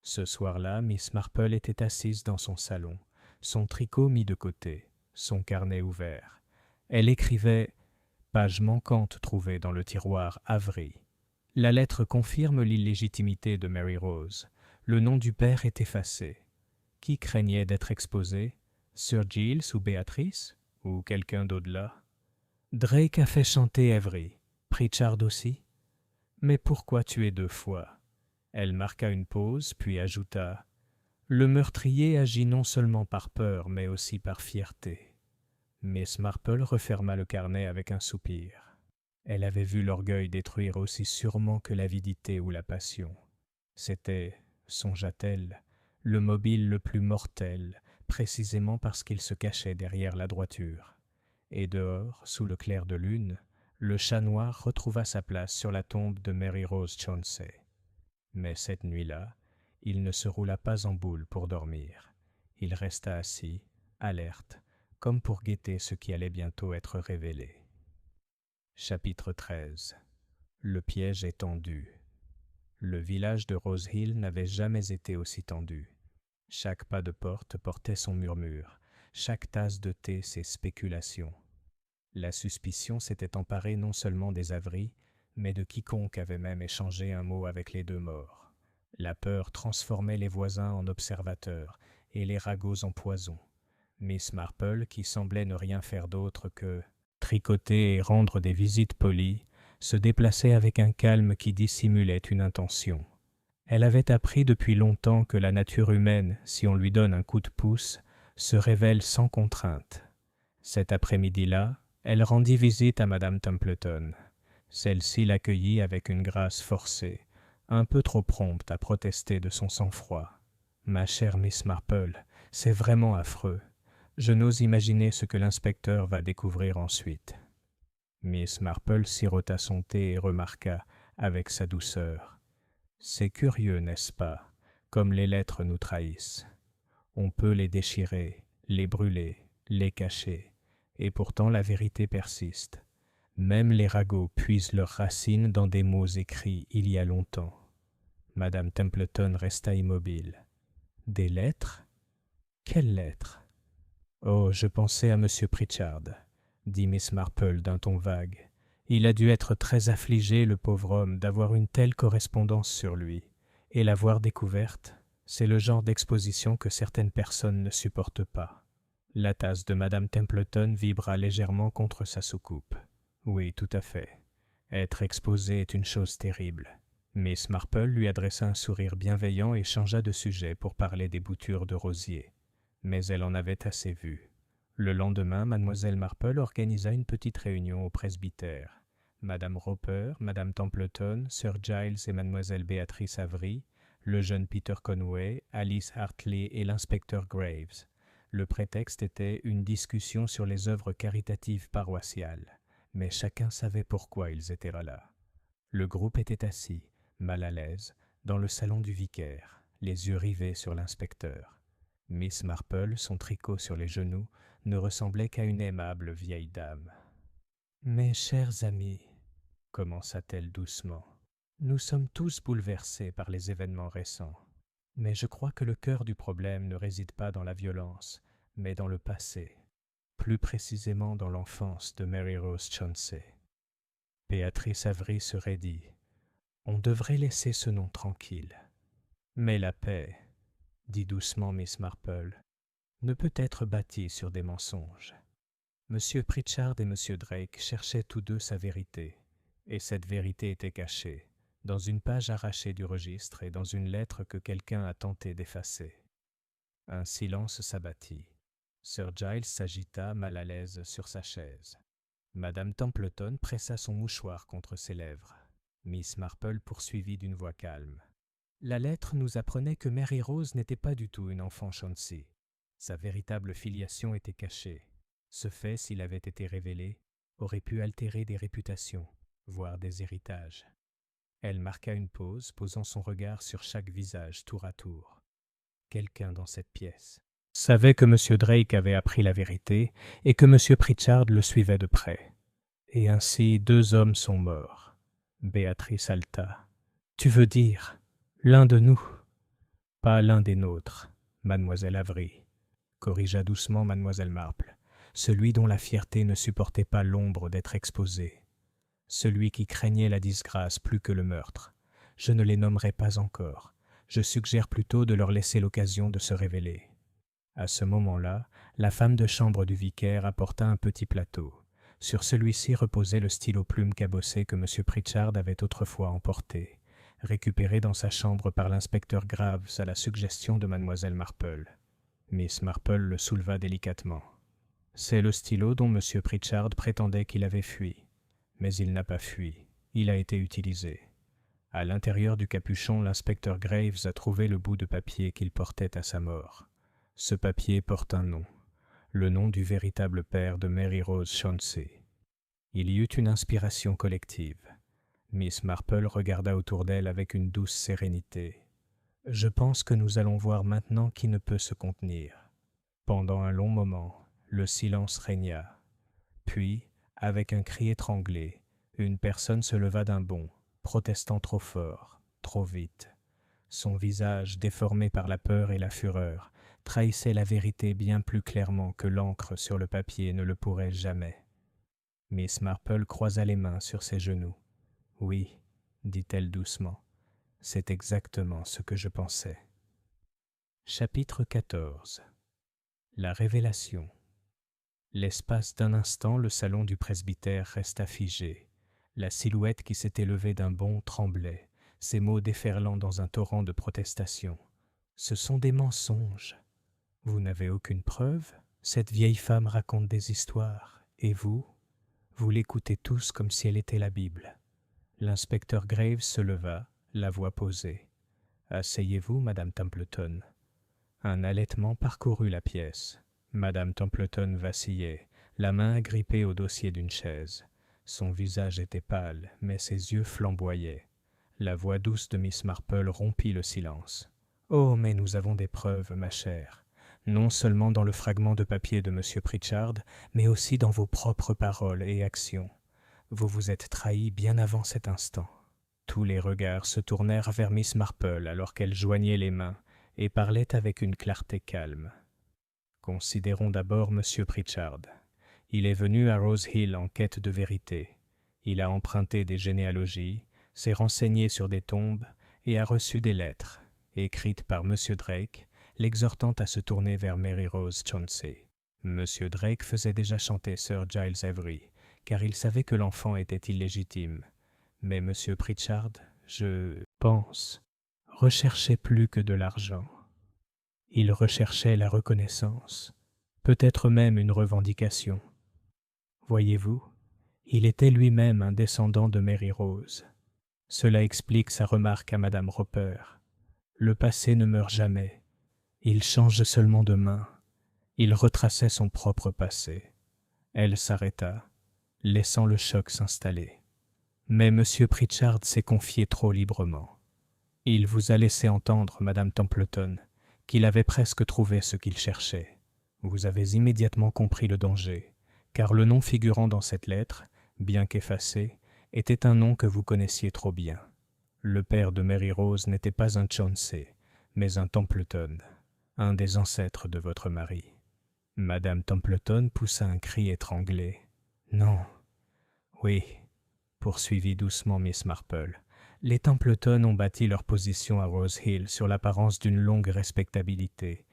Speaker 1: Ce soir-là, Miss Marple était assise dans son salon, son tricot mis de côté, son carnet ouvert. Elle écrivait « Page manquante trouvée dans le tiroir Avery ». La lettre confirme l'illégitimité de Mary Rose. Le nom du père est effacé. Qui craignait d'être exposé? Sir Giles ou Béatrice? Ou quelqu'un d'au-delà? Drake a fait chanter Avery. Pritchard aussi? Mais pourquoi tuer 2 fois? Elle marqua une pause, puis ajouta « Le meurtrier agit non seulement par peur, mais aussi par fierté. » Miss Marple referma le carnet avec un soupir. Elle avait vu l'orgueil détruire aussi sûrement que l'avidité ou la passion. C'était, songea-t-elle, le mobile le plus mortel, précisément parce qu'il se cachait derrière la droiture. Et dehors, sous le clair de lune, le chat noir retrouva sa place sur la tombe de Mary Rose Chauncey. Mais cette nuit-là, il ne se roula pas en boule pour dormir. Il resta assis, alerte, comme pour guetter ce qui allait bientôt être révélé. Chapitre 13. Le piège est tendu. Le village de Rose Hill n'avait jamais été aussi tendu. Chaque pas de porte portait son murmure, chaque tasse de thé ses spéculations. La suspicion s'était emparée non seulement des Avery, mais de quiconque avait même échangé un mot avec les deux morts. La peur transformait les voisins en observateurs et les ragots en poison. Miss Marple, qui semblait ne rien faire d'autre que tricoter et rendre des visites polies, se déplaçait avec un calme qui dissimulait une intention. Elle avait appris depuis longtemps que la nature humaine, si on lui donne un coup de pouce, se révèle sans contrainte. Cet après-midi-là, elle rendit visite à Madame Templeton. Celle-ci l'accueillit avec une grâce forcée, un peu trop prompte à protester de son sang-froid. « Ma chère Miss Marple, c'est vraiment affreux. Je n'ose imaginer ce que l'inspecteur va découvrir ensuite. » Miss Marple sirota son thé et remarqua, avec sa douceur: « C'est curieux, n'est-ce pas, comme les lettres nous trahissent. On peut les déchirer, les brûler, les cacher, et pourtant la vérité persiste. Même les ragots puisent leurs racines dans des mots écrits il y a longtemps. » Madame Templeton resta immobile. « Des lettres? Quelles lettres? » « Oh, je pensais à M. Pritchard, » dit Miss Marple d'un ton vague. « Il a dû être très affligé, le pauvre homme, d'avoir une telle correspondance sur lui. Et l'avoir découverte, c'est le genre d'exposition que certaines personnes ne supportent pas. » La tasse de Madame Templeton vibra légèrement contre sa soucoupe. « Oui, tout à fait. Être exposé est une chose terrible. » Miss Marple lui adressa un sourire bienveillant et changea de sujet pour parler des boutures de rosiers. Mais elle en avait assez vu. Le lendemain, Mademoiselle Marple organisa une petite réunion au presbytère. Madame Roper, Madame Templeton, Sir Giles et Mademoiselle Béatrice Avery, le jeune Peter Conway, Alice Hartley et l'inspecteur Graves. Le prétexte était une discussion sur les œuvres caritatives paroissiales, mais chacun savait pourquoi ils étaient là. Le groupe était assis, mal à l'aise, dans le salon du vicaire, les yeux rivés sur l'inspecteur. Miss Marple, son tricot sur les genoux, ne ressemblait qu'à une aimable vieille dame. « Mes chers amis, » commença-t-elle doucement, « nous sommes tous bouleversés par les événements récents. Mais je crois que le cœur du problème ne réside pas dans la violence, mais dans le passé, plus précisément dans l'enfance de Mary Rose Chauncey. » Béatrice Avery se raidit. « On devrait laisser ce nom tranquille. Mais la paix, » dit doucement Miss Marple, « ne peut être bâtie sur des mensonges. M. Pritchard et M. Drake cherchaient tous deux sa vérité, et cette vérité était cachée, dans une page arrachée du registre et dans une lettre que quelqu'un a tenté d'effacer. » Un silence s'abattit. Sir Giles s'agita, mal à l'aise, sur sa chaise. Madame Templeton pressa son mouchoir contre ses lèvres. Miss Marple poursuivit d'une voix calme. La lettre nous apprenait que Mary Rose n'était pas du tout une enfant Chauncey. Sa véritable filiation était cachée. Ce fait, s'il avait été révélé, aurait pu altérer des réputations, voire des héritages. Elle marqua une pause, posant son regard sur chaque visage tour à tour. Quelqu'un dans cette pièce savait que M. Drake avait appris la vérité et que M. Pritchard le suivait de près. Et ainsi 2 hommes sont morts. Béatrice haleta. « Tu veux dire l'un de nous ?»« Pas l'un des nôtres, mademoiselle Avery, » corrigea doucement mademoiselle Marple. « Celui dont la fierté ne supportait pas l'ombre d'être exposé. Celui qui craignait la disgrâce plus que le meurtre. Je ne les nommerai pas encore. Je suggère plutôt de leur laisser l'occasion de se révéler. » À ce moment-là, la femme de chambre du vicaire apporta un petit plateau. Sur celui-ci reposait le stylo plume cabossé que M. Pritchard avait autrefois emporté, récupéré dans sa chambre par l'inspecteur Graves à la suggestion de mademoiselle Marple. Miss Marple le souleva délicatement. « C'est le stylo dont M. Pritchard prétendait qu'il avait fui. Mais il n'a pas fui. Il a été utilisé. À l'intérieur du capuchon, l'inspecteur Graves a trouvé le bout de papier qu'il portait à sa mort. Ce papier porte un nom, le nom du véritable père de Mary Rose Chauncey. Il y eut une inspiration collective. Miss Marple regarda autour d'elle avec une douce sérénité. « Je pense que nous allons voir maintenant qui ne peut se contenir. » Pendant un long moment, le silence régna. Puis, avec un cri étranglé, une personne se leva d'un bond, protestant trop fort, trop vite. Son visage, déformé par la peur et la fureur, trahissait la vérité bien plus clairement que l'encre sur le papier ne le pourrait jamais. Miss Marple croisa les mains sur ses genoux. « Oui, » dit-elle doucement, « c'est exactement ce que je pensais. » Chapitre 14. La révélation. L'espace d'un instant, le salon du presbytère resta figé. La silhouette qui s'était levée d'un bond tremblait, ses mots déferlant dans un torrent de protestations. « Ce sont des mensonges. Vous n'avez aucune preuve? Cette vieille femme raconte des histoires. Et vous? Vous l'écoutez tous comme si elle était la Bible. » L'inspecteur Graves se leva, la voix posée. « Asseyez-vous, Madame Templeton. » Un halètement parcourut la pièce. Madame Templeton vacillait, la main agrippée au dossier d'une chaise. Son visage était pâle, mais ses yeux flamboyaient. La voix douce de Miss Marple rompit le silence. « Oh, mais nous avons des preuves, ma chère. Non seulement dans le fragment de papier de M. Pritchard, mais aussi dans vos propres paroles et actions. Vous vous êtes trahi bien avant cet instant. » Tous les regards se tournèrent vers Miss Marple alors qu'elle joignait les mains et parlait avec une clarté calme. « Considérons d'abord M. Pritchard. Il est venu à Rose Hill en quête de vérité. Il a emprunté des généalogies, s'est renseigné sur des tombes et a reçu des lettres, écrites par M. Drake, l'exhortant à se tourner vers Mary Rose Chauncey. M. Drake faisait déjà chanter Sir Giles Avery, car il savait que l'enfant était illégitime. Mais M. Pritchard, je pense, recherchait plus que de l'argent. Il recherchait la reconnaissance, peut-être même une revendication. Voyez-vous, il était lui-même un descendant de Mary Rose. Cela explique sa remarque à Madame Roper. Le passé ne meurt jamais. Il change seulement de main. Il retraçait son propre passé. Elle s'arrêta, laissant le choc s'installer. Mais M. Pritchard s'est confié trop librement. Il vous a laissé entendre, Madame Templeton, qu'il avait presque trouvé ce qu'il cherchait. Vous avez immédiatement compris le danger, car le nom figurant dans cette lettre, bien qu'effacé, était un nom que vous connaissiez trop bien. Le père de Mary Rose n'était pas un Chauncey, mais un Templeton, un des ancêtres de votre mari. Madame Templeton poussa un cri étranglé. « Non. »« Oui, » poursuivit doucement Miss Marple. « Les Templeton ont bâti leur position à Rose Hill sur l'apparence d'une longue respectabilité,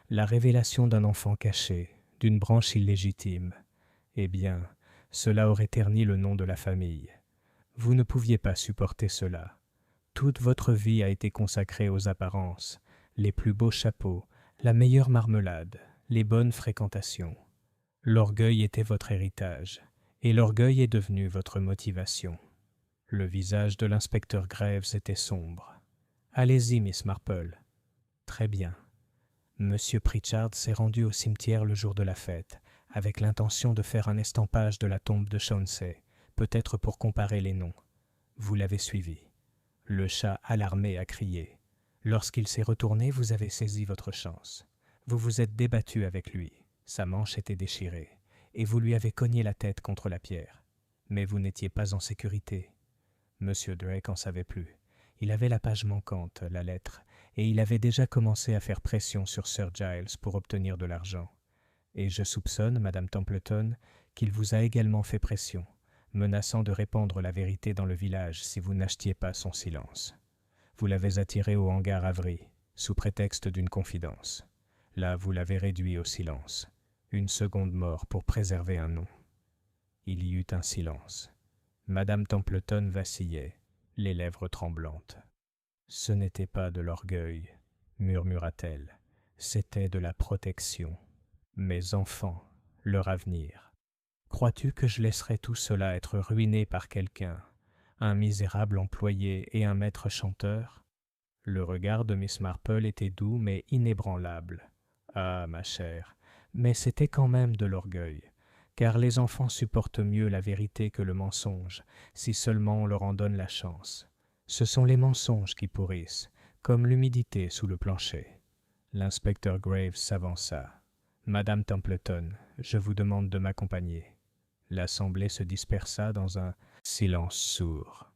Speaker 1: la révélation d'un enfant caché, d'une branche illégitime. Eh bien, cela aurait terni le nom de la famille. Vous ne pouviez pas supporter cela. Toute votre vie a été consacrée aux apparences, les plus beaux chapeaux, la meilleure marmelade, les bonnes fréquentations. L'orgueil était votre héritage, et l'orgueil est devenu votre motivation. » Le visage de l'inspecteur Graves était sombre. « Allez-y, Miss Marple. »« Très bien. Monsieur Pritchard s'est rendu au cimetière le jour de la fête, avec l'intention de faire un estampage de la tombe de Chauncey, peut-être pour comparer les noms. Vous l'avez suivi. Le chat alarmé a crié. Lorsqu'il s'est retourné, vous avez saisi votre chance. Vous vous êtes débattu avec lui. Sa manche était déchirée, et vous lui avez cogné la tête contre la pierre. Mais vous n'étiez pas en sécurité. Monsieur Drake en savait plus. Il avait la page manquante, la lettre, et il avait déjà commencé à faire pression sur Sir Giles pour obtenir de l'argent. Et je soupçonne, Madame Templeton, qu'il vous a également fait pression, menaçant de répandre la vérité dans le village si vous n'achetiez pas son silence. Vous l'avez attiré au hangar Avery, sous prétexte d'une confidence. Là, vous l'avez réduit au silence. Une seconde mort pour préserver un nom. Il y eut un silence. Madame Templeton vacillait, les lèvres tremblantes. « Ce n'était pas de l'orgueil, » murmura-t-elle. « C'était de la protection. Mes enfants, leur avenir. Crois-tu que je laisserais tout cela être ruiné par quelqu'un, un misérable employé et un maître chanteur. Le regard de Miss Marple était doux mais inébranlable. Ah, ma chère, mais c'était quand même de l'orgueil, car les enfants supportent mieux la vérité que le mensonge, si seulement on leur en donne la chance. Ce sont les mensonges qui pourrissent, comme l'humidité sous le plancher. L'inspecteur Graves s'avança. « Madame Templeton, je vous demande de m'accompagner. » L'assemblée se dispersa dans un silence sourd.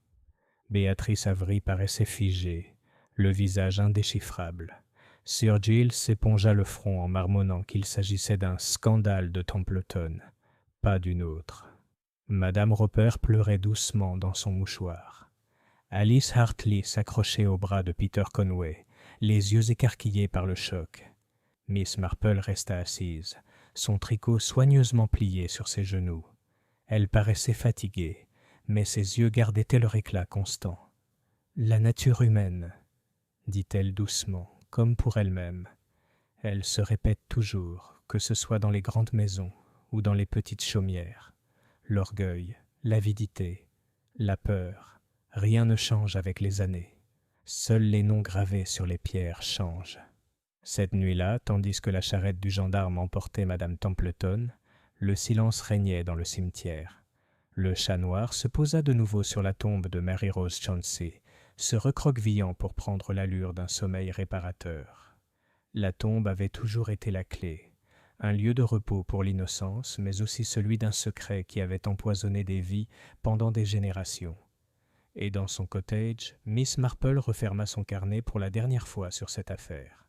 Speaker 1: Béatrice Avery paraissait figée, le visage indéchiffrable. Sir Giles s'épongea le front en marmonnant qu'il s'agissait d'un scandale de Templeton, pas d'une autre. Madame Roper pleurait doucement dans son mouchoir. Alice Hartley s'accrochait au bras de Peter Conway, les yeux écarquillés par le choc. Miss Marple resta assise, son tricot soigneusement plié sur ses genoux. Elle paraissait fatiguée, mais ses yeux gardaient leur éclat constant. « La nature humaine, » dit-elle doucement, comme pour elle-même. Elle se répète toujours, que ce soit dans les grandes maisons ou dans les petites chaumières. L'orgueil, l'avidité, la peur, rien ne change avec les années. Seuls les noms gravés sur les pierres changent. Cette nuit-là, tandis que la charrette du gendarme emportait Madame Templeton, le silence régnait dans le cimetière. Le chat noir se posa de nouveau sur la tombe de Mary-Rose Chauncey, se recroquevillant pour prendre l'allure d'un sommeil réparateur. La tombe avait toujours été la clé, un lieu de repos pour l'innocence, mais aussi celui d'un secret qui avait empoisonné des vies pendant des générations. Et dans son cottage, Miss Marple referma son carnet pour la dernière fois sur cette affaire.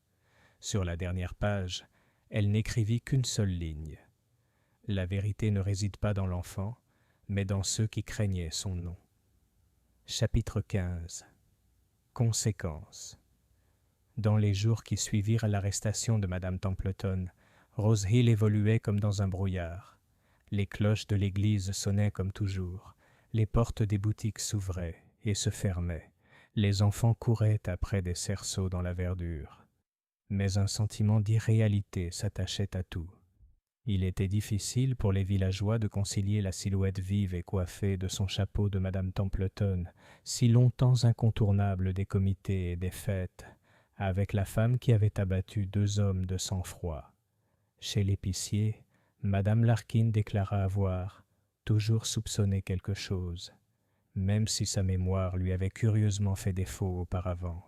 Speaker 1: Sur la dernière page, elle n'écrivit qu'une seule ligne. La vérité ne réside pas dans l'enfant, mais dans ceux qui craignaient son nom. Chapitre 15. Conséquences. Dans les jours qui suivirent l'arrestation de Madame Templeton, Rose Hill évoluait comme dans un brouillard. Les cloches de l'église sonnaient comme toujours. Les portes des boutiques s'ouvraient et se fermaient. Les enfants couraient après des cerceaux dans la verdure. Mais un sentiment d'irréalité s'attachait à tout. Il était difficile pour les villageois de concilier la silhouette vive et coiffée de son chapeau de Madame Templeton, si longtemps incontournable des comités et des fêtes, avec la femme qui avait abattu 2 hommes de sang-froid. Chez l'épicier, Madame Larkin déclara avoir toujours soupçonné quelque chose, même si sa mémoire lui avait curieusement fait défaut auparavant.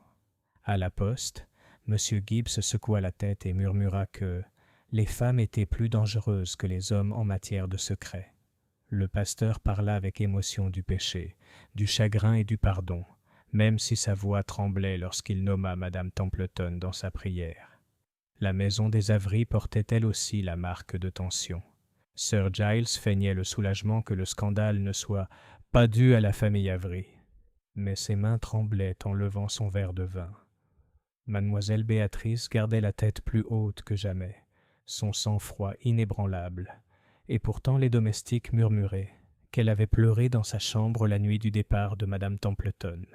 Speaker 1: À la poste, M. Gibbs secoua la tête et murmura que les femmes étaient plus dangereuses que les hommes en matière de secret. Le pasteur parla avec émotion du péché, du chagrin et du pardon, même si sa voix tremblait lorsqu'il nomma Madame Templeton dans sa prière. La maison des Avery portait elle aussi la marque de tension. Sir Giles feignait le soulagement que le scandale ne soit pas dû à la famille Avery, mais ses mains tremblaient en levant son verre de vin. Mademoiselle Béatrice gardait la tête plus haute que jamais, son sang-froid inébranlable, et pourtant les domestiques murmuraient qu'elle avait pleuré dans sa chambre la nuit du départ de Madame Templeton.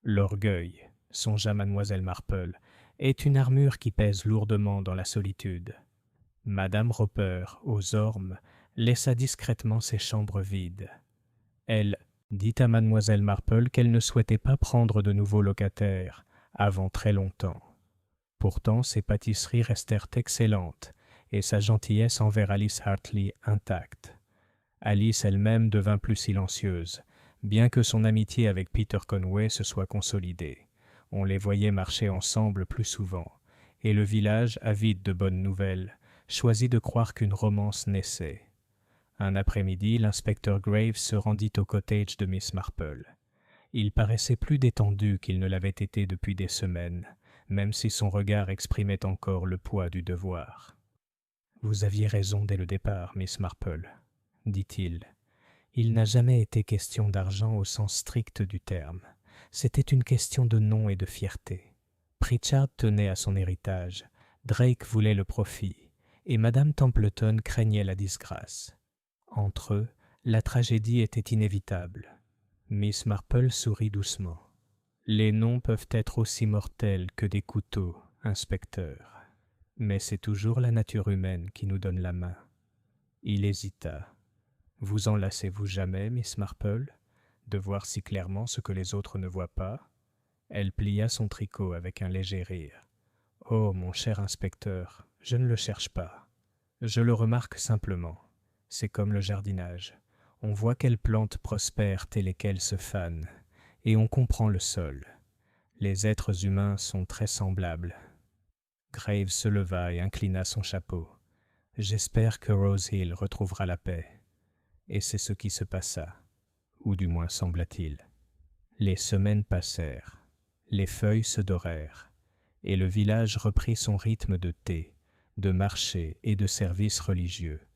Speaker 1: L'orgueil, songea Mademoiselle Marple, est une armure qui pèse lourdement dans la solitude. Madame Roper, aux ormes, laissa discrètement ses chambres vides. Elle dit à Mademoiselle Marple qu'elle ne souhaitait pas prendre de nouveaux locataires avant très longtemps. Pourtant, ses pâtisseries restèrent excellentes et sa gentillesse envers Alice Hartley intacte. Alice elle-même devint plus silencieuse, bien que son amitié avec Peter Conway se soit consolidée. On les voyait marcher ensemble plus souvent, et le village, avide de bonnes nouvelles, choisit de croire qu'une romance naissait. Un après-midi, l'inspecteur Graves se rendit au cottage de Miss Marple. Il paraissait plus détendu qu'il ne l'avait été depuis des semaines, même si son regard exprimait encore le poids du devoir. « Vous aviez raison dès le départ, Miss Marple, » dit-il. « Il n'a jamais été question d'argent au sens strict du terme. C'était une question de nom et de fierté. Pritchard tenait à son héritage, Drake voulait le profit, et Madame Templeton craignait la disgrâce. Entre eux, la tragédie était inévitable. » Miss Marple sourit doucement. « Les noms peuvent être aussi mortels que des couteaux, inspecteur. Mais c'est toujours la nature humaine qui nous donne la main. » Il hésita. « Vous en lassez-vous jamais, Miss Marple ? de voir si clairement ce que les autres ne voient pas. Elle plia son tricot avec un léger rire. « Oh, mon cher inspecteur, je ne le cherche pas. Je le remarque simplement. C'est comme le jardinage. On voit quelles plantes prospèrent et lesquelles se fanent, et on comprend le sol. Les êtres humains sont très semblables. » Graves se leva et inclina son chapeau. « J'espère que Rose Hill retrouvera la paix. » Et c'est ce qui se passa, ou du moins sembla-t-il. Les semaines passèrent, les feuilles se dorèrent, et le village reprit son rythme de thé, de marché et de services religieux.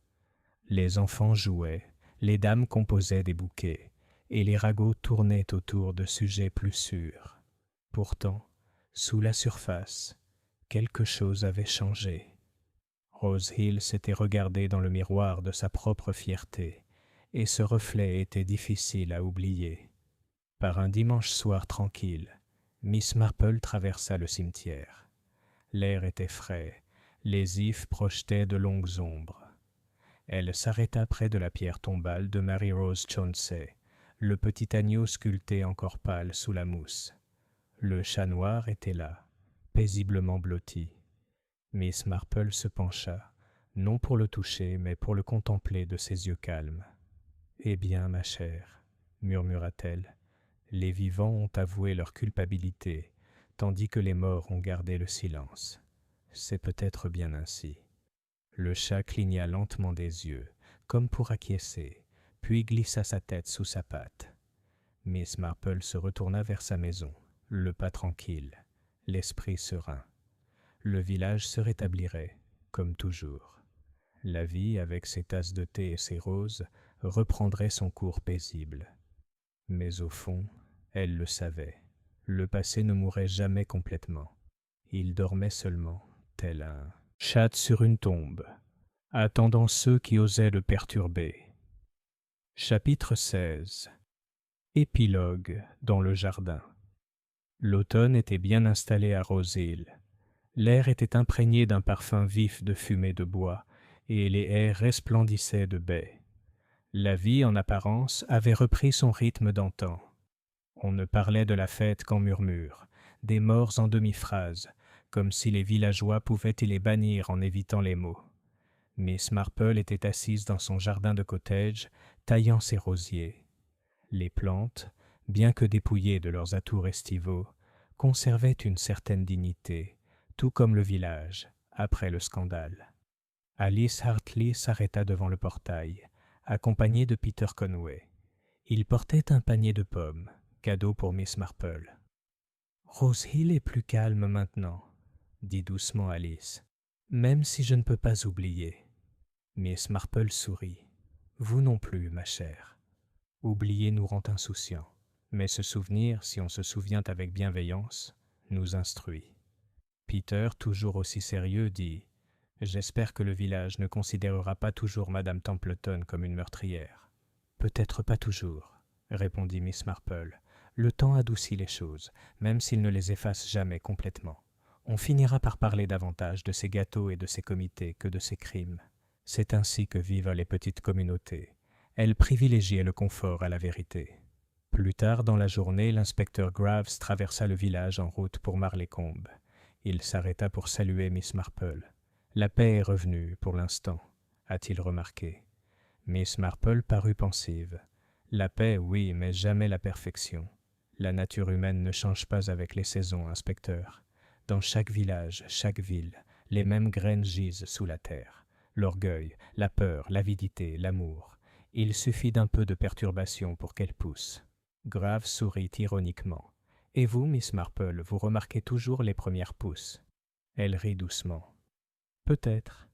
Speaker 1: Les enfants jouaient, les dames composaient des bouquets, et les ragots tournaient autour de sujets plus sûrs. Pourtant, sous la surface, quelque chose avait changé. Rose Hill s'était regardée dans le miroir de sa propre fierté, et ce reflet était difficile à oublier. Par un dimanche soir tranquille, Miss Marple traversa le cimetière. L'air était frais, les ifs projetaient de longues ombres. Elle s'arrêta près de la pierre tombale de Mary-Rose Chauncey, le petit agneau sculpté encore pâle sous la mousse. Le chat noir était là, paisiblement blotti. Miss Marple se pencha, non pour le toucher, mais pour le contempler de ses yeux calmes. « Eh bien, ma chère, » murmura-t-elle, « les vivants ont avoué leur culpabilité, tandis que les morts ont gardé le silence. C'est peut-être bien ainsi. » Le chat cligna lentement des yeux, comme pour acquiescer, puis glissa sa tête sous sa patte. Miss Marple se retourna vers sa maison, le pas tranquille, l'esprit serein. Le village se rétablirait, comme toujours. La vie, avec ses tasses de thé et ses roses, reprendrait son cours paisible. Mais au fond, elle le savait, le passé ne mourrait jamais complètement. Il dormait seulement, tel un chat sur une tombe, attendant ceux qui osaient le perturber. Chapitre 16. Épilogue dans le jardin. L'automne était bien installé à Rose Hill. L'air était imprégné d'un parfum vif de fumée de bois, et les haies resplendissaient de baies. La vie, en apparence, avait repris son rythme d'antan. On ne parlait de la fête qu'en murmures, des morts en demi-phrases, comme si les villageois pouvaient y les bannir en évitant les mots. Miss Marple était assise dans son jardin de cottage, taillant ses rosiers. Les plantes, bien que dépouillées de leurs atours estivaux, conservaient une certaine dignité, tout comme le village, après le scandale. Alice Hartley s'arrêta devant le portail, accompagnée de Peter Conway. Il portait un panier de pommes, cadeau pour Miss Marple. « Rose Hill est plus calme maintenant, » dit doucement Alice, « même si je ne peux pas oublier. » Miss Marple sourit. « Vous non plus, ma chère. Oublier nous rend insouciants, mais se souvenir, si on se souvient avec bienveillance, nous instruit. » Peter, toujours aussi sérieux, dit « J'espère que le village ne considérera pas toujours Madame Templeton comme une meurtrière. »« Peut-être pas toujours, » répondit Miss Marple. « Le temps adoucit les choses, même s'il ne les efface jamais complètement. On finira par parler davantage de ces gâteaux et de ces comités que de ces crimes. C'est ainsi que vivent les petites communautés. Elles privilégiaient le confort à la vérité. » Plus tard dans la journée, l'inspecteur Graves traversa le village en route pour Marleycombe. Il s'arrêta pour saluer Miss Marple. « La paix est revenue, pour l'instant, » a-t-il remarqué. Miss Marple parut pensive. « La paix, oui, mais jamais la perfection. La nature humaine ne change pas avec les saisons, inspecteur. Dans chaque village, chaque ville, les mêmes graines gisent sous la terre. L'orgueil, la peur, l'avidité, l'amour. Il suffit d'un peu de perturbation pour qu'elles poussent. » Graves sourit ironiquement. « Et vous, Miss Marple, vous remarquez toujours les premières pousses. » Elle rit doucement. « Peut-être.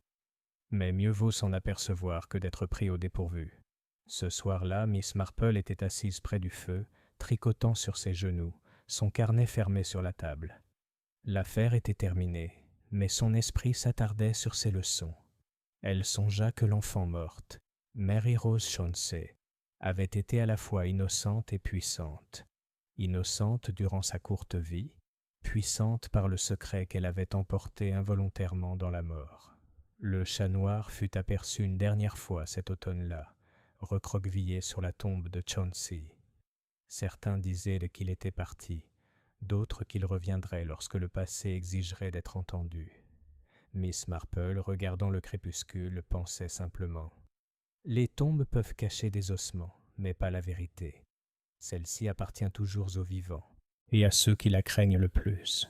Speaker 1: Mais mieux vaut s'en apercevoir que d'être pris au dépourvu. » Ce soir-là, Miss Marple était assise près du feu, tricotant sur ses genoux, son carnet fermé sur la table. L'affaire était terminée, mais son esprit s'attardait sur ses leçons. Elle songea que l'enfant morte, Mary-Rose Chauncey, avait été à la fois innocente et puissante. Innocente durant sa courte vie, puissante par le secret qu'elle avait emporté involontairement dans la mort. Le chat noir fut aperçu une dernière fois cet automne-là, recroquevillé sur la tombe de Chauncey. Certains disaient qu'il était parti, d'autres qu'il reviendrait lorsque le passé exigerait d'être entendu. Miss Marple, regardant le crépuscule, pensait simplement « Les tombes peuvent cacher des ossements, mais pas la vérité. Celle-ci appartient toujours aux vivants, et à ceux qui la craignent le plus. »